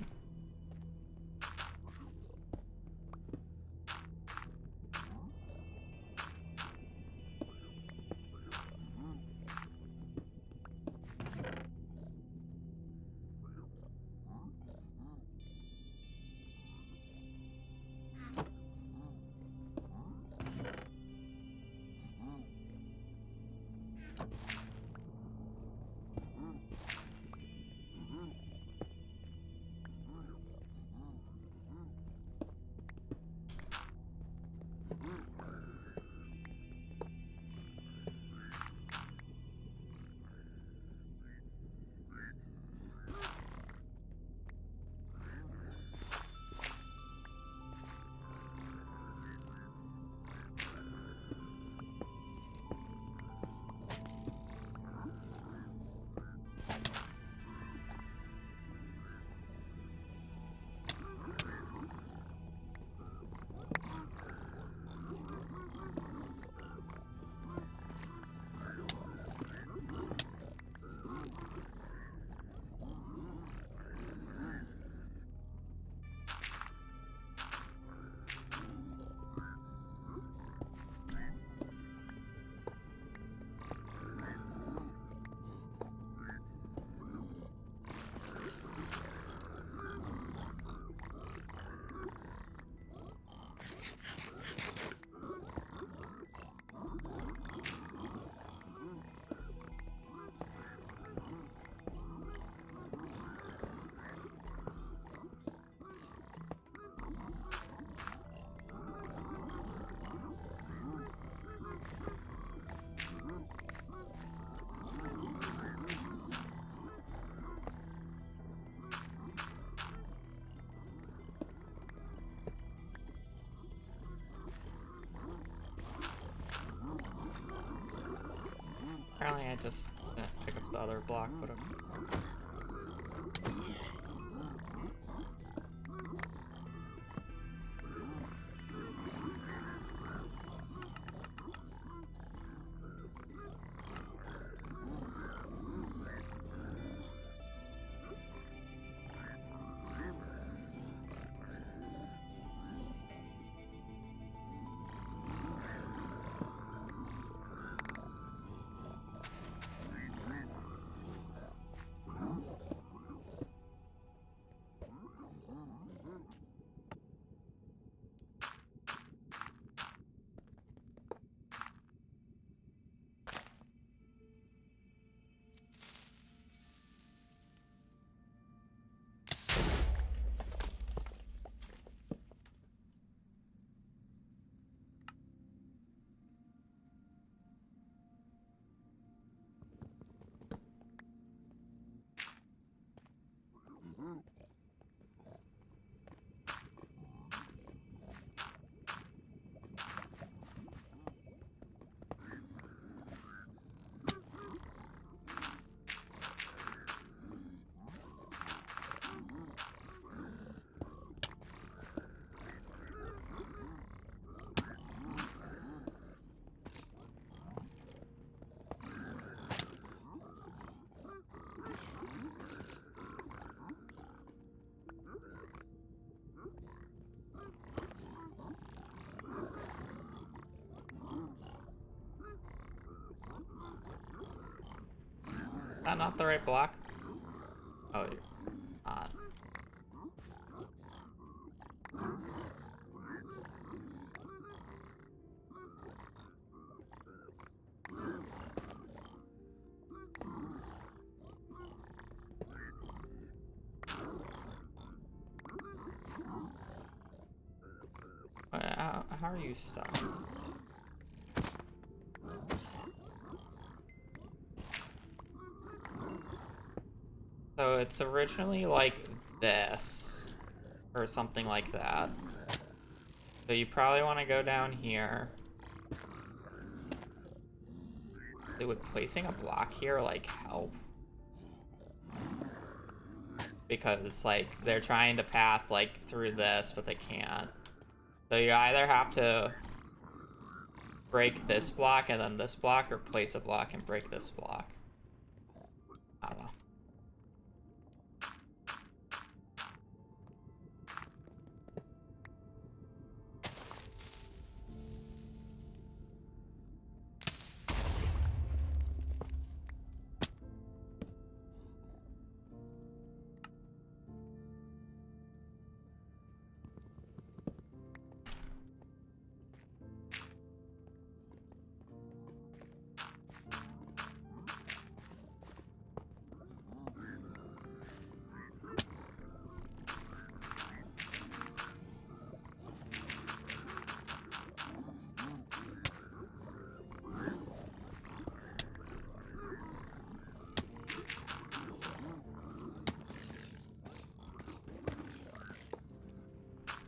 Speaker 2: apparently I just pick up the other block, but that not the right block? Oh, you're not. How are you stuck? So it's originally like this, or something like that. So you probably want to go down here. Would placing a block here like help? Because like they're trying to path like through this, but they can't. So you either have to break this block and then this block, or place a block and break this block. I don't know.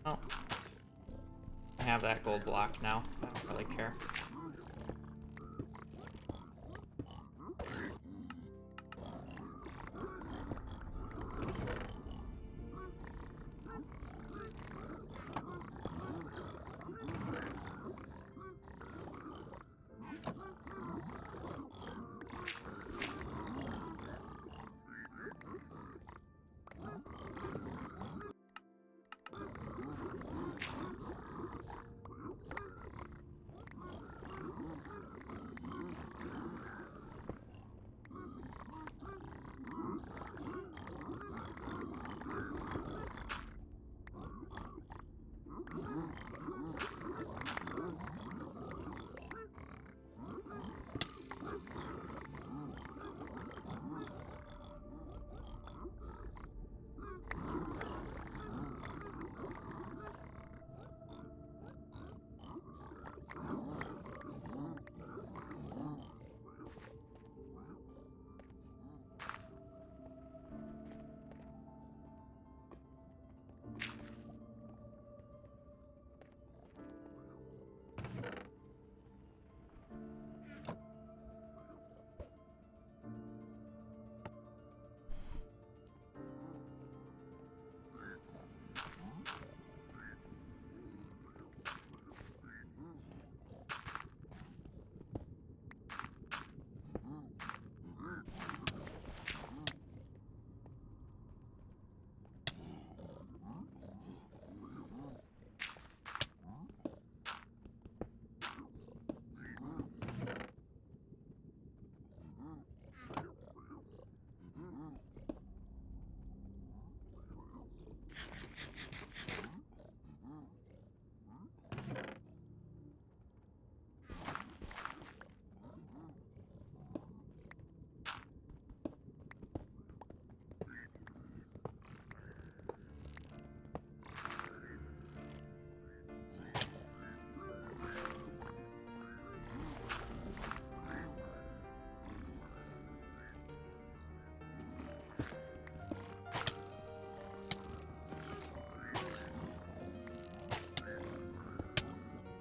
Speaker 2: Oh. I have that gold block now. I don't really care.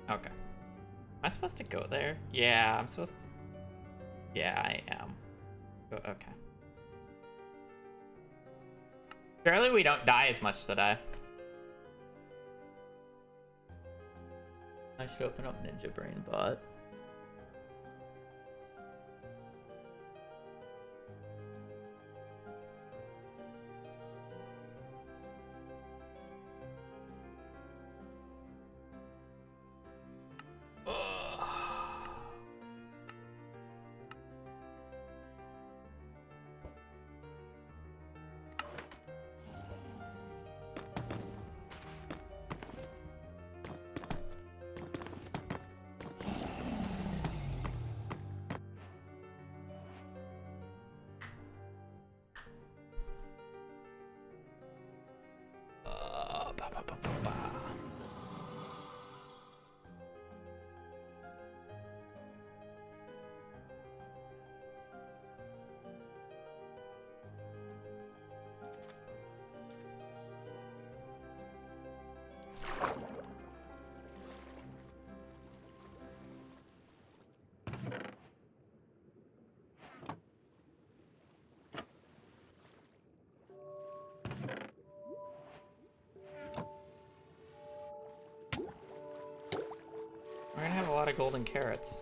Speaker 2: Okay. Am I supposed to go there? Yeah, I'm supposed to... Yeah, I am. Okay. Surely we don't die as much today. I should open up Ninja Brain Bot. We're gonna have a lot of golden carrots.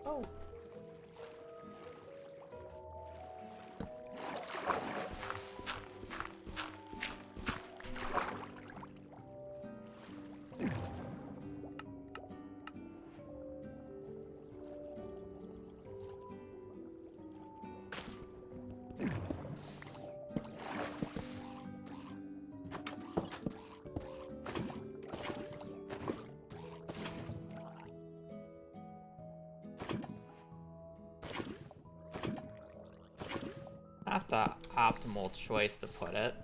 Speaker 2: Oh. Not the optimal choice to put it.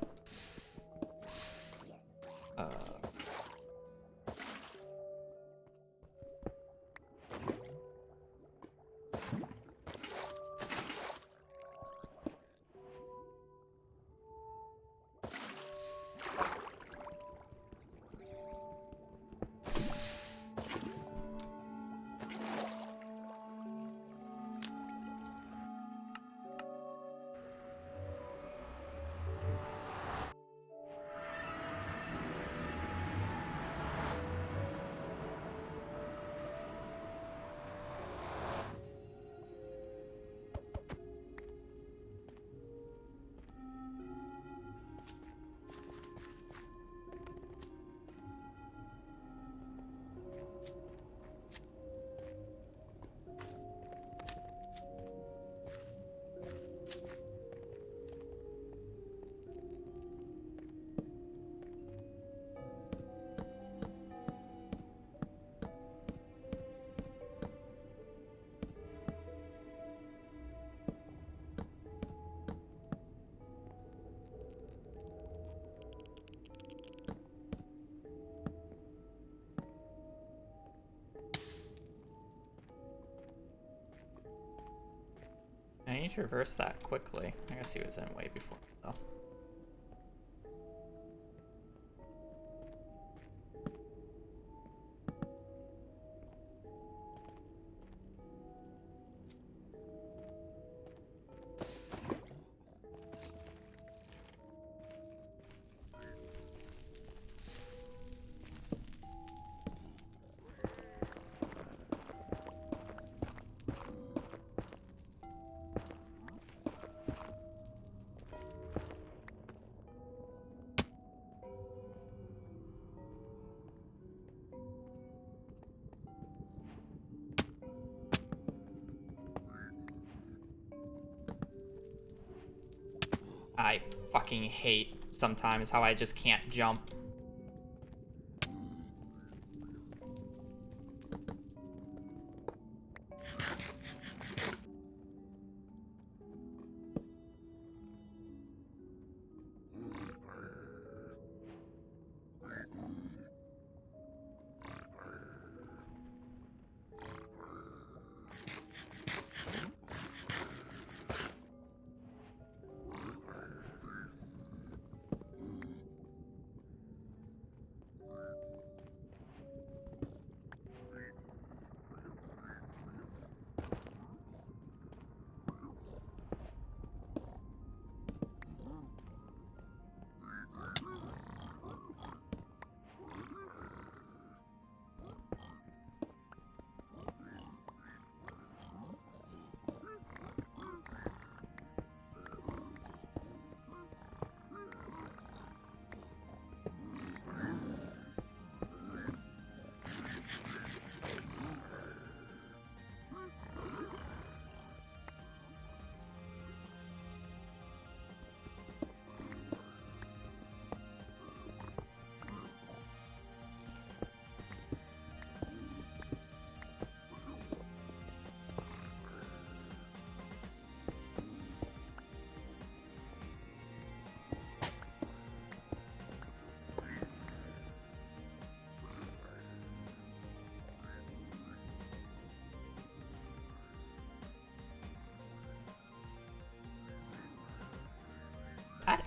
Speaker 2: I need to reverse that quickly. I guess he was in way before, though. I fucking hate sometimes how I just can't jump.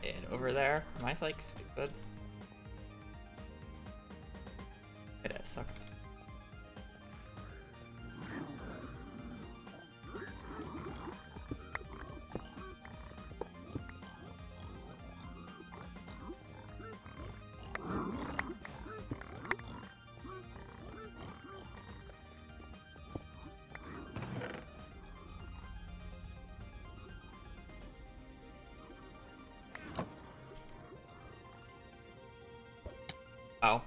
Speaker 2: it over there? Am I like stupid? It is, okay. Oh.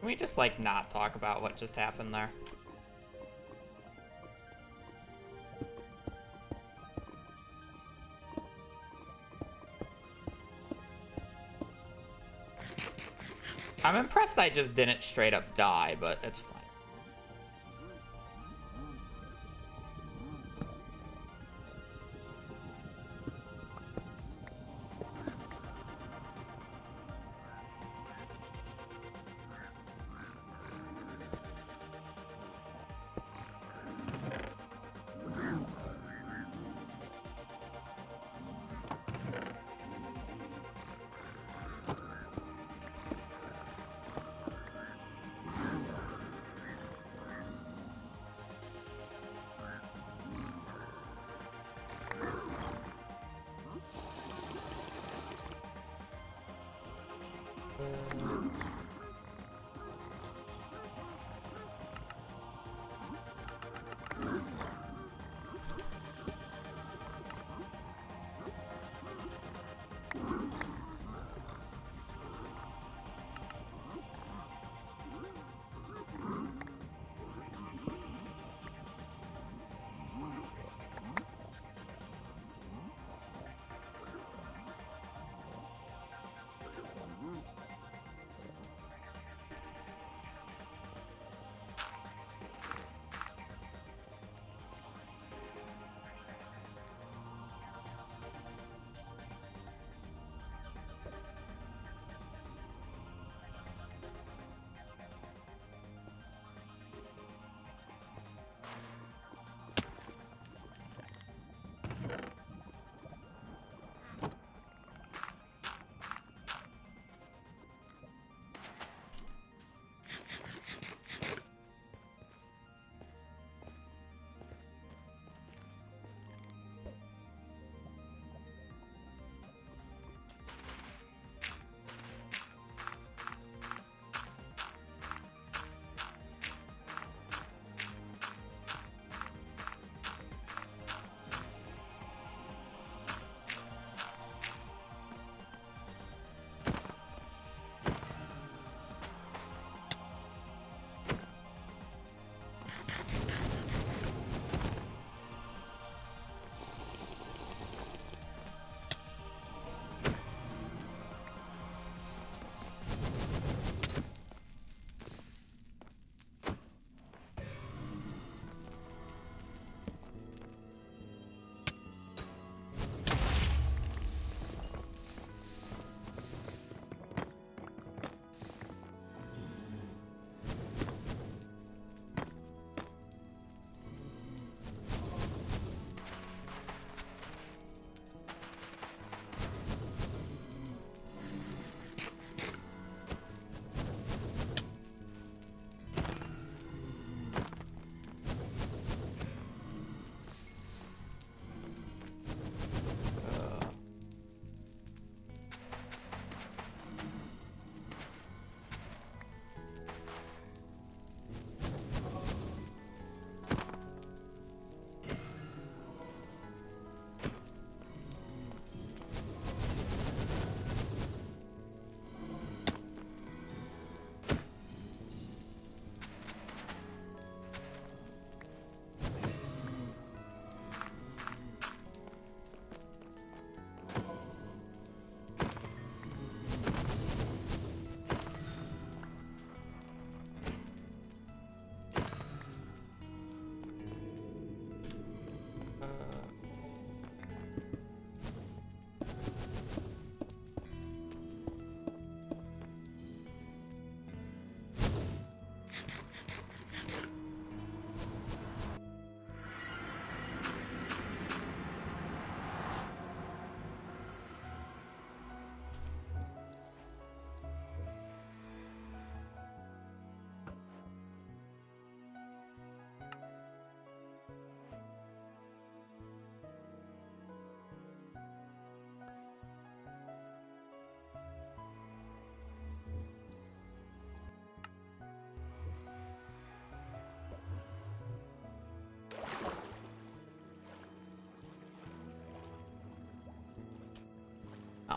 Speaker 2: Can we just, like, not talk about what just happened there? I'm impressed I just didn't straight up die, but it's fine.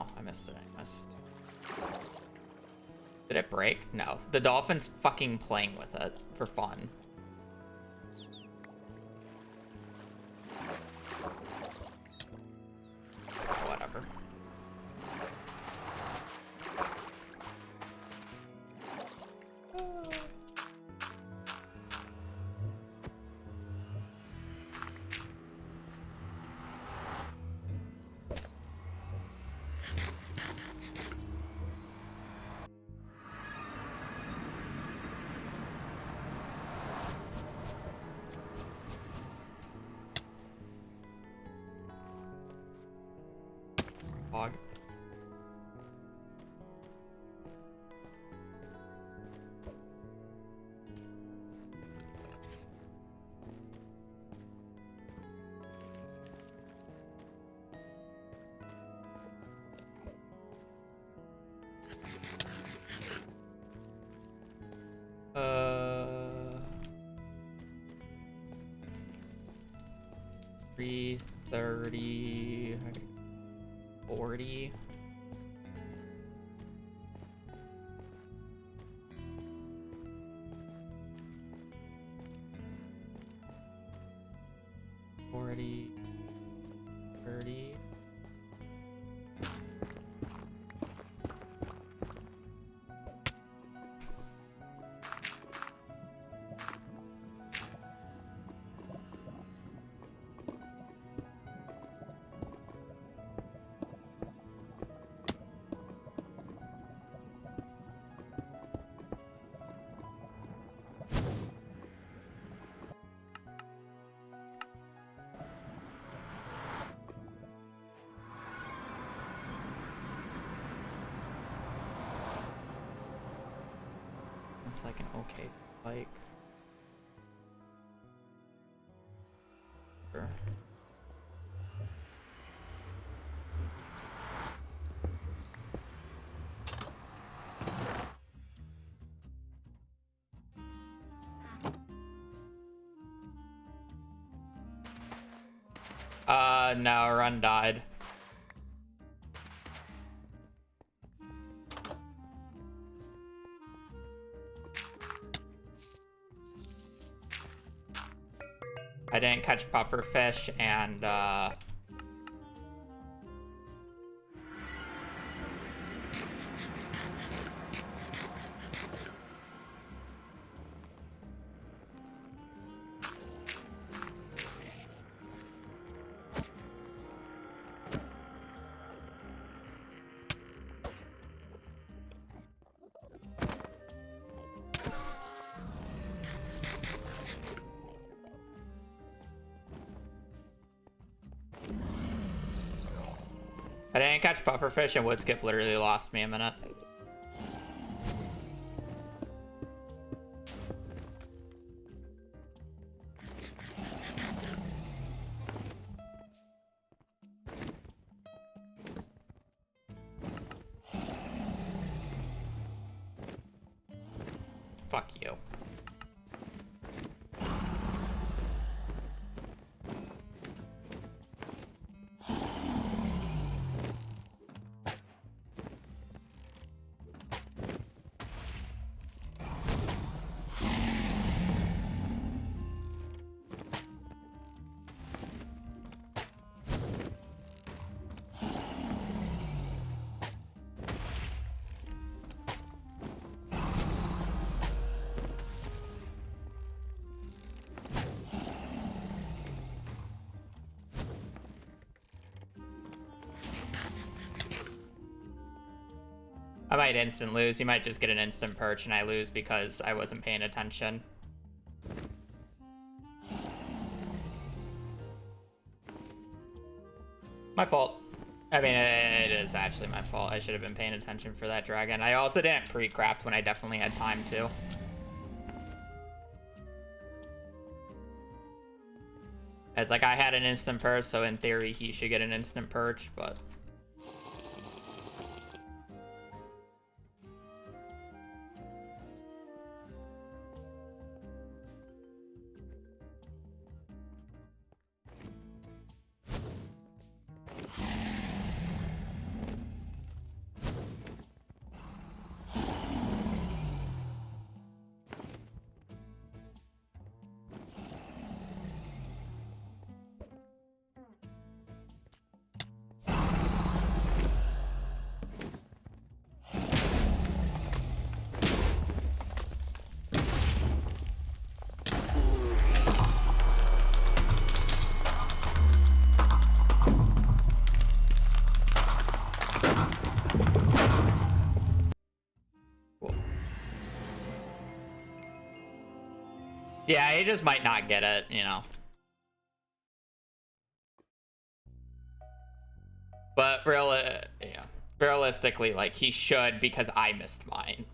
Speaker 2: Oh, I missed it. I missed. Did it break? No. The dolphin's fucking playing with it for fun. Whatever. Hog. Uh, 330, 40. $40, $30. It's like an okay spike. Sure. No, run died. I didn't catch pufferfish, and I didn't catch pufferfish, and woodskip literally lost me a minute. Fuck you. I might instant lose. You might just get an instant perch and I lose because I wasn't paying attention. My fault. I mean, it is actually my fault. I should have been paying attention for that dragon. I also didn't pre-craft when I definitely had time to. It's like I had an instant perch, so in theory he should get an instant perch, but... Yeah, he just might not get it, you know. But yeah, realistically, like, he should, because I missed mine.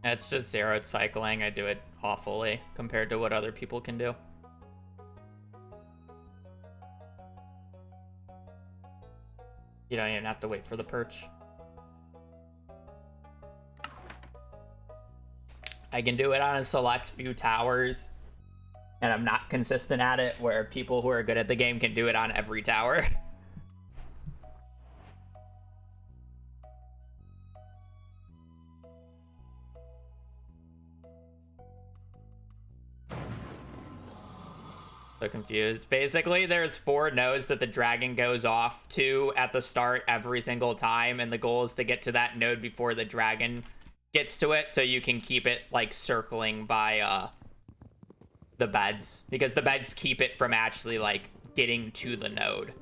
Speaker 2: It's just zeroed cycling. I do it awfully compared to what other people can do. You don't even have to wait for the perch. I can do it on a select few towers, and I'm not consistent at it, where people who are good at the game can do it on every tower. So confused. Basically, there's 4 nodes that the dragon goes off to at the start every single time, and the goal is to get to that node before the dragon gets to it, so you can keep it, like, circling by the beds, because the beds keep it from actually, like, getting to the node.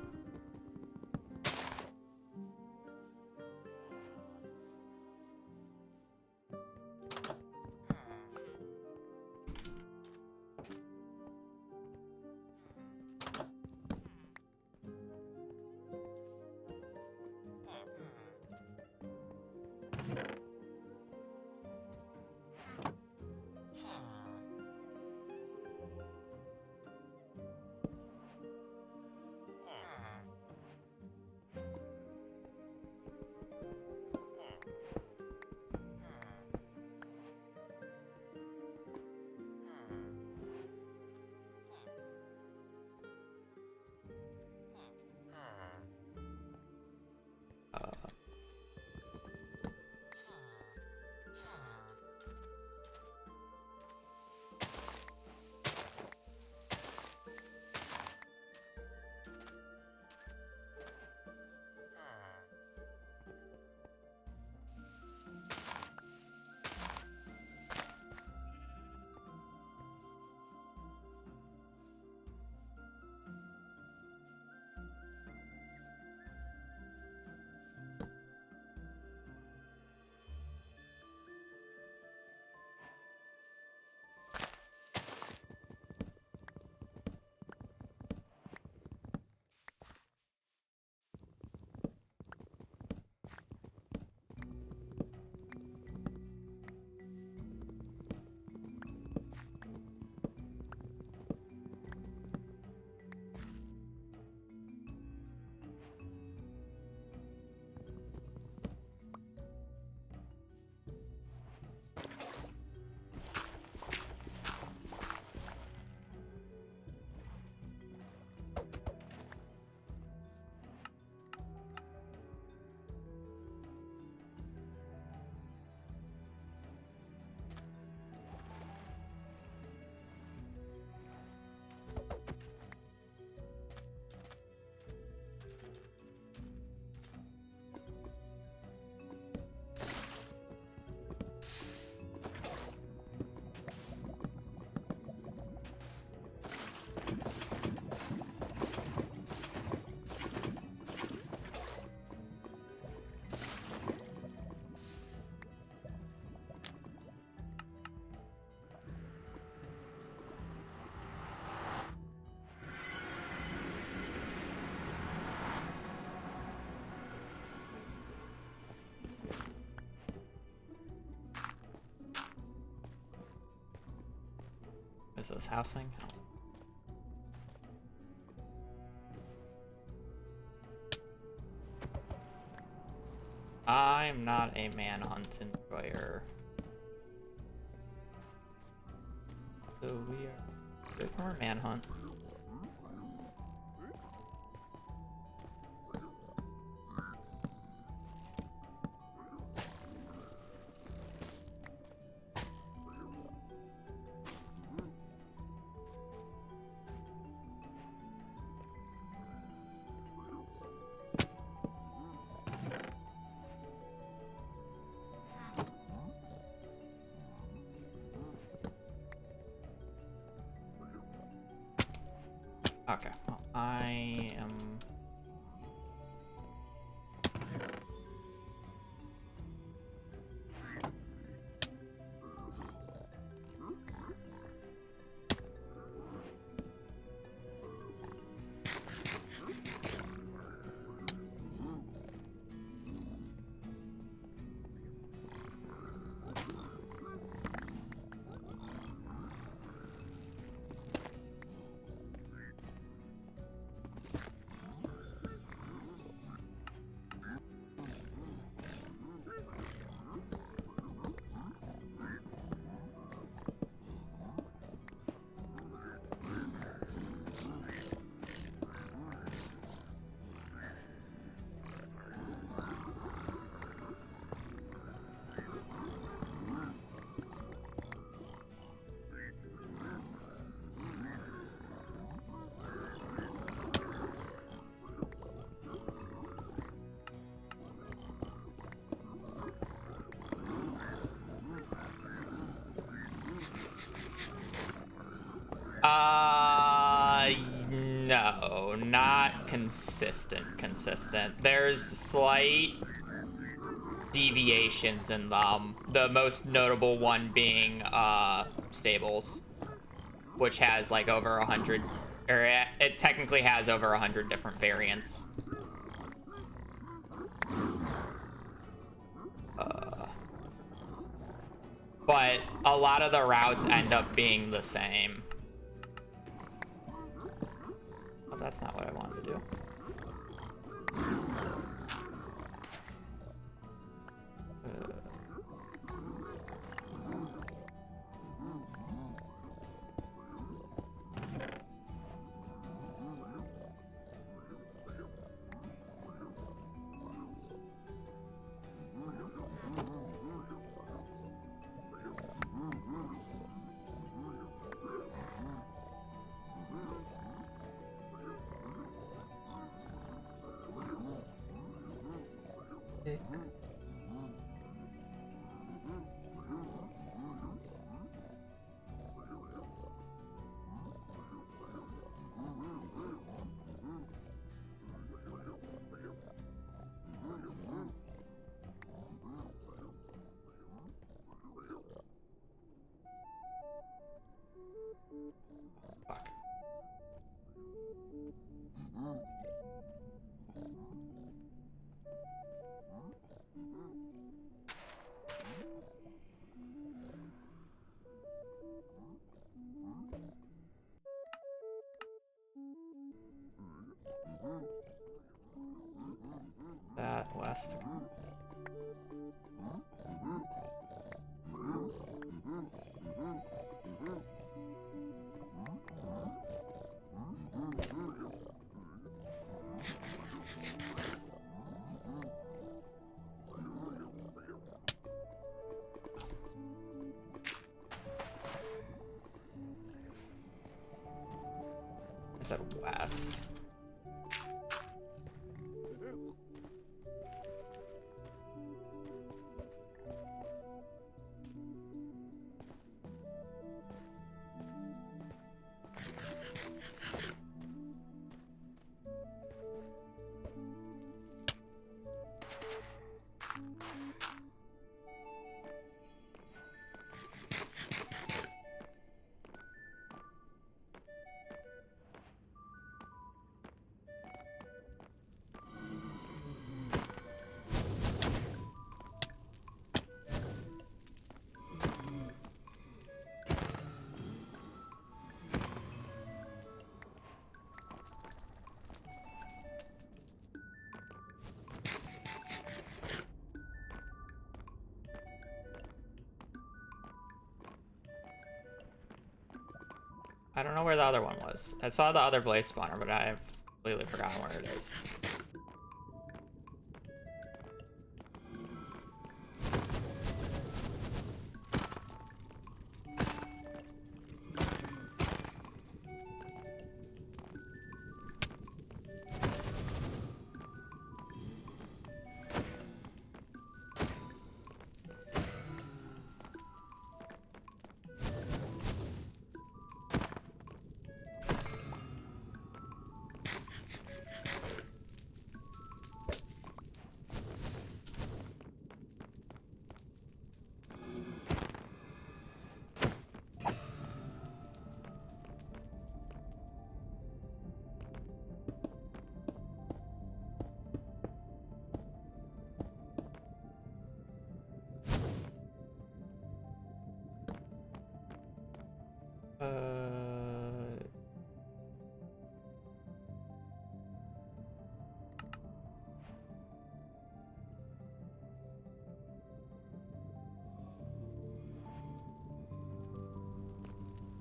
Speaker 2: Is this housing? I'm not a manhunt enjoyer. So we are good for a manhunt. Okay, well, I am... No, not consistent. There's slight deviations in them. The most notable one being Stables, which has like over 100, or it technically has over 100 different variants. But a lot of the routes end up being the same. But that's not what I wanted to do. Fuck. That west. Is that west? I don't know where the other one was. I saw the other blaze spawner, but I've completely forgotten where it is.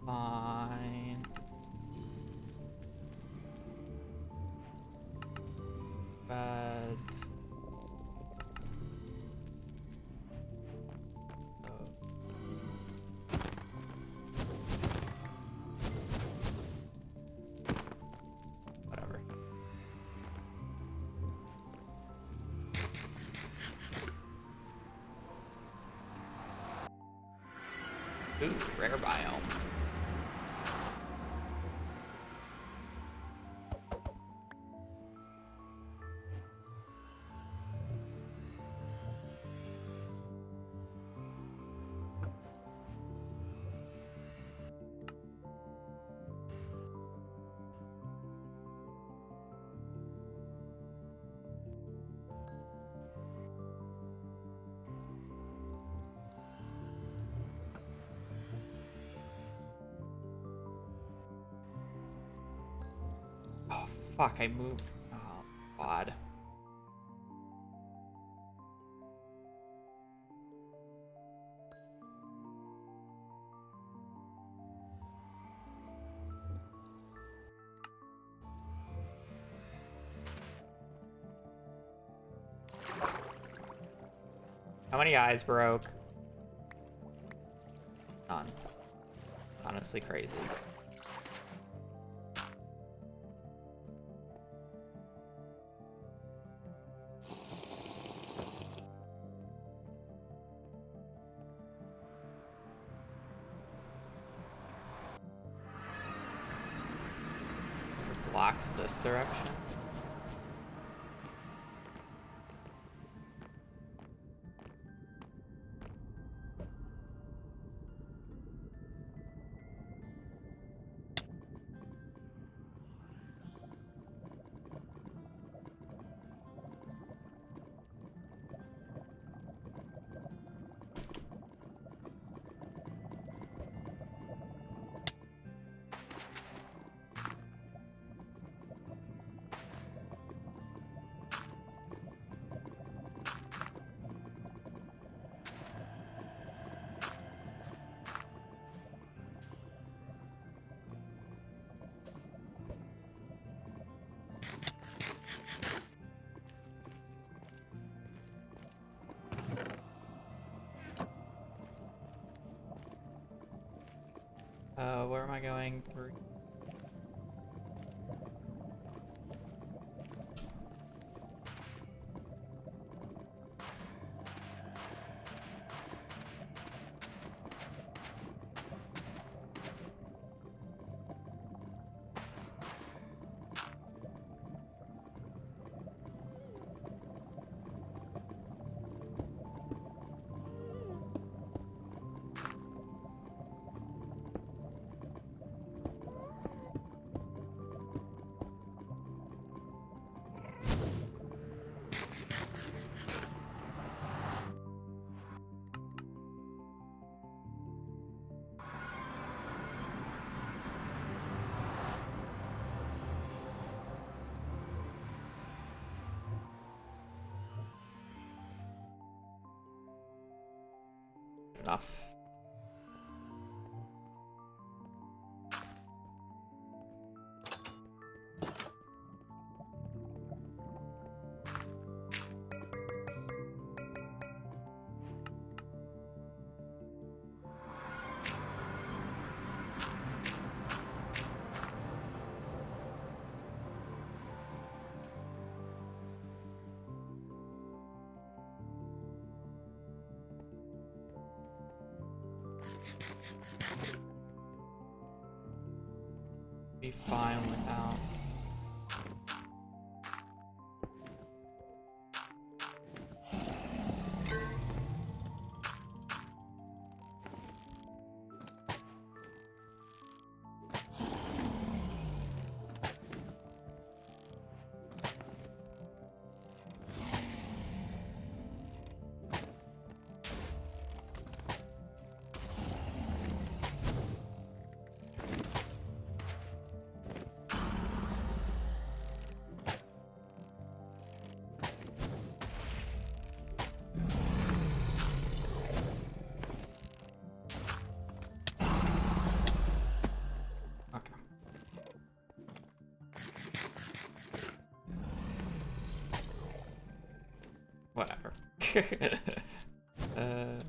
Speaker 2: Fine. Bad. Whatever. Ooh, rare biome. Oh, fuck, I moved. Oh, God. How many eyes broke? None. Honestly crazy. Blocks this direction. Where am I going through? Enough. Be fine without. Okay. Whatever. uh...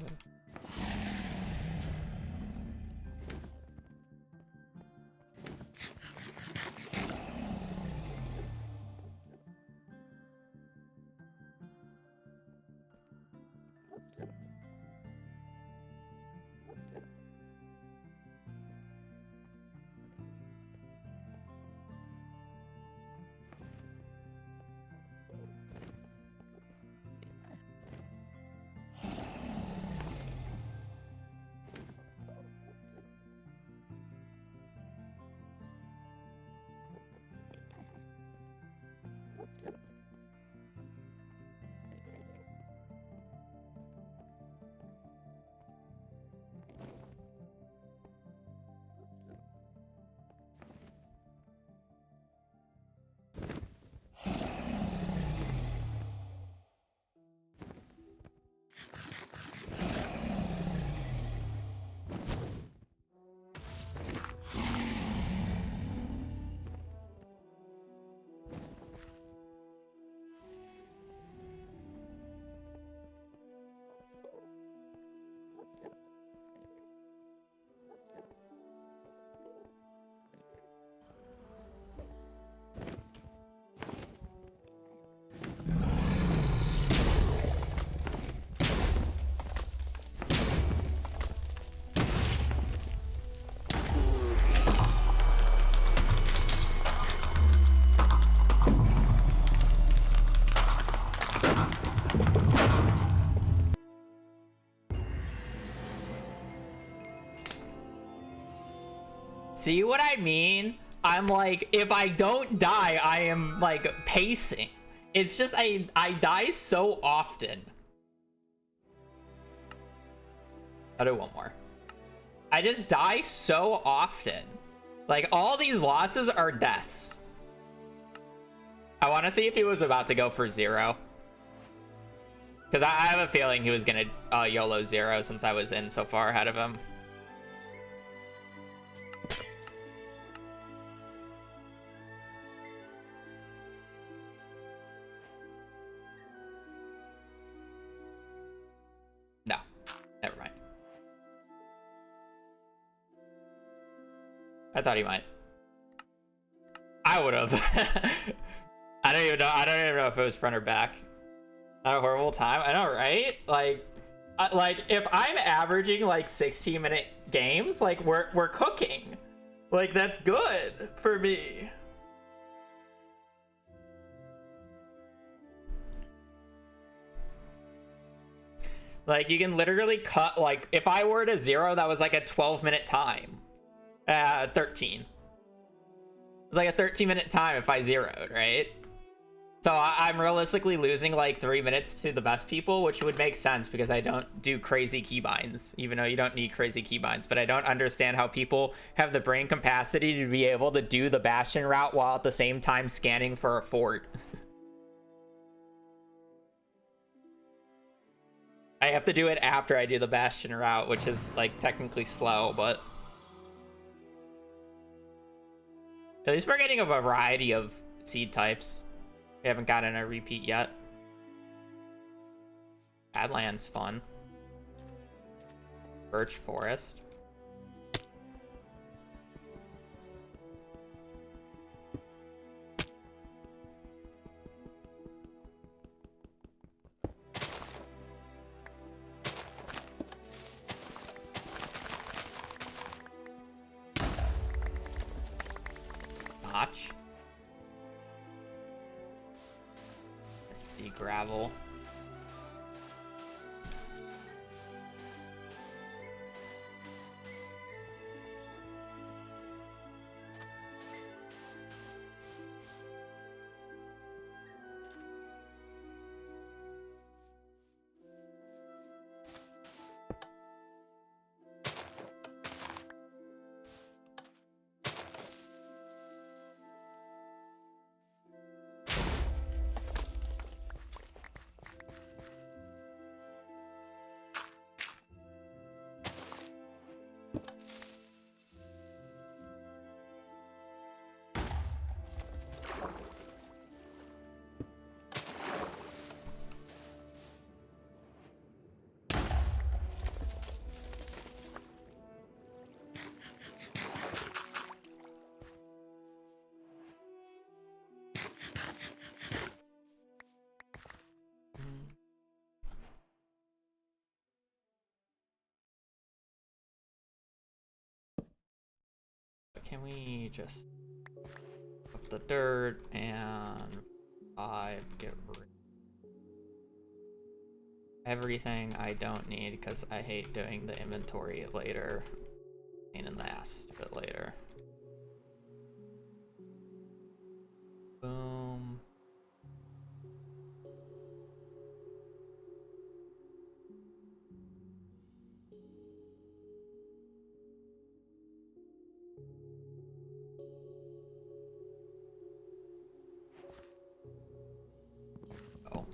Speaker 2: See what I mean? I'm like, if I don't die, I am like pacing. It's just I die so often. I'll do one more. I just die so often. Like, all these losses are deaths. I want to see if he was about to go for 0. Because I have a feeling he was going to YOLO 0 since I was in so far ahead of him. No, never mind. I thought he might. I would have. I don't even know if it was front or back. Not a horrible time. I know, right? Like if I'm averaging like 16-minute games, like we're cooking. Like, that's good for me. Like, you can literally cut, like, if I were to 0, that was like a 12-minute time. 13. It was like a 13-minute time if I zeroed, right? So I'm realistically losing like 3 minutes to the best people, which would make sense because I don't do crazy keybinds, even though you don't need crazy keybinds. But I don't understand how people have the brain capacity to be able to do the Bastion route while at the same time scanning for a fort. I have to do it after I do the Bastion route, which is like technically slow, but at least we're getting a variety of seed types. We haven't gotten a repeat yet. Badlands fun. Birch Forest. notch. Let's see, gravel. Can we just up the dirt and get rid everything I don't need because I hate doing the inventory later. Pain in the ass to do it later. Boom. Oh.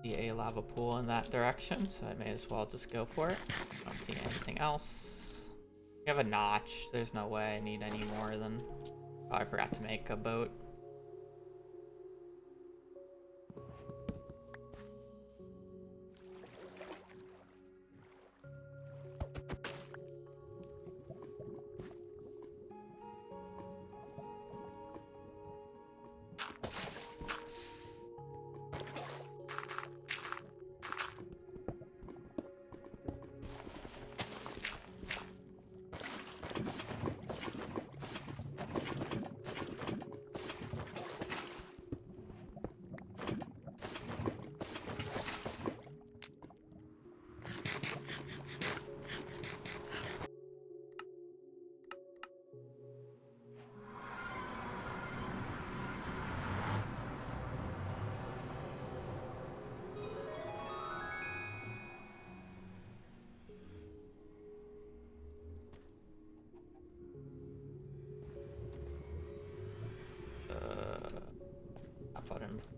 Speaker 2: See a lava pool in that direction, so I may as well just go for it. I don't see anything else. We have a notch. There's no way I need any more than... Oh, I forgot to make a boat.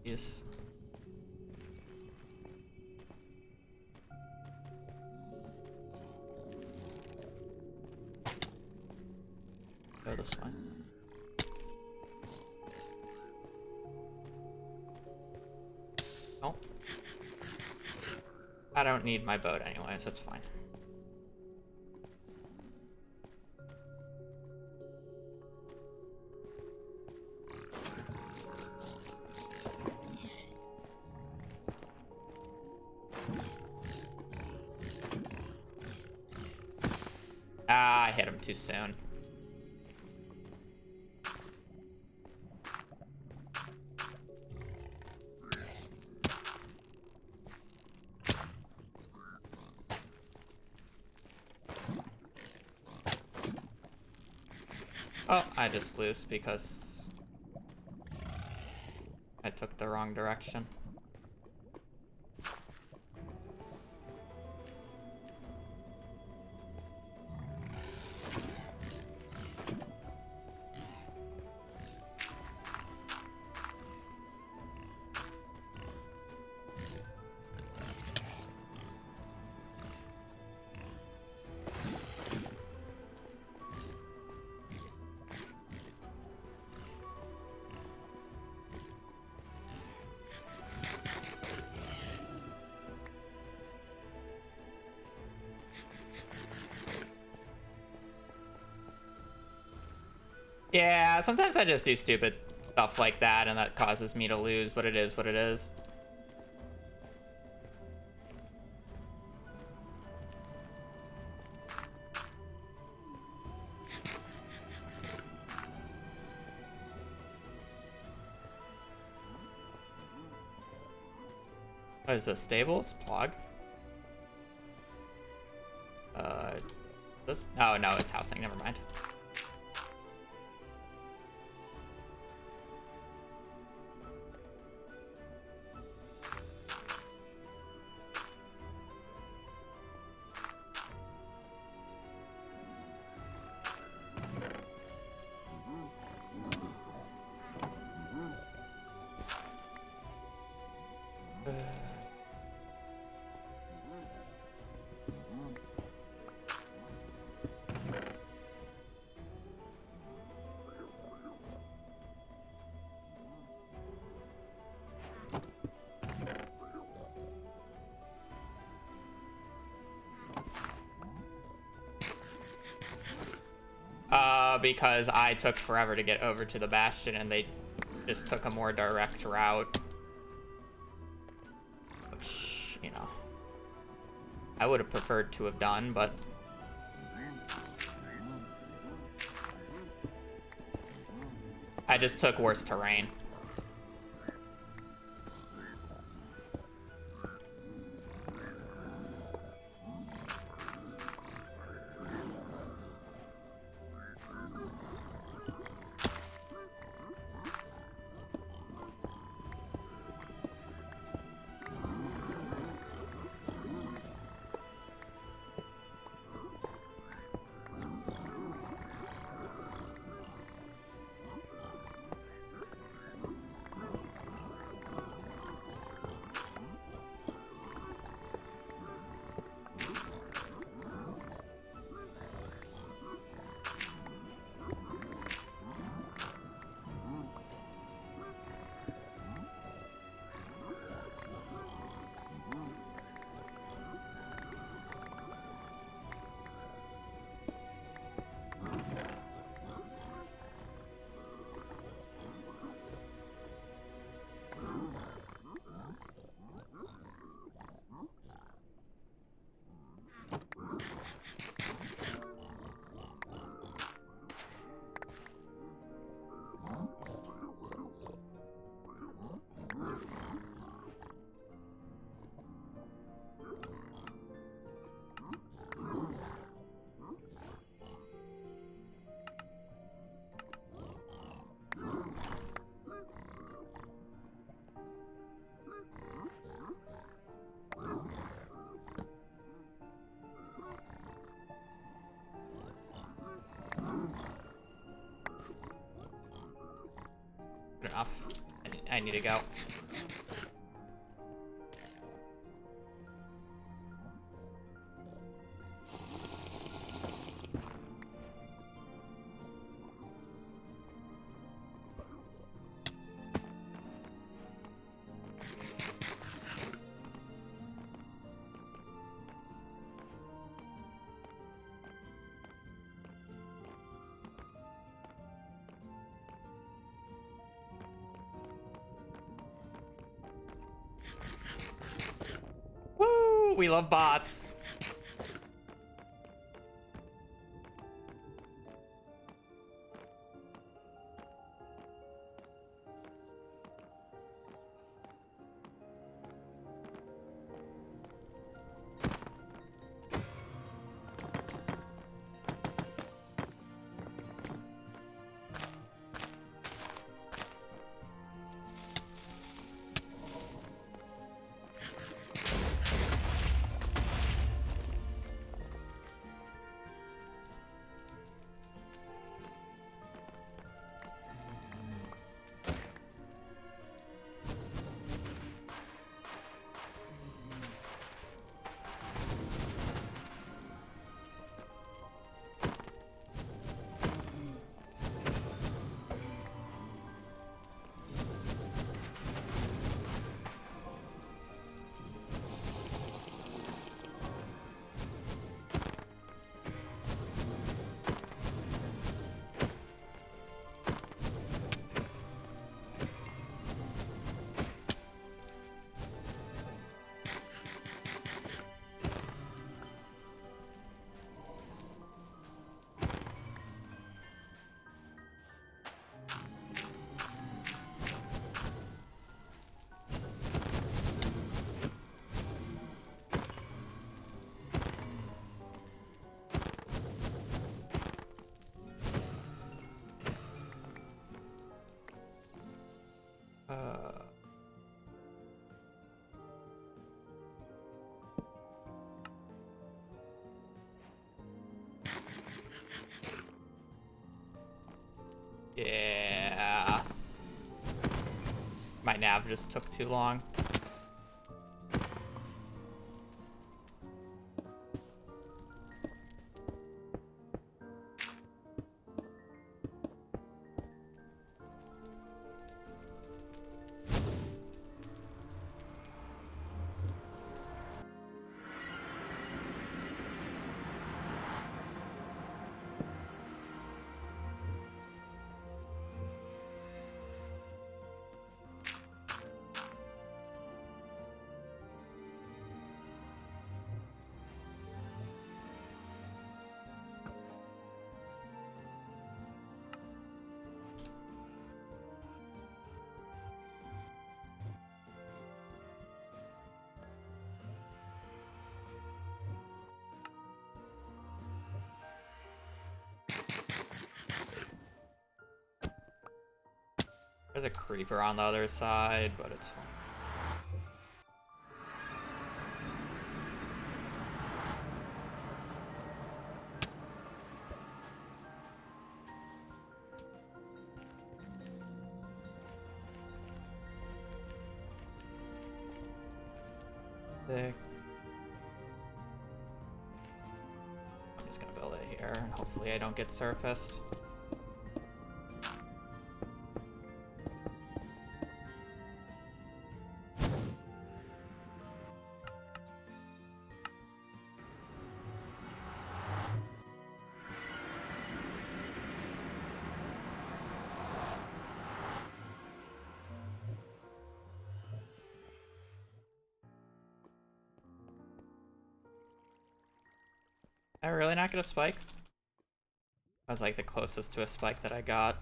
Speaker 2: Yes. Go this way. Oh. I don't need my boat anyways, that's fine. Ah, I hit him too soon. Oh, I just lose because I took the wrong direction. Yeah, sometimes I just do stupid stuff like that and that causes me to lose, but it is what it is. What is this? Stables? Plug? This? Oh, no, it's housing. Never mind. Because I took forever to get over to the Bastion and they just took a more direct route. Which, you know, I would have preferred to have done, but I just took worse terrain. Enough. I need to go. Woo! We love bots. Yeah. My nav just took too long. There's a creeper on the other side, but it's fine. Sick. I'm just gonna build it here, and hopefully I don't get surfaced. Am I really not gonna spike? That was like the closest to a spike that I got.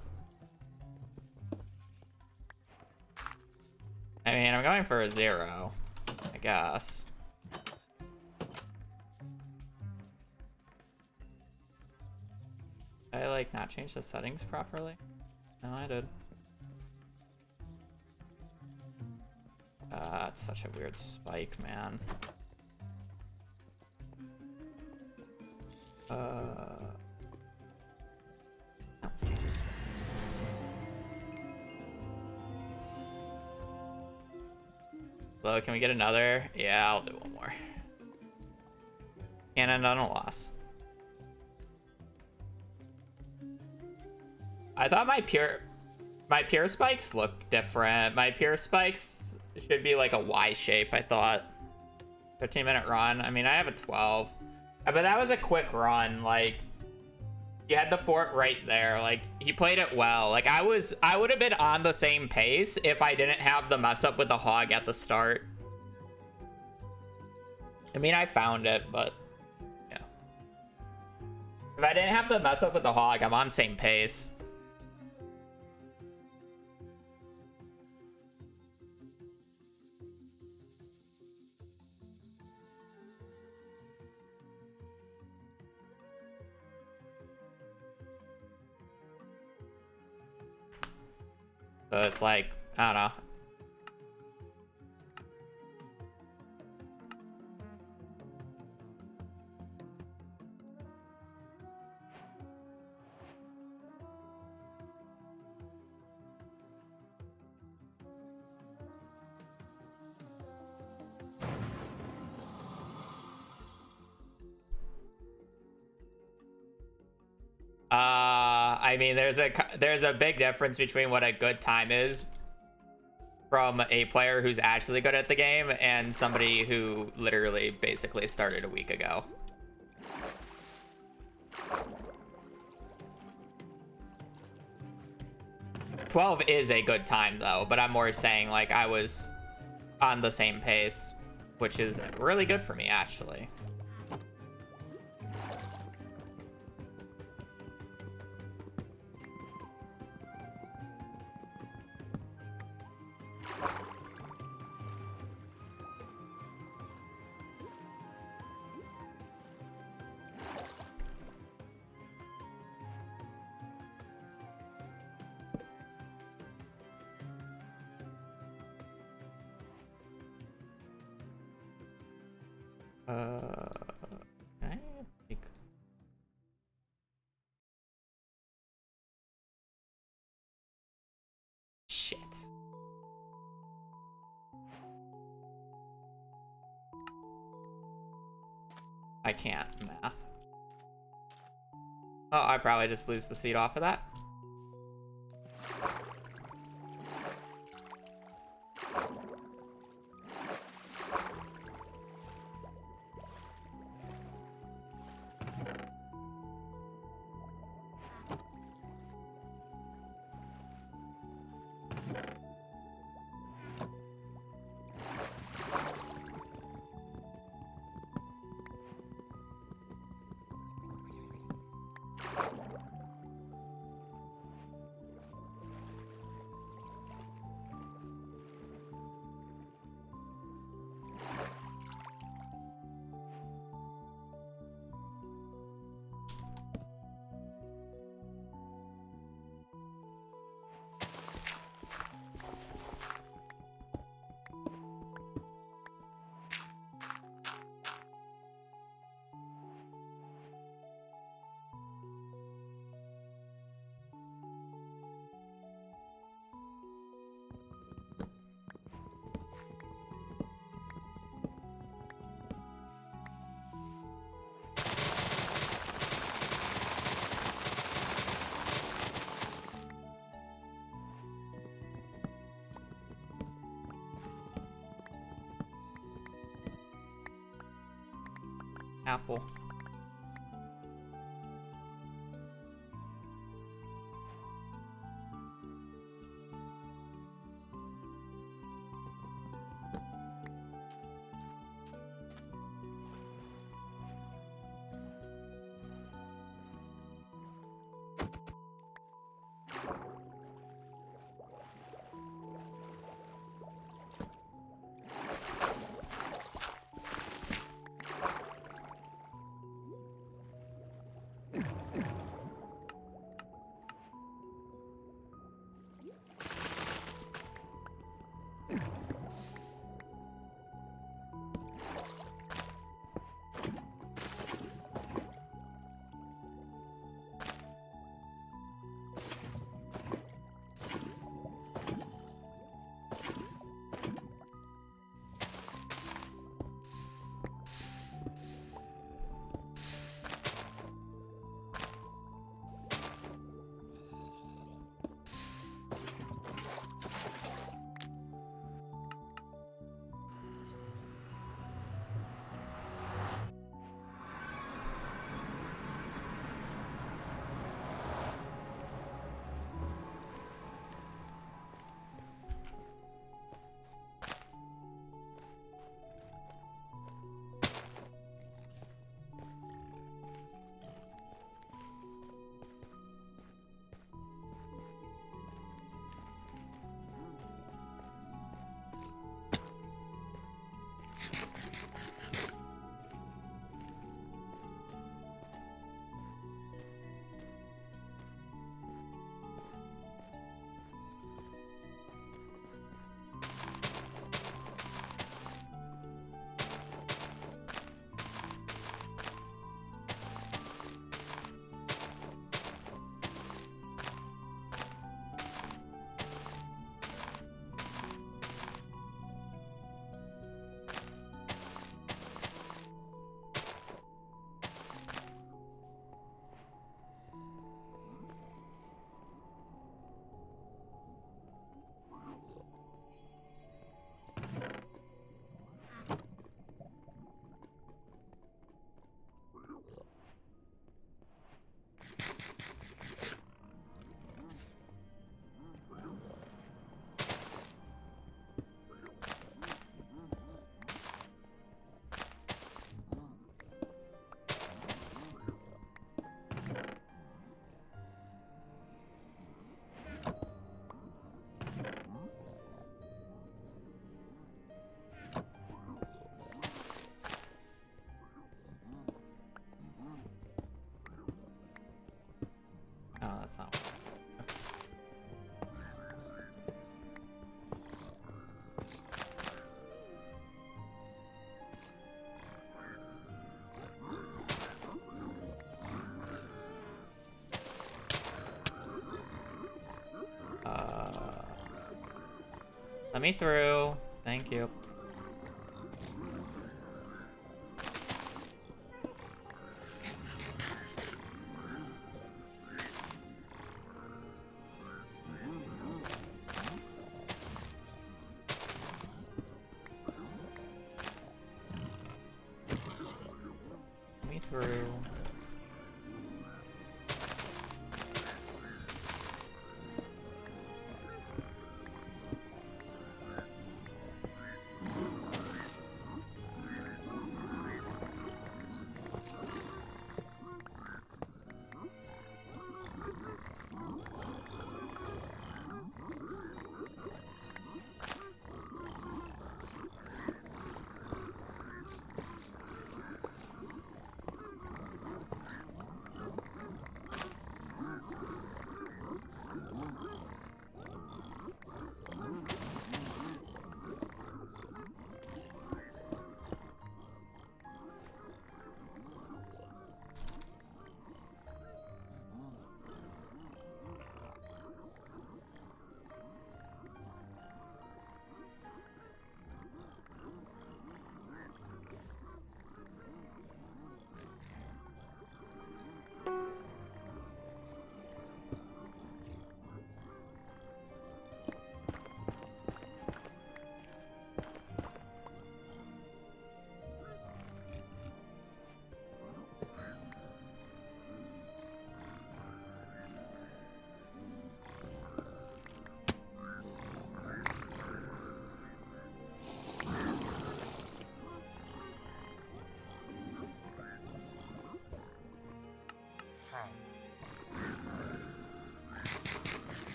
Speaker 2: I mean, I'm going for a 0, I guess. Did I like not change the settings properly? No, I did. It's such a weird spike, man. Hello, can we get another? Yeah, I'll do one more. And end on a loss. I thought my pure spikes look different. My pure spikes should be like a Y shape, I thought. 15-minute run. I mean, I have a 12. But that was a quick run. Like, you had the fort right there. Like, he played it well. Like, I would have been on the same pace if I didn't have the mess up with the hog at the start. I mean, I found it, but yeah. If I didn't have the mess up with the hog, I'm on same pace. So it's like, I don't know. I mean, there's a big difference between what a good time is from a player who's actually good at the game and somebody who literally basically started a week ago. "12 is a good time though, but I'm more saying like I was on the same pace, which is really good for me actually. I can't math. Oh, I probably just lose the seed off of that. Apple. Oh, that's not. Let me through. Thank you. through.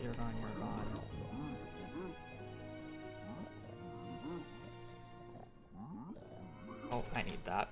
Speaker 2: You're gone, you're gone. Oh, I need that.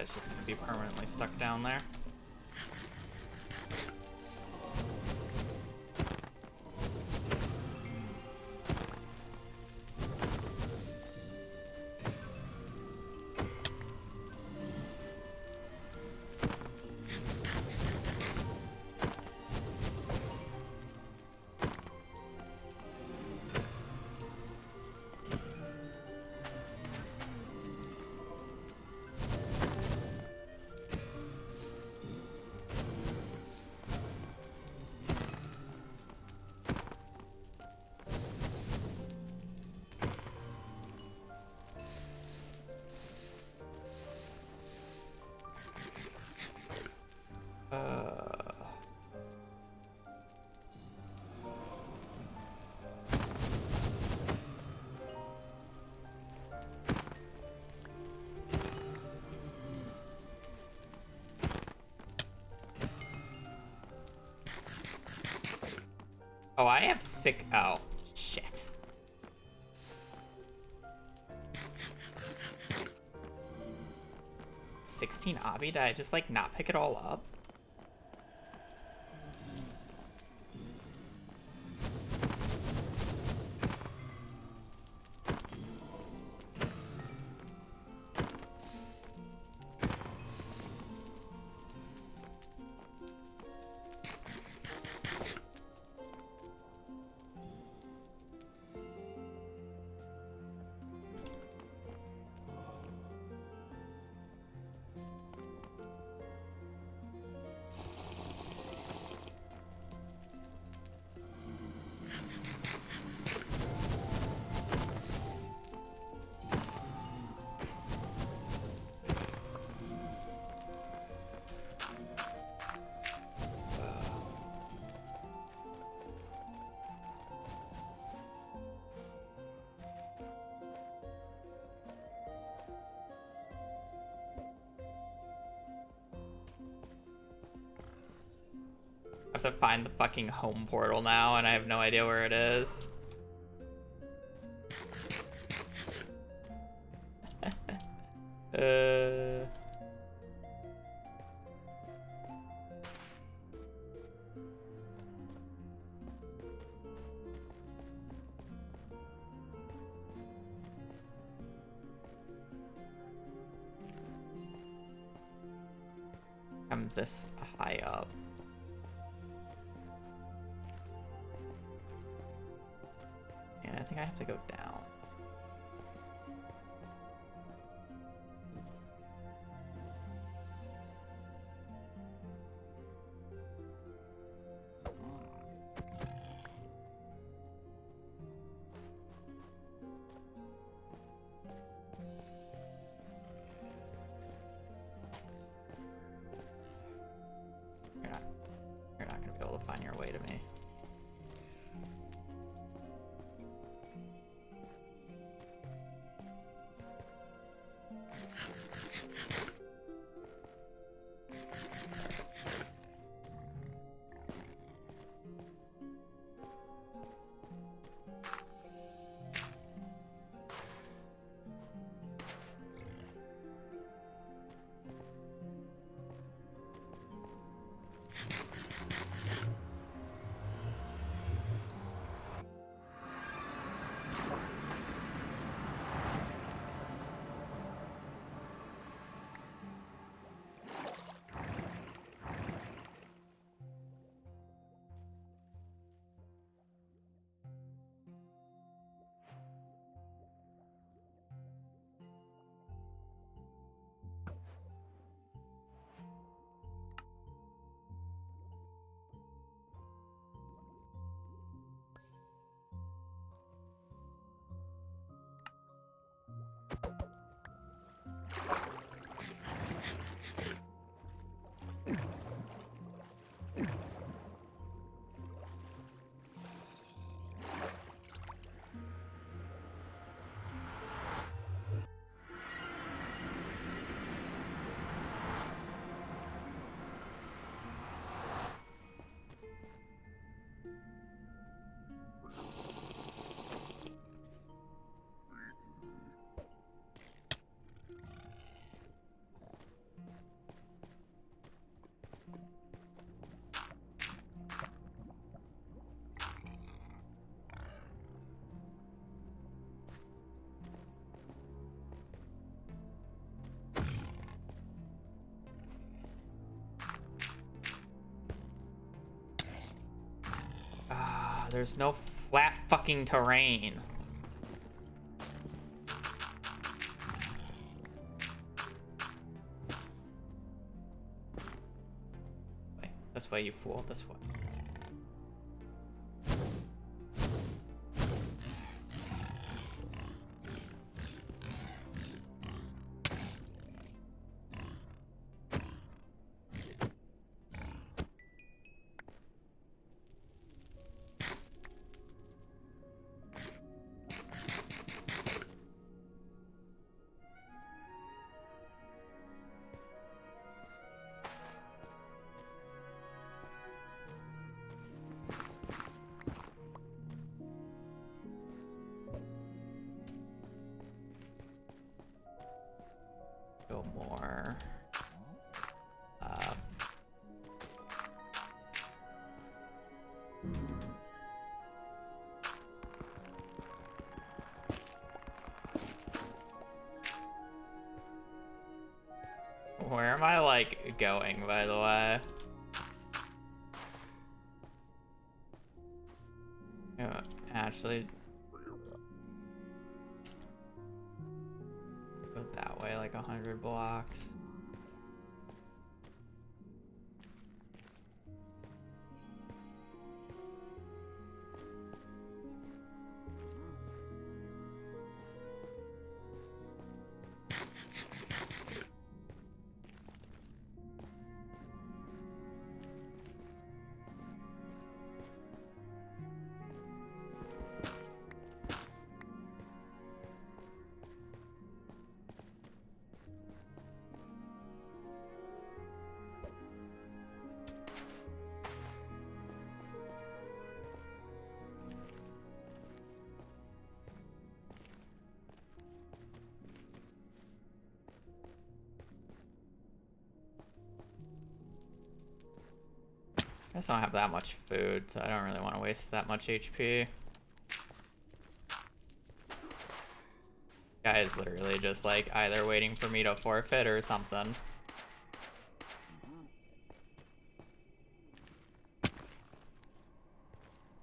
Speaker 2: guy's just gonna be permanently stuck down there. Oh, I have sick. Oh, shit. $16 obby? Did I just like not pick it all up? I have to find the fucking home portal now, and I have no idea where it is. I'm this high up. Yeah, I think I have to go down. You're not gonna be able to find your way to me. There's no flat fucking terrain. Wait, this way, you fool. This way. Go more. Where am I, like, going, by the way? Yeah, actually, go that way, like 100 blocks. I just don't have that much food, so I don't really want to waste that much HP. Guy is literally just like either waiting for me to forfeit or something.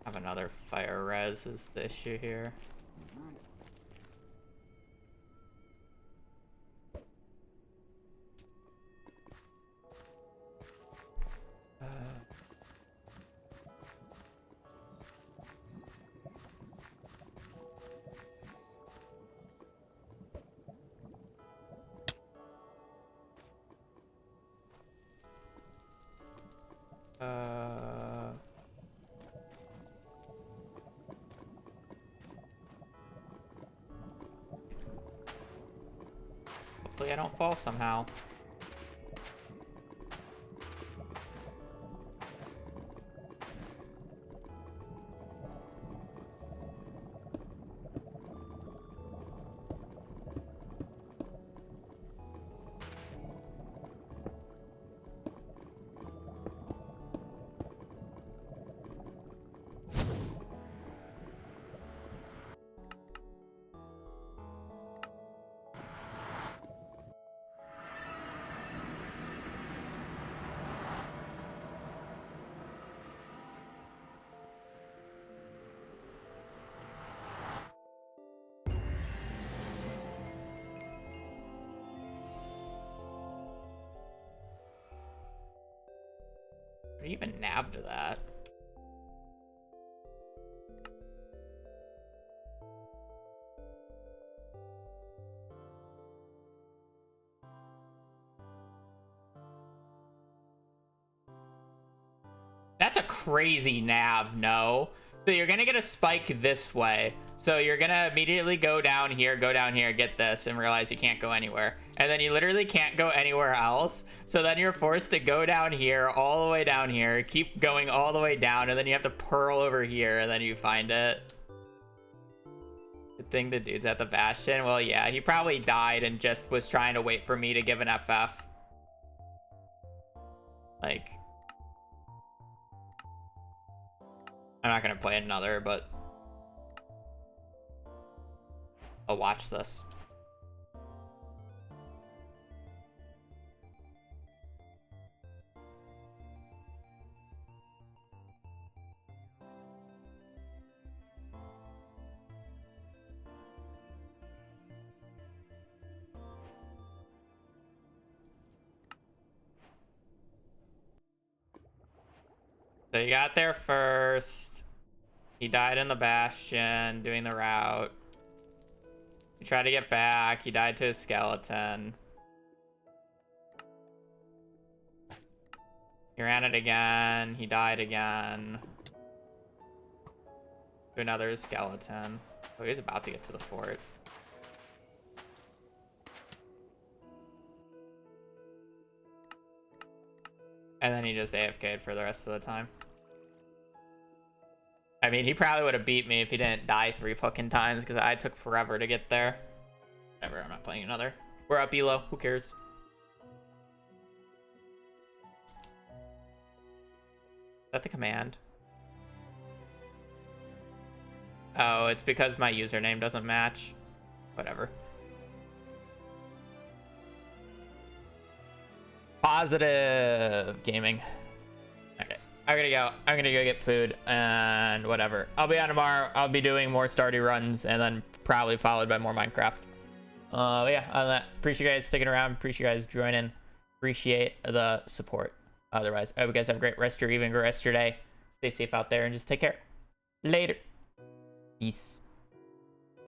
Speaker 2: Have another fire res is the issue here. Hopefully I don't fall somehow. What even nabbed that? That's a crazy nav, no. So you're gonna get a spike this way. So you're gonna immediately go down here, get this, and realize you can't go anywhere. And then you literally can't go anywhere else. So then you're forced to go down here, all the way down here, keep going all the way down, and then you have to pearl over here, and then you find it. Good thing the dude's at the Bastion. Well, yeah, he probably died and just was trying to wait for me to give an FF. Like, I'm not gonna play another, but I'll watch this. So you got there first. He died in the bastion, doing the route. He tried to get back. He died to a skeleton. He ran it again. He died again. To another skeleton. Oh, he's about to get to the fort. And then he just AFK'd for the rest of the time. I mean, he probably would have beat me if he didn't die 3 fucking times, because I took forever to get there. Whatever, I'm not playing another. We're up Elo, who cares? Is that the command? Oh, it's because my username doesn't match. Whatever. Positive gaming. Okay, I'm gonna go. I'm gonna go get food and whatever. I'll be on tomorrow. I'll be doing more Stardew runs and then probably followed by more Minecraft. But yeah, on that, appreciate you guys sticking around. Appreciate you guys joining. Appreciate the support. Otherwise, I hope you guys have a great rest of your evening, great rest of your day. Stay safe out there and just take care. Later. Peace.